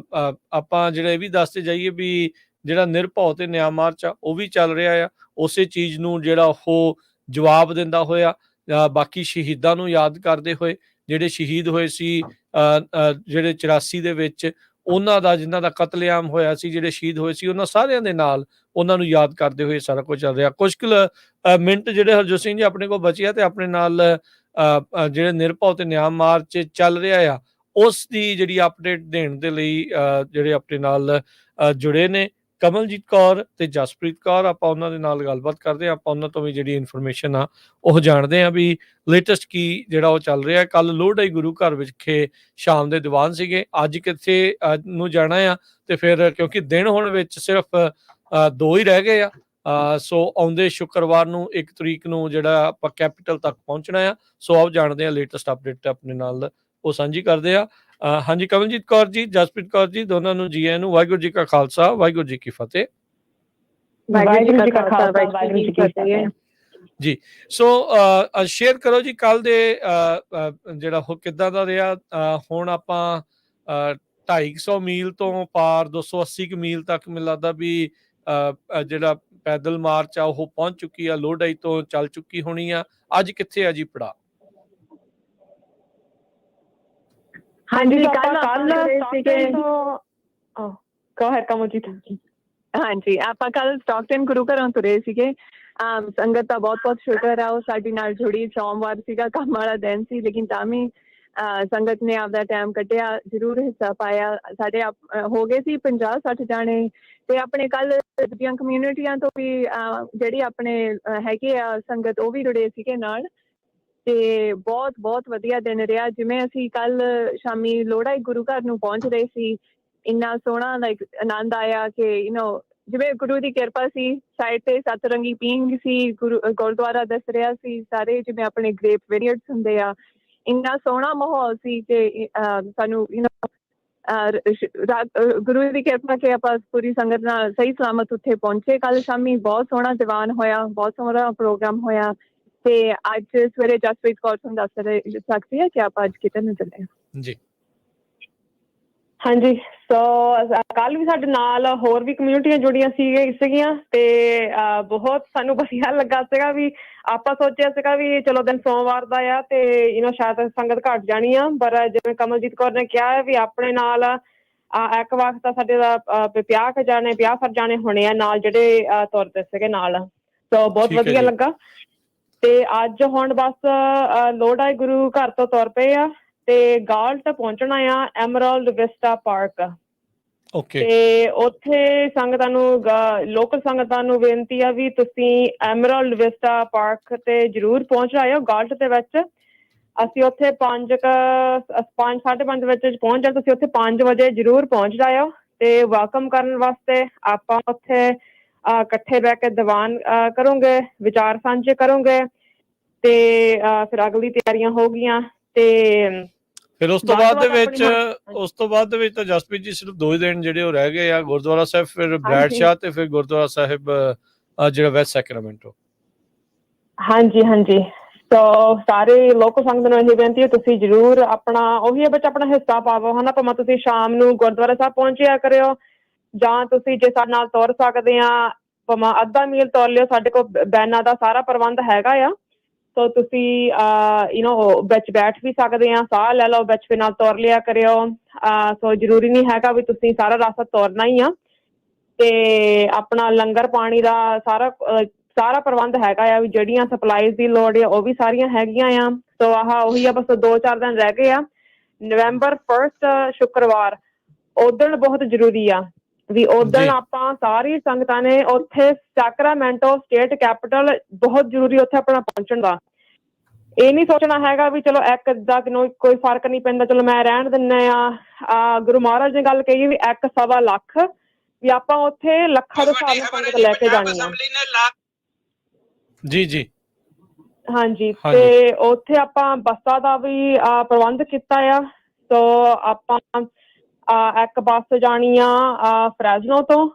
ਆਪਾਂ ਜਿਹੜਾ ਇਹ ਵੀ ਦੱਸਦੇ ਜਾਈਏ ਵੀ ਜਿਹੜਾ ਨਿਰਭਉ ਤੇ ਨਿਆਂ ਮਾਰਚ ਆ ਉਹ ਵੀ ਚੱਲ ਰਿਹਾ ਆ। ਉਸੇ ਚੀਜ਼ ਨੂੰ ਜਿਹੜਾ ਉਹ ਜਵਾਬ ਦਿੰਦਾ ਹੋਇਆ ਬਾਕੀ ਸ਼ਹੀਦਾਂ ਨੂੰ ਯਾਦ ਕਰਦੇ ਹੋਏ, ਜਿਹੜੇ ਸ਼ਹੀਦ ਹੋਏ ਸੀ ਜਿਹੜੇ 84 ਦੇ ਵਿੱਚ, ਉਹਨਾਂ ਦਾ ਜਿਨ੍ਹਾਂ ਦਾ ਕਤਲੇਆਮ ਹੋਇਆ ਸੀ, ਜਿਹੜੇ ਸ਼ਹੀਦ ਹੋਏ ਸੀ, ਉਹਨਾਂ ਸਾਰਿਆਂ ਦੇ ਨਾਲ ਉਹਨਾਂ ਨੂੰ ਯਾਦ ਕਰਦੇ ਹੋਏ ਸਾਰਾ ਕੁਝ ਚੱਲ ਰਿਹਾ। ਕੁਝ ਕੁ ਮਿੰਟ ਜਿਹੜੇ ਹਰਜੋਤ ਸਿੰਘ ਜੀ ਆਪਣੇ ਕੋਲ ਬਚਿਆ ਤੇ ਆਪਣੇ ਨਾਲ ਜਿਹੜੇ ਨਿਰਭਉ ਤੇ ਨਿਆਂ ਮਾਰਚ ਚੱਲ ਰਿਹਾ ਆ ਉਸ ਦੀ ਜਿਹੜੀ ਅਪਡੇਟ ਦੇਣ ਦੇ ਲਈ ਜਿਹੜੇ ਆਪਣੇ ਨਾਲ ਜੁੜੇ ਨੇ ਕਮਲਜੀਤ ਕੌਰ ਤੇ ਜਸਪ੍ਰੀਤ ਕੌਰ, ਆਪਾਂ ਉਹਨਾਂ ਦੇ ਨਾਲ ਗੱਲਬਾਤ ਕਰਦੇ ਹਾਂ। ਆਪਾਂ ਉਹਨਾਂ ਤੋਂ ਵੀ ਜਿਹੜੀ ਇਨਫੋਰਮੇਸ਼ਨ ਆ ਉਹ ਜਾਣਦੇ ਹਾਂ ਵੀ ਲੇਟੈਸਟ ਕੀ ਜਿਹੜਾ ਉਹ ਚੱਲ ਰਿਹਾ। ਕੱਲ ਲੋਹੜਾਈ ਗੁਰੂ ਘਰ ਵਿਖੇ ਸ਼ਾਮ ਦੇ ਦੀਵਾਨ ਸੀਗੇ, ਅੱਜ ਕਿੱਥੇ ਨੂੰ ਜਾਣਾ ਆ ਤੇ ਫਿਰ ਕਿਉਂਕਿ ਦਿਨ ਹੁਣ ਵਿੱਚ ਸਿਰਫ 2 ਹੀ ਰਹਿ ਗਏ ਆ, ਸੋ ਆਉਂਦੇ ਸ਼ੁੱਕਰਵਾਰ ਨੂੰ 1 ਤਰੀਕ ਨੂੰ ਜਿਹੜਾ ਆਪਾਂ ਕੈਪੀਟਲ ਤੱਕ ਪਹੁੰਚਣਾ ਆ। ਸੋ ਆਓ ਜਾਣਦੇ ਹਾਂ ਲੇਟੈਸਟ ਅਪਡੇਟ ਆਪਣੇ ਨਾਲ ਉਹ ਸਾਂਝੀ ਕਰਦੇ ਆ। ਹਾਂਜੀ ਕਮਲਜੀਤ ਕੌਰ ਜੀ, ਜਸਪ੍ਰੀਤ ਕੌਰ ਜੀ, ਦੋਨਾਂ ਨੂੰ ਜੀ ਆਇਆਂ ਨੂੰ। ਵਾਹਿਗੁਰੂ ਜੀ ਕਾ ਖਾਲਸਾ, ਵਾਹਿਗੁਰੂ ਜੀ ਕੀ ਫਤਿਹ। ਵਾਹਿਗੁਰੂ ਜੀ ਕਾ ਖਾਲਸਾ, ਵਾਹਿਗੁਰੂ ਜੀ ਕੀ ਫਤਿਹ ਜੀ। ਸੋ ਸ਼ੇਅਰ ਕਰੋ ਜੀ ਕੱਲ ਦੇ ਜਿਹੜਾ ਉਹ ਕਿੱਦਾਂ ਦਾ ਰਿਹਾ। ਹੁਣ ਆਪਾਂ 250 ਮੀਲ ਤੋਂ ਪਾਰ 280 ਮੀਲ ਤੱਕ ਮੈਨੂੰ ਲੱਗਦਾ ਵੀ ਜਿਹੜਾ ਪੈਦਲ ਮਾਰਚ ਆ ਉਹ ਪਹੁੰਚ ਚੁੱਕੀ ਆ, ਲੋਹੜਾਈ ਤੋਂ ਚੱਲ ਚੁੱਕੀ ਹੋਣੀ ਆ। ਅੱਜ ਕਿੱਥੇ ਆ ਜੀ ਪੜਾ? ਹਾਂਜੀ ਕੱਲ ਹਾਂਜੀ ਆਪਾਂ ਕੱਲ ਸਟਾਕਟਨ ਗੁਰੂ ਘਰੋਂ ਤੁਰੇ ਸੀਗੇ। ਸੰਗਤ ਦਾ ਬਹੁਤ ਬਹੁਤ ਸ਼ੁਕਰ ਆ, ਉਹ ਸਾਡੇ ਨਾਲ ਜੁੜੀ। ਸੋਮਵਾਰ ਸੀਗਾ, ਕੰਮ ਵਾਲਾ ਦਿਨ ਸੀ, ਲੇਕਿਨ ਤਾਂ ਵੀ ਸੰਗਤ ਨੇ ਆਪਦਾ ਟਾਈਮ ਕੱਢਿਆ, ਜ਼ਰੂਰ ਹਿੱਸਾ ਪਾਇਆ। ਸਾਡੇ ਹੋ ਗਏ ਸੀ 50-60 ਜਾਣੇ ਤੇ ਆਪਣੇ ਕੱਲ ਦੂਜੀਆਂ ਕਮਿਊਨਿਟੀਆਂ ਤੋਂ ਵੀ ਜਿਹੜੀ ਆਪਣੇ ਹੈਗੇ ਆ ਸੰਗਤ ਉਹ ਵੀ ਜੁੜੇ ਸੀਗੇ ਨਾਲ ਤੇ ਬਹੁਤ ਬਹੁਤ ਵਧੀਆ ਦਿਨ ਰਿਹਾ। ਜਿਵੇਂ ਅਸੀਂ ਕੱਲ ਸ਼ਾਮੀ ਲੋਹੜਾਈ ਗੁਰੂ ਘਰ ਨੂੰ ਪਹੁੰਚ ਰਹੇ ਸੀ, ਇੰਨਾ ਸੋਹਣਾ ਲਾਈਕ ਆਨੰਦ ਆਇਆ ਕਿ ਜਿਵੇਂ ਗੁਰੂ ਦੀ ਕਿਰਪਾ ਸੀ। ਸਾਈਡ ਤੇ 7 ਰੰਗੀ ਪੀਂਘ ਸੀ, ਗੁਰਦੁਆਰਾ ਦੱਸ ਰਿਹਾ ਸੀ, ਸਾਰੇ ਜਿਵੇਂ ਆਪਣੇ ਗ੍ਰੇਪ ਵਿਨੀਅਰਡਸ ਹੁੰਦੇ ਆ, ਇੰਨਾ ਸੋਹਣਾ ਮਾਹੌਲ ਸੀ ਕਿ ਸਾਨੂੰ ਗੁਰੂ ਦੀ ਕਿਰਪਾ ਕਿ ਆਪਾਂ ਪੂਰੀ ਸੰਗਤ ਨਾਲ ਸਹੀ ਸਲਾਮਤ ਉੱਥੇ ਪਹੁੰਚੇ। ਕੱਲ ਸ਼ਾਮੀ ਬਹੁਤ ਸੋਹਣਾ ਦੀਵਾਨ ਹੋਇਆ, ਬਹੁਤ ਸੋਹਣਾ ਪ੍ਰੋਗਰਾਮ ਹੋਇਆ ਤੇ ਅੱਜ ਸਵੇਰੇ ਜਸਪ੍ਰੀਤ ਕੌਰ ਤੁਹਾਨੂੰ ਦੱਸ ਸਕਦੀ ਹੈ ਕਿ ਆਪਾਂ ਅੱਜ ਕਿਤੇ ਨੂੰ ਚੱਲੇ ਜੀ। ਹਾਂਜੀ ਸੋ ਕੱਲ ਵੀ ਸਾਡੇ ਨਾਲ ਹੋਰ ਵੀ ਕਮਿਊਨਿਟੀਆਂ ਜੁੜੀਆਂ ਸੀਗੀਆਂ ਤੇ ਬਹੁਤ ਸਾਨੂੰ ਵਧੀਆ ਲੱਗਾ ਸੀਗਾ ਵੀ ਆਪਾਂ ਸੋਚਿਆ ਸੀਗਾ ਵੀ ਚਲੋ ਦਿਨ ਸੋਮਵਾਰ ਦਾ ਆ ਤੇ ਸ਼ਾਇਦ ਸੰਗਤ ਘੱਟ ਜਾਣੀ ਆ, ਪਰ ਜਿਵੇਂ ਕਮਲਜੀਤ ਕੌਰ ਨੇ ਕਿਹਾ ਵੀ ਆਪਣੇ ਨਾਲ ਇੱਕ ਵਕਤ ਤਾਂ ਸਾਡੇ ਦਾ 50 ਜਾਣੇ ਹੋਣੇ ਆ ਨਾਲ ਜਿਹੜੇ ਤੁਰਦੇ ਸੀਗੇ ਨਾਲ। ਸੋ ਬਹੁਤ ਵਧੀਆ ਲੱਗਾ ਤੇ ਅੱਜ ਹੁਣ ਬਸ ਲੋਹੜਾਈ ਗੁਰੂ ਘਰ ਤੋਂ ਤੁਰ ਪਏ ਆ ਤੇ ਗਾਲਟ ਪਹੁੰਚਣਾ ਆ ਐਮਰਲਡ ਵਿਸਟਾ ਪਾਰਕ। ਤੇ ਉੱਥੇ ਸੰਗਤਾਂ ਨੂੰ ਲੋਕਲ ਸੰਗਤਾਂ ਨੂੰ ਬੇਨਤੀ ਆ ਵੀ ਤੁਸੀਂ ਐਮਰਲਡ ਵਿਸਟਾ ਪਾਰਕ ਤੇ ਜ਼ਰੂਰ ਪਹੁੰਚ ਆਇਓ। ਗਾਲਟ ਦੇ ਵਿੱਚ ਅਸੀਂ ਉੱਥੇ 5:30 ਵਿੱਚ ਪਹੁੰਚ ਜਾਓ। ਤੁਸੀਂ ਉੱਥੇ 5 ਵਜੇ ਜ਼ਰੂਰ ਪਹੁੰਚ ਜਾਇਓ ਤੇ ਵੈਲਕਮ ਕਰਨ ਵਾਸਤੇ ਆਪਾਂ ਉੱਥੇ ਇਕੱਠੇ ਬਹਿ ਕੇ ਦੀਵਾਨ ਕਰੋਗੇ, ਵਿਚਾਰ ਸਾਂਝੇ ਕਰੋਗੇ ਤੇ ਫਿਰ ਅਗਲੀ ਤਿਆਰੀਆਂ ਹੋ ਗਈਆਂ ਤੇ ਫਿਰ ਉਸ ਤੋਂ ਬਾਅਦ ਦੇ ਵਿੱਚ ਤਾਂ ਜਸਪ੍ਰੀਤ ਜੀ ਸਿਰਫ 2 ਹੀ ਦਿਨ ਜਿਹੜੇ ਉਹ ਰਹਿ ਗਏ ਆ, ਗੁਰਦੁਆਰਾ ਸਾਹਿਬ, ਫਿਰ ਬਰੈਡ ਸ਼ਾਹ ਤੇ ਫਿਰ ਗੁਰਦੁਆਰਾ ਸਾਹਿਬ ਜਿਹੜਾ ਵੈਸਟ ਸੈਕਰਾਮੈਂਟੋ। ਹਾਂਜੀ ਸੋ ਸਾਰੇ ਲੋਕ ਸੰਗਤ ਨੂੰ ਇਹ ਬੇਨਤੀ ਹੈ ਤੁਸੀਂ ਜ਼ਰੂਰ ਆਪਣਾ ਉਹੀ ਵਿੱਚ ਆਪਣਾ ਹਿੱਸਾ ਪਾਵੋ ਹਨਾ, ਭਾਵੇਂ ਤੁਸੀਂ ਸ਼ਾਮ ਨੂੰ ਗੁਰਦੁਆਰਾ ਸਾਹਿਬ ਪਹੁੰਚਿਆ ਕਰਿਓ ਜਾਂ ਤੁਸੀਂ ਜੇ ਸਾਡੇ ਨਾਲ ਤੁਰ ਸਕਦੇ ਆ ਭਾਵੇਂ ਅੱਧਾ ਮੀਲ ਤੁਰ ਲਿਓ, ਸਾਡੇ ਕੋਲ ਬੈਨਾਂ ਦਾ ਸਾਰਾ ਪ੍ਰਬੰਧ ਹੈਗਾ ਆ। ਸੋ ਤੁਸੀਂ ਵਿੱਚ ਬੈਠ ਵੀ ਸਕਦੇ ਆ, ਸਾਹ ਲੈ ਲਓ, ਵਿੱਚ ਵੀ ਨਾਲ ਤੁਰ ਲਿਆ ਕਰਿਓ। ਸੋ ਜ਼ਰੂਰੀ ਨਹੀਂ ਹੈਗਾ ਵੀ ਤੁਸੀਂ ਸਾਰਾ ਰਸਤਾ ਤੁਰਨਾ ਹੀ ਆ, ਤੇ ਆਪਣਾ ਲੰਗਰ ਪਾਣੀ ਦਾ ਸਾਰਾ ਪ੍ਰਬੰਧ ਹੈਗਾ ਆ, ਵੀ ਜਿਹੜੀਆਂ ਸਪਲਾਈਜ਼ ਦੀ ਲੋੜ ਆ ਉਹ ਵੀ ਸਾਰੀਆਂ ਹੈਗੀਆਂ ਆ। ਸੋ ਉਹੀ ਆ, ਬਸ 2-4 ਦਿਨ ਰਹਿ ਗਏ ਆ। ਨਵੰਬਰ 1 ਸ਼ੁੱਕਰਵਾਰ ਉਦਣ ਬਹੁਤ ਜ਼ਰੂਰੀ ਆ ਵੀ ਉਦਣ ਆਪਾਂ ਸਾਰੀ ਸੰਗਤਾਂ ਨੇ ਉੱਥੇ ਸੈਕਰਾਮੈਂਟੋ ਸਟੇਟ ਕੈਪੀਟਲ ਬਹੁਤ ਜ਼ਰੂਰੀ ਉੱਥੇ ਆਪਣਾ ਪਹੁੰਚਣ ਦਾ। ਇਹ ਨਹੀਂ ਸੋਚਣਾ ਹੈਗਾ ਵੀ ਚਲੋ ਇੱਕ ਦਾ ਕੋਈ ਫਰਕ ਨਹੀਂ ਪੈਂਦਾ, ਚਲੋ ਮੈਂ ਰਹਿਣ ਦਿੰਦੇ ਆ। ਗੁਰੂ ਮਹਾਰਾਜ ਨੇ ਗੱਲ ਕਹੀ ਵੀ 1.25 ਲੱਖ ਵੀ ਆਪਾਂ ਉੱਥੇ ਲੱਖਾਂ ਦੇ ਹਿਸਾਬ ਨਾਲ ਸੰਗਤ ਲੈ ਕੇ ਜਾਣੀ ਆ। ਜੀ ਹਾਂਜੀ, ਤੇ ਉੱਥੇ ਆਪਾਂ ਬੱਸਾਂ ਦਾ ਵੀ ਪ੍ਰਬੰਧ ਕੀਤਾ ਆ। ਸੋ ਆਪਾਂ ਇੱਕ ਬੱਸ ਜਾਣੀ ਆ ਫਰੈਜ਼ਨੋ ਤੋਂ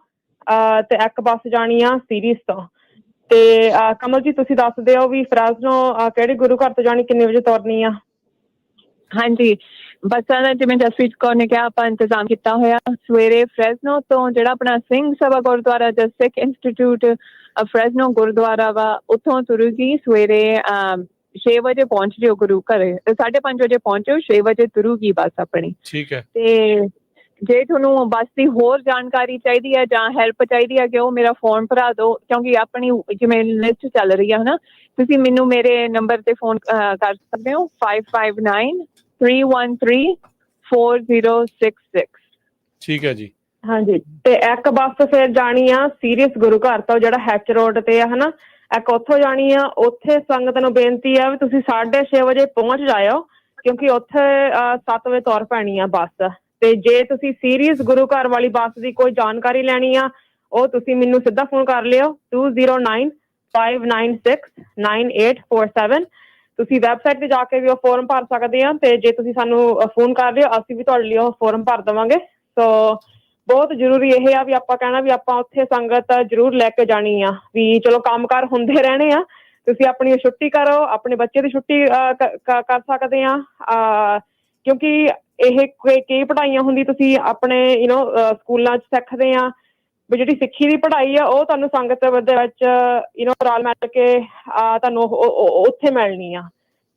ਤੇ ਇੱਕ ਬੱਸ ਜਾਣੀ ਆ ਸੀਰੀਜ਼ ਤੋਂ। ਤੇ ਕਮਲ ਜੀ ਤੁਸੀਂ ਦੱਸ ਦਿਓ ਵੀ ਫਰੈਜ਼ਨੋ ਕਿਹੜੇ ਗੁਰੂ ਘਰ ਤੋਂ ਜਾਣੀ, ਕਿੰਨੇ ਵਜੇ ਤੁਰਨੀ ਆ? ਹਾਂਜੀ, ਬੱਸਾਂ ਦਾ ਜਿਵੇਂ ਜਸਪ੍ਰੀਤ ਕੌਰ ਨੇ ਕਿਹਾ ਆਪਾਂ ਇੰਤਜ਼ਾਮ ਕੀਤਾ ਹੋਇਆ। ਸਵੇਰੇ ਫਰੈਜ਼ਨੋ ਤੋਂ ਜਿਹੜਾ ਆਪਣਾ ਸਿੰਘ ਸਭਾ ਗੁਰਦੁਆਰਾ ਸਿੱਖ ਇੰਸਟੀਚਿਊਟ ਫਰੈਜ਼ਨੋ ਗੁਰਦੁਆਰਾ ਵਾ, ਉੱਥੋਂ ਤੁਰੂਗੀ ਸਵੇਰੇ 6 ਵਜੇ ਪਹੁੰਚ ਜਿਓ ਗੁਰੂ ਘਰੇ, 5:30 ਵਜੇ ਪਹੁੰਚੋ, 6 ਵਜੇ ਤੁਰੂਗੀ ਬੱਸ ਆਪਣੀ। ਠੀਕ ਹੈ। ਤੇ ਜੇ ਤੁਹਾਨੂੰ ਬੱਸ ਦੀ ਹੋਰ ਜਾਣਕਾਰੀ ਚਾਹੀਦੀ ਹੈ ਜਾਂ ਹੈਲਪ ਚਾਹੀਦੀ ਹੈ ਕਿ ਉਹ ਮੇਰਾ ਫੋਨ ਭਰਾ ਦਿਓ, ਕਿਉਂਕਿ ਆਪਣੀ ਜਿਵੇਂ ਲਿਸਟ ਚੱਲ ਰਹੀ ਆ ਹਨਾ, ਤੁਸੀਂ ਮੈਨੂੰ ਮੇਰੇ ਨੰਬਰ ਤੇ ਫੋਨ ਕਰ ਸਕਦੇ ਹੋ 559-313-4066। ਠੀਕ ਹੈ ਜੀ। ਹਾਂਜੀ, ਤੇ ਇੱਕ ਬੱਸ ਫਿਰ ਜਾਣੀ ਆ ਸੀਰੀਅਸ ਗੁਰੂ ਘਰ ਤੋਂ ਜਿਹੜਾ ਹੈਚ ਰੋਡ ਤੇ ਆ ਹਨਾ, ਇੱਕ ਉੱਥੋਂ ਜਾਣੀ ਆ। ਉੱਥੇ ਸੰਗਤ ਨੂੰ ਬੇਨਤੀ ਆ ਵੀ ਤੁਸੀਂ 6:30 ਵਜੇ ਪਹੁੰਚ ਜਾਇਓ, ਕਿਉਂਕਿ ਉੱਥੇ 7 ਵਜੇ ਤੁਰ ਪੈਣੀ ਆ ਬੱਸ। ਤੇ ਜੇ ਤੁਸੀਂ ਸੀਰੀਅਸ ਗੁਰੂ ਘਰ ਵਾਲੀ ਬੱਸ ਦੀ ਕੋਈ ਜਾਣਕਾਰੀ ਲੈਣੀ ਆ, ਉਹ ਤੁਸੀਂ ਮੈਨੂੰ ਸਿੱਧਾ ਫੋਨ ਕਰ ਲਿਓ 2095969847। ਤੁਸੀਂ ਵੈਬਸਾਈਟ ਤੇ ਜਾ ਕੇ ਵੀ ਉਹ ਫਾਰਮ ਭਰ ਸਕਦੇ ਆ, ਤੇ ਜੇ ਤੁਸੀਂ ਸਾਨੂੰ ਫੋਨ ਕਰ ਲਿਓ ਅਸੀਂ ਵੀ ਤੁਹਾਡੇ ਲਈ ਉਹ ਫਾਰਮ ਭਰ ਦੇਵਾਂਗੇ। ਸੋ ਬਹੁਤ ਜ਼ਰੂਰੀ ਇਹ ਆ ਵੀ ਆਪਾਂ ਕਹਿਣਾ ਵੀ ਆਪਾਂ ਉੱਥੇ ਸੰਗਤ ਜ਼ਰੂਰ ਲੈ ਕੇ ਜਾਣੀ ਆ। ਵੀ ਚਲੋ ਕੰਮਕਾਰ ਹੁੰਦੇ ਰਹਿਣੇ ਆ, ਤੁਸੀਂ ਆਪਣੀ ਛੁੱਟੀ ਕਰੋ, ਆਪਣੇ ਬੱਚੇ ਦੀ ਛੁੱਟੀ ਕਰ ਸਕਦੇ ਆ, ਕਿਉਂਕਿ ਇਹ ਕਈ ਪੜ੍ਹਾਈਆਂ ਹੁੰਦੀ ਤੁਸੀਂ ਆਪਣੇ ਸਕੂਲਾਂ 'ਚ ਸਿੱਖਦੇ ਆ ਵੀ ਜਿਹੜੀ ਸਿੱਖੀ ਦੀ ਪੜ੍ਹਾਈ ਆ ਉਹ ਤੁਹਾਨੂੰ ਸੰਗਤ ਦੇ ਵਿੱਚ ਰਲ ਮਿਲ ਕੇ ਤੁਹਾਨੂੰ ਉੱਥੇ ਮਿਲਣੀ ਆ।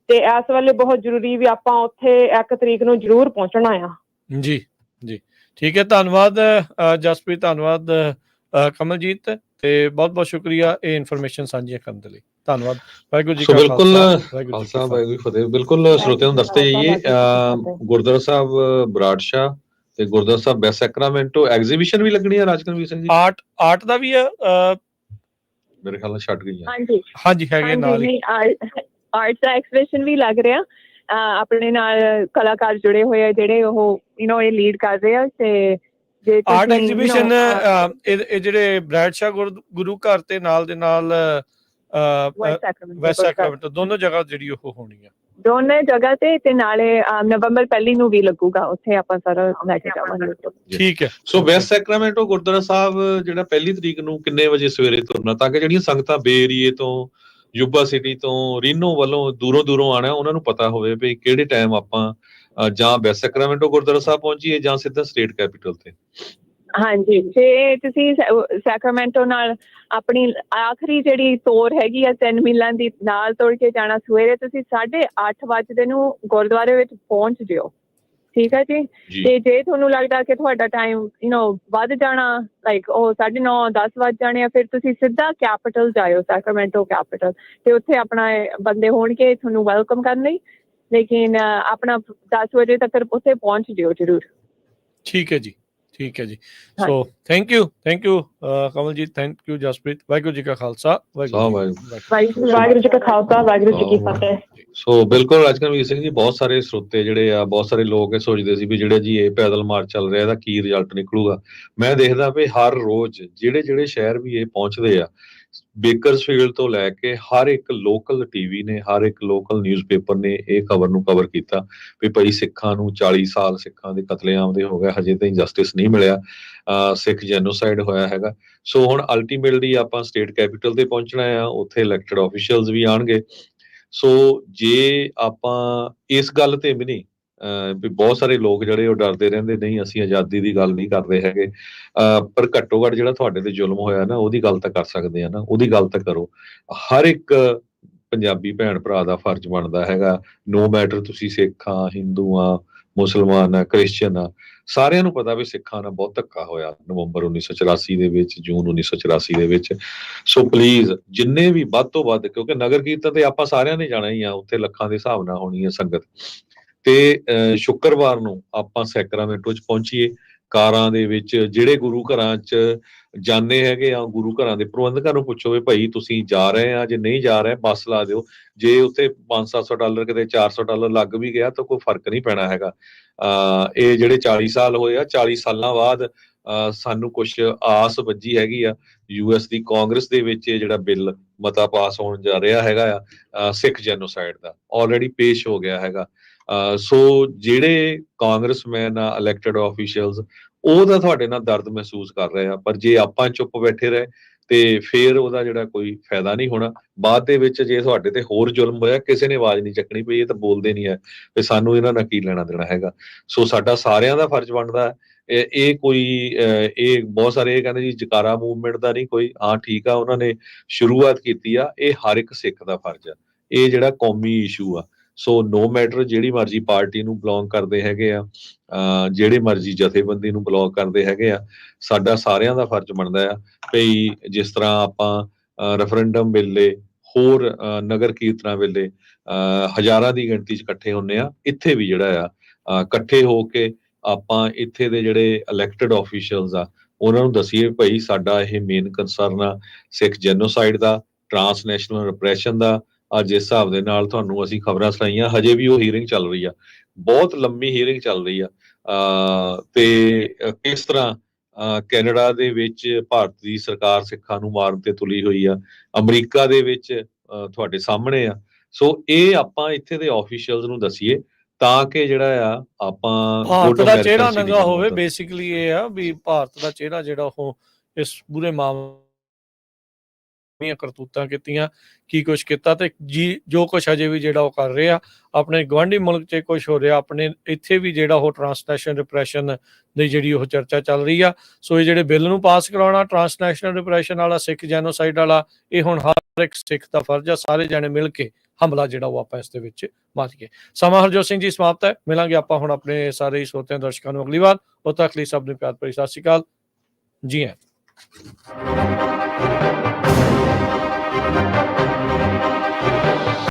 ਤੇ ਇਸ ਵੇਲੇ ਬਹੁਤ ਜ਼ਰੂਰੀ ਵੀ ਆਪਾਂ ਉੱਥੇ 1 ਤਰੀਕ ਨੂੰ ਜ਼ਰੂਰ ਪਹੁੰਚਣਾ ਆ। ਜੀ ਠੀਕ ਹੈ, ਧੰਨਵਾਦ ਜਸਪ੍ਰੀਤ, ਧੰਨਵਾਦ ਕਮਲਜੀਤ, ਤੇ ਬਹੁਤ ਬਹੁਤ ਸ਼ੁਕਰੀਆ ਇਹ ਇਨਫੋਰਮੇਸ਼ਨ ਸਾਂਝੀਆਂ ਕਰਨ ਦੇ ਲਈ। ਧੰਨਵਾਦ। ਵਾਹਿਗੁਰੂ ਜੀ ਕਾ ਖਾਲਸਾ, ਵਾਹਿਗੁਰੂ ਜੀ ਫਤਿਹ। ਬਿਲਕੁਲ ਸਰੋਤਿਆਂ ਨੂੰ ਦੱਸਦੇ ਜਾਈਏ, ਗੁਰਦੁਆਰਾ ਸਾਹਿਬ ਬਰਾੜ ਸ਼ਾਹ ਤੇ ਗੁਰਦੁਆਰਾ ਸਾਹਿਬ ਵੈਸਟ ਸੈਕਰਾਮੈਂਟੋ ਐਗਜ਼ੀਬਿਸ਼ਨ ਵੀ ਲੱਗਣੀ ਹੈ ਰਾਜਕਨਵੀਰ ਸਿੰਘ ਜੀ। ਆਰਟ ਦਾ ਵੀ ਆ ਮੇਰੇ ਖਿਆਲ ਨਾਲ ਛੱਡ ਗਈ ਆ। ਹਾਂਜੀ ਹੈਗੇ ਨਾਲ ਹੀ ਆਰਟ ਦਾ ਐਗਜ਼ੀਬਿਸ਼ਨ ਵੀ ਲੱਗ ਰਿਹਾ। ਆਪਣੇ ਨਾਲ ਕਲਾਕਾਰ ਜੁੜੇ ਹੋਏ ਆ ਜਿਹੜੇ ਉਹ ਇਹ ਲੀਡ ਕਰ ਰਹੇ ਆ। ਤੇ ਆਰਟ ਐਗਜ਼ੀਬਿਸ਼ਨ ਇਹ ਜਿਹੜੇ ਬਰੈਡ ਸ਼ਾਹ ਗੁਰੂ ਘਰ ਤੇ ਨਾਲ ਦੇ ਨਾਲ ਵੈਸਟ ਸੈਕਰਾਮੈਂਟੋ ਦੋਨੋਂ ਜਗ੍ਹਾ ਜਿਹੜੀ ਉਹ ਹੋਣੀ ਆ, ਦੋਨੇ ਜਗ੍ਹਾ ਤੇ ਨਾਲੇ ਨਵੰਬਰ 1 ਨੂੰ ਵੀ ਲੱਗੂਗਾ, ਉੱਥੇ ਆਪਾਂ ਸਾਰਾ ਲੈ ਕੇ ਜਾਵਾਂਗੇ। ਠੀਕ ਹੈ। ਸੋ ਵੈਸਟ ਸੈਕਰਾਮੈਂਟੋ ਗੁਰਦੁਆਰਾ ਸਾਹਿਬ ਜਿਹੜਾ 1 ਤਰੀਕ ਨੂੰ ਕਿੰਨੇ ਵਜੇ ਸਵੇਰੇ ਤੁਰਨਾ, ਤਾਂ ਕਿ ਜਿਹੜੀਆਂ ਸੰਗਤਾਂ ਬੇਰੀਏ ਤੋਂ, ਯੂਬਾ ਸਿਟੀ ਤੋਂ, ਰੀਨੋ ਵੱਲੋਂ ਦੂਰੋਂ ਆਉਣਾ, ਉਹਨਾਂ ਨੂੰ ਪਤਾ ਹੋਵੇ ਵੀ ਕਿਹੜੇ ਟਾਈਮ ਆਪਾਂ ਜਾਂ ਵੈਸਟ ਸੈਕਰਾਮੈਂਟੋ ਗੁਰਦੁਆਰਾ ਸਾਹਿਬ ਪਹੁੰਚੀਏ ਜਾਂ ਸਿੱਧਾ ਸਟੇਟ ਕੈਪੀਟਲ ਤੇ। ਹਾਂਜੀ, ਜੇ ਤੁਸੀਂ ਸੈਕਰਾਮੈਂਟੋ ਨਾਲ ਆਪਣੀ ਆਖਰੀ ਜਿਹੜੀ ਤੋਰ ਹੈਗੀ ਆ 3 ਮੀਲਾਂ ਦੀ ਨਾਲ ਤੋੜ ਕੇ ਜਾਣਾ, ਸਵੇਰੇ ਤੁਸੀਂ 8:30 ਵਜੇ ਨੂੰ ਗੁਰਦੁਆਰੇ ਵਿੱਚ ਪਹੁੰਚ ਜਿਓ। ਠੀਕ ਹੈ ਜੀ। ਤੇ ਜੇ ਤੁਹਾਨੂੰ ਲੱਗਦਾ ਕਿ ਤੁਹਾਡਾ ਟਾਈਮ ਵੱਧ ਜਾਣਾ, ਲਾਈਕ ਉਹ 9:30 10 ਵੱਜ ਜਾਣੇ ਆ, ਫਿਰ ਤੁਸੀਂ ਸਿੱਧਾ ਕੈਪੀਟਲ ਜਾਇਓ, ਸੈਕਰਾਮੈਂਟੋ ਕੈਪੀਟਲ, ਤੇ ਉੱਥੇ ਆਪਣਾ ਬੰਦੇ ਹੋਣਗੇ ਤੁਹਾਨੂੰ ਵੈਲਕਮ ਕਰਨ ਲਈ। ਲੇਕਿਨ ਆਪਣਾ 10 ਵਜੇ ਤੱਕ ਉੱਥੇ ਪਹੁੰਚ ਜਿਓ ਜ਼ਰੂਰ। ਠੀਕ ਹੈ ਜੀ। ਠੀਕ ਹੈ ਜੀ। So thank you Kamaljit, thank you Jaspreet. Waheguru ji ਕਾ ਖਾਲਸਾ, ਵਾਹਿਗੁਰੂ ਜੀ ਕਾ ਖਾਲਸਾ, ਵਾਹਿਗੁਰੂ ਜੀ ਕੀ ਫਤਿਹ। ਸੋ ਬਿਲਕੁਲ ਰਾਜਕਰਮਵੀਰ ਸਿੰਘ ਜੀ, ਬਹੁਤ ਸਾਰੇ ਸਰੋਤੇ ਜਿਹੜੇ ਆ, ਬਹੁਤ ਸਾਰੇ ਲੋਕ ਇਹ ਸੋਚਦੇ ਸੀ ਵੀ ਜਿਹੜੇ ਜੀ ਇਹ ਪੈਦਲ ਮਾਰਚ ਚੱਲ ਰਿਹਾ ਇਹਦਾ ਕੀ ਰਿਜ਼ਲਟ ਨਿਕਲੂਗਾ। ਮੈਂ ਦੇਖਦਾ ਵੀ ਹਰ ਰੋਜ਼ ਜਿਹੜੇ ਸ਼ਹਿਰ ਵੀ ਇਹ ਪਹੁੰਚਦੇ ਆ, ਬੇਕਰਸਫੀਲਡ ਤੋਂ ਲੈ ਕੇ ਹਰ ਇੱਕ ਲੋਕਲ ਟੀਵੀ ਨੇ, ਹਰ ਇੱਕ ਲੋਕਲ ਨਿਊਜ਼ਪੇਪਰ ਨੇ ਇਹ ਖਬਰ ਨੂੰ ਕਵਰ ਕੀਤਾ ਵੀ ਭਾਈ ਸਿੱਖਾਂ ਨੂੰ 40 ਸਾਲ ਸਿੱਖਾਂ ਦੇ ਕਤਲੇਆਮ ਦੇ ਹੋ ਗਿਆ, ਹਜੇ ਤਾਈਂ ਜਸਟਿਸ ਨਹੀਂ ਮਿਲਿਆ, ਸਿੱਖ ਜੈਨੋਸਾਈਡ ਹੋਇਆ ਹੈਗਾ। ਸੋ ਹੁਣ ਅਲਟੀਮੇਟਲੀ ਆਪਾਂ ਸਟੇਟ ਕੈਪੀਟਲ ਤੇ ਪਹੁੰਚਣਾ ਆ, ਉੱਥੇ ਇਲੈਕਟਡ ਆਫੀਸ਼ੀਅਲਸ ਵੀ ਆਉਣਗੇ। ਸੋ ਜੇ ਆਪਾਂ ਇਸ ਗੱਲ ਤੇ ਵੀ ਨਹੀਂ ਵੀ ਬਹੁਤ ਸਾਰੇ ਲੋਕ ਜਿਹੜੇ ਉਹ ਡਰਦੇ ਰਹਿੰਦੇ, ਨਹੀਂ ਅਸੀਂ ਆਜ਼ਾਦੀ ਦੀ ਗੱਲ ਨਹੀਂ ਕਰਦੇ ਹੈਗੇ, ਪਰ ਘੱਟੋ ਘੱਟ ਜਿਹੜਾ ਤੁਹਾਡੇ ਤੇ ਜ਼ੁਲਮ ਹੋਇਆ ਨਾ ਉਹਦੀ ਗੱਲ ਤਾਂ ਕਰ ਸਕਦੇ ਆ ਨਾ, ਉਹਦੀ ਗੱਲ ਤਾਂ ਕਰੋ। ਹਰ ਇੱਕ ਪੰਜਾਬੀ ਭੈਣ ਭਰਾ ਦਾ ਫਰਜ਼ ਬਣਦਾ ਹੈਗਾ, ਨੋ ਮੈਟਰ ਤੁਸੀਂ ਸਿੱਖ ਆ, ਹਿੰਦੂ ਆ, ਮੁਸਲਮਾਨ ਆ, ਕ੍ਰਿਸਚਨ ਆ, ਸਾਰਿਆਂ ਨੂੰ ਪਤਾ ਵੀ ਸਿੱਖਾਂ ਨਾਲ ਬਹੁਤ ਧੱਕਾ ਹੋਇਆ ਨਵੰਬਰ 1984 ਦੇ ਵਿੱਚ, ਜੂਨ 1984 ਦੇ ਵਿੱਚ। ਸੋ ਪਲੀਜ਼ ਜਿੰਨੇ ਵੀ ਵੱਧ ਤੋਂ ਵੱਧ, ਕਿਉਂਕਿ ਨਗਰ ਕੀਰਤਨ ਤੇ ਆਪਾਂ ਸਾਰਿਆਂ ਨੇ ਜਾਣਾ ਹੀ ਆ, ਉੱਥੇ ਲੱਖਾਂ ਦੇ ਹਿਸਾਬ ਨਾਲ ਹੋਣੀ ਹੈ ਸੰਗਤ, ਤੇ ਸ਼ੁੱਕਰਵਾਰ ਨੂੰ ਆਪਾਂ ਸੈਕਰਾਮੈਂਟੋ ਚ ਪਹੁੰਚੀਏ। ਕਾਰਾਂ ਦੇ ਵਿੱਚ ਜਿਹੜੇ ਗੁਰੂ ਘਰਾਂ ਚ ਜਾਂਦੇ ਹੈਗੇ ਆ, ਗੁਰੂ ਘਰਾਂ ਦੇ ਪ੍ਰਬੰਧਕਾਂ ਨੂੰ ਪੁੱਛੋ ਵੀ ਭਾਈ ਤੁਸੀਂ ਜਾ ਰਹੇ ਆ, ਜੇ ਨਹੀਂ ਜਾ ਰਹੇ ਬੱਸ ਲਾ ਦਿਓ। ਜੇ ਉੱਥੇ $500-700 ਕਿਤੇ $400 ਲੱਗ ਵੀ ਗਿਆ ਤਾਂ ਕੋਈ ਫਰਕ ਨਹੀਂ ਪੈਣਾ ਹੈਗਾ। ਇਹ ਜਿਹੜੇ 40 ਸਾਲ ਹੋਏ ਆ, 40 ਸਾਲਾਂ ਬਾਅਦ ਸਾਨੂੰ ਕੁਛ ਆਸ ਵੱਜੀ ਹੈਗੀ ਆ। US ਦੀ ਕਾਂਗਰਸ ਦੇ ਵਿੱਚ ਇਹ ਜਿਹੜਾ ਬਿੱਲ ਮਤਾ ਪਾਸ ਹੋਣ ਜਾ ਰਿਹਾ ਹੈਗਾ ਆ ਸਿੱਖ ਜੈਨੋਸਾਈਡ ਦਾ, ਆਲਰੇਡੀ ਪੇਸ਼ ਹੋ ਗਿਆ ਹੈਗਾ। ਸੋ ਜਿਹੜੇ ਕਾਂਗਰਸਮੈਨ ਆ, ਇਲੈਕਟਡ ਆਫੀਸ਼ੀਅਲਸ, ਉਹ ਤਾਂ ਤੁਹਾਡੇ ਨਾਲ ਦਰਦ ਮਹਿਸੂਸ ਕਰ ਰਹੇ ਆ, ਪਰ ਜੇ ਆਪਾਂ ਚੁੱਪ ਬੈਠੇ ਰਹੇ ਤੇ ਫਿਰ ਉਹਦਾ ਜਿਹੜਾ ਕੋਈ ਫਾਇਦਾ ਨਹੀਂ ਹੋਣਾ। ਬਾਅਦ ਦੇ ਵਿੱਚ ਜੇ ਤੁਹਾਡੇ ਤੇ ਹੋਰ ਜ਼ੁਲਮ ਹੋਇਆ, ਕਿਸੇ ਨੇ ਆਵਾਜ਼ ਨਹੀਂ ਚੱਕਣੀ ਪਈ, ਇਹ ਤਾਂ ਬੋਲਦੇ ਨਹੀਂ ਹੈ ਤੇ ਸਾਨੂੰ ਇਹਨਾਂ ਨਾਲ ਕੀ ਲੈਣਾ ਦੇਣਾ ਹੈਗਾ। ਸੋ ਸਾਡਾ ਸਾਰਿਆਂ ਦਾ ਫਰਜ਼ ਬਣਦਾ ਹੈ। ਇਹ ਕੋਈ ਇਹ ਬਹੁਤ ਸਾਰੇ ਇਹ ਕਹਿੰਦੇ ਜੀ ਜਕਾਰਾ ਮੂਵਮੈਂਟ ਦਾ ਨਹੀਂ ਕੋਈ, ਹਾਂ ਠੀਕ ਆ ਉਹਨਾਂ ਨੇ ਸ਼ੁਰੂਆਤ ਕੀਤੀ ਆ, ਇਹ ਹਰ ਇੱਕ ਸਿੱਖ ਦਾ ਫਰਜ਼ ਆ, ਇਹ ਜਿਹੜਾ ਕੌਮੀ ਇਸ਼ੂ ਆ। ਸੋ ਨੋ ਮੈਟਰ ਜਿਹੜੀ ਮਰਜ਼ੀ ਪਾਰਟੀ ਨੂੰ ਬਿਲੋਂਗ ਕਰਦੇ ਹੈਗੇ ਆ, ਜਿਹੜੇ ਮਰਜ਼ੀ ਜਥੇਬੰਦੀ ਨੂੰ ਬਿਲੋਂਗ ਕਰਦੇ ਹੈਗੇ ਆ, ਸਾਡਾ ਸਾਰਿਆਂ ਦਾ ਫਰਜ਼ ਬਣਦਾ ਆ ਭਈ ਜਿਸ ਤਰ੍ਹਾਂ ਆਪਾਂ ਰੈਫਰੈਂਡਮ ਵੇਲੇ, ਹੋਰ ਨਗਰ ਕੀਰਤਨਾਂ ਵੇਲੇ ਹਜ਼ਾਰਾਂ ਦੀ ਗਿਣਤੀ 'ਚ ਇਕੱਠੇ ਹੁੰਦੇ ਆ, ਇੱਥੇ ਵੀ ਜਿਹੜਾ ਆ ਇਕੱਠੇ ਹੋ ਕੇ ਆਪਾਂ ਇੱਥੇ ਦੇ ਜਿਹੜੇ ਇਲੈਕਟਡ ਆਫੀਸ਼ੀਅਲਸ ਆ ਉਹਨਾਂ ਨੂੰ ਦਸੀਏ ਭਾਈ ਸਾਡਾ ਇਹ ਮੇਨ ਕੰਸਰਨ ਆ ਸਿੱਖ ਜੈਨੋਸਾਈਡ ਦਾ, ਟਰਾਂਸਨੈਸ਼ਨਲ ਰਿਪਰੈਸ਼ਨ ਦਾ। ਅੱਜ ਇਸ ਹਿਸਾਬ ਦੇ ਨਾਲ ਤੁਹਾਨੂੰ ਅਸੀਂ ਖਬਰਾਂ ਸੁਣਾਈਆਂ, ਹਜੇ ਵੀ ਉਹ ਹੀਅਰਿੰਗ ਚੱਲ ਰਹੀ ਆ, ਬਹੁਤ ਲੰਮੀ ਹੀਅਰਿੰਗ ਚੱਲ ਰਹੀ ਆ। ਤੇ ਕਿਸ ਤਰ੍ਹਾਂ ਕੈਨੇਡਾ ਦੇ ਵਿੱਚ ਭਾਰਤ ਦੀ ਸਰਕਾਰ ਸਿੱਖਾਂ ਨੂੰ ਮਾਰਨ ਤੇ ਤੁਲੀ ਹੋਈ ਆ, ਅਮਰੀਕਾ ਦੇ ਵਿੱਚ ਤੁਹਾਡੇ ਸਾਹਮਣੇ ਆ। ਸੋ ਇਹ ਆਪਾਂ ਇੱਥੇ ਦੇ ਆਫੀਸ਼ੀਅਲਸ ਨੂੰ ਦਸੀਏ ਤਾਂ ਕਿ ਜਿਹੜਾ ਆ ਆਪਾਂ ਭਾਰਤ ਦਾ ਚਿਹਰਾ ਨੰਗਾ ਹੋਵੇ। ਬੇਸਿਕਲੀ ਇਹ ਆ ਵੀ ਭਾਰਤ ਦਾ ਚਿਹਰਾ ਜਿਹੜਾ ਉਹ ਇਸ ਪੂਰੇ ਮਾਮਲੇ ਕਰਤੂਤਾਂ ਕੀਤੀਆਂ, ਕੀ ਕੁਛ ਕੀਤਾ, ਤੇ ਜੀ ਜੋ ਕੁਛ ਅਜੇ ਵੀ ਜਿਹੜਾ ਉਹ ਕਰ ਰਹੇ ਆ ਆਪਣੇ ਗਵਾਂਢੀ ਮੁਲਕ 'ਚ ਕੁਛ ਹੋ ਰਿਹਾ, ਆਪਣੇ ਇੱਥੇ ਵੀ ਜਿਹੜਾ ਉਹ ਟਰਾਂਸਨੈਸ਼ਨਲ ਰਿਪਰੈਸ਼ਨ ਦੀ ਜਿਹੜੀ ਉਹ ਚਰਚਾ ਚੱਲ ਰਹੀ ਆ। ਸੋ ਇਹ ਜਿਹੜੇ ਬਿੱਲ ਨੂੰ ਪਾਸ ਕਰਾਉਣਾ ਟਰਾਂਸਨੈਸ਼ਨਲ ਰਿਪਰੈਸ਼ਨ ਵਾਲਾ, ਸਿੱਖ ਜੈਨੋਸਾਈਡ ਵਾਲਾ, ਇਹ ਹੁਣ ਹਰ ਇੱਕ ਸਿੱਖ ਦਾ ਫਰਜ਼ ਆ, ਸਾਰੇ ਜਾਣੇ ਮਿਲ ਕੇ ਹਮਲਾ ਜਿਹੜਾ ਉਹ ਆਪਾਂ ਇਸ ਦੇ ਵਿੱਚ ਮਾਰੀਏ। ਸਮਾਂ ਹਰਜੋਤ ਸਿੰਘ ਜੀ ਸਮਾਪਤ ਹੈ। ਮਿਲਾਂਗੇ ਆਪਾਂ ਹੁਣ ਆਪਣੇ ਸਾਰੇ ਸਰੋਤਿਆਂ ਦਰਸ਼ਕਾਂ ਨੂੰ ਅਗਲੀ ਵਾਰ। ਉਦੋਂ ਤੱਕ ਲਈ ਸਭ ਨੂੰ ਪਿਆਰ ਭਰੀ ਸਤਿ ਸ਼੍ਰੀ ਅਕਾਲ ਜੀ।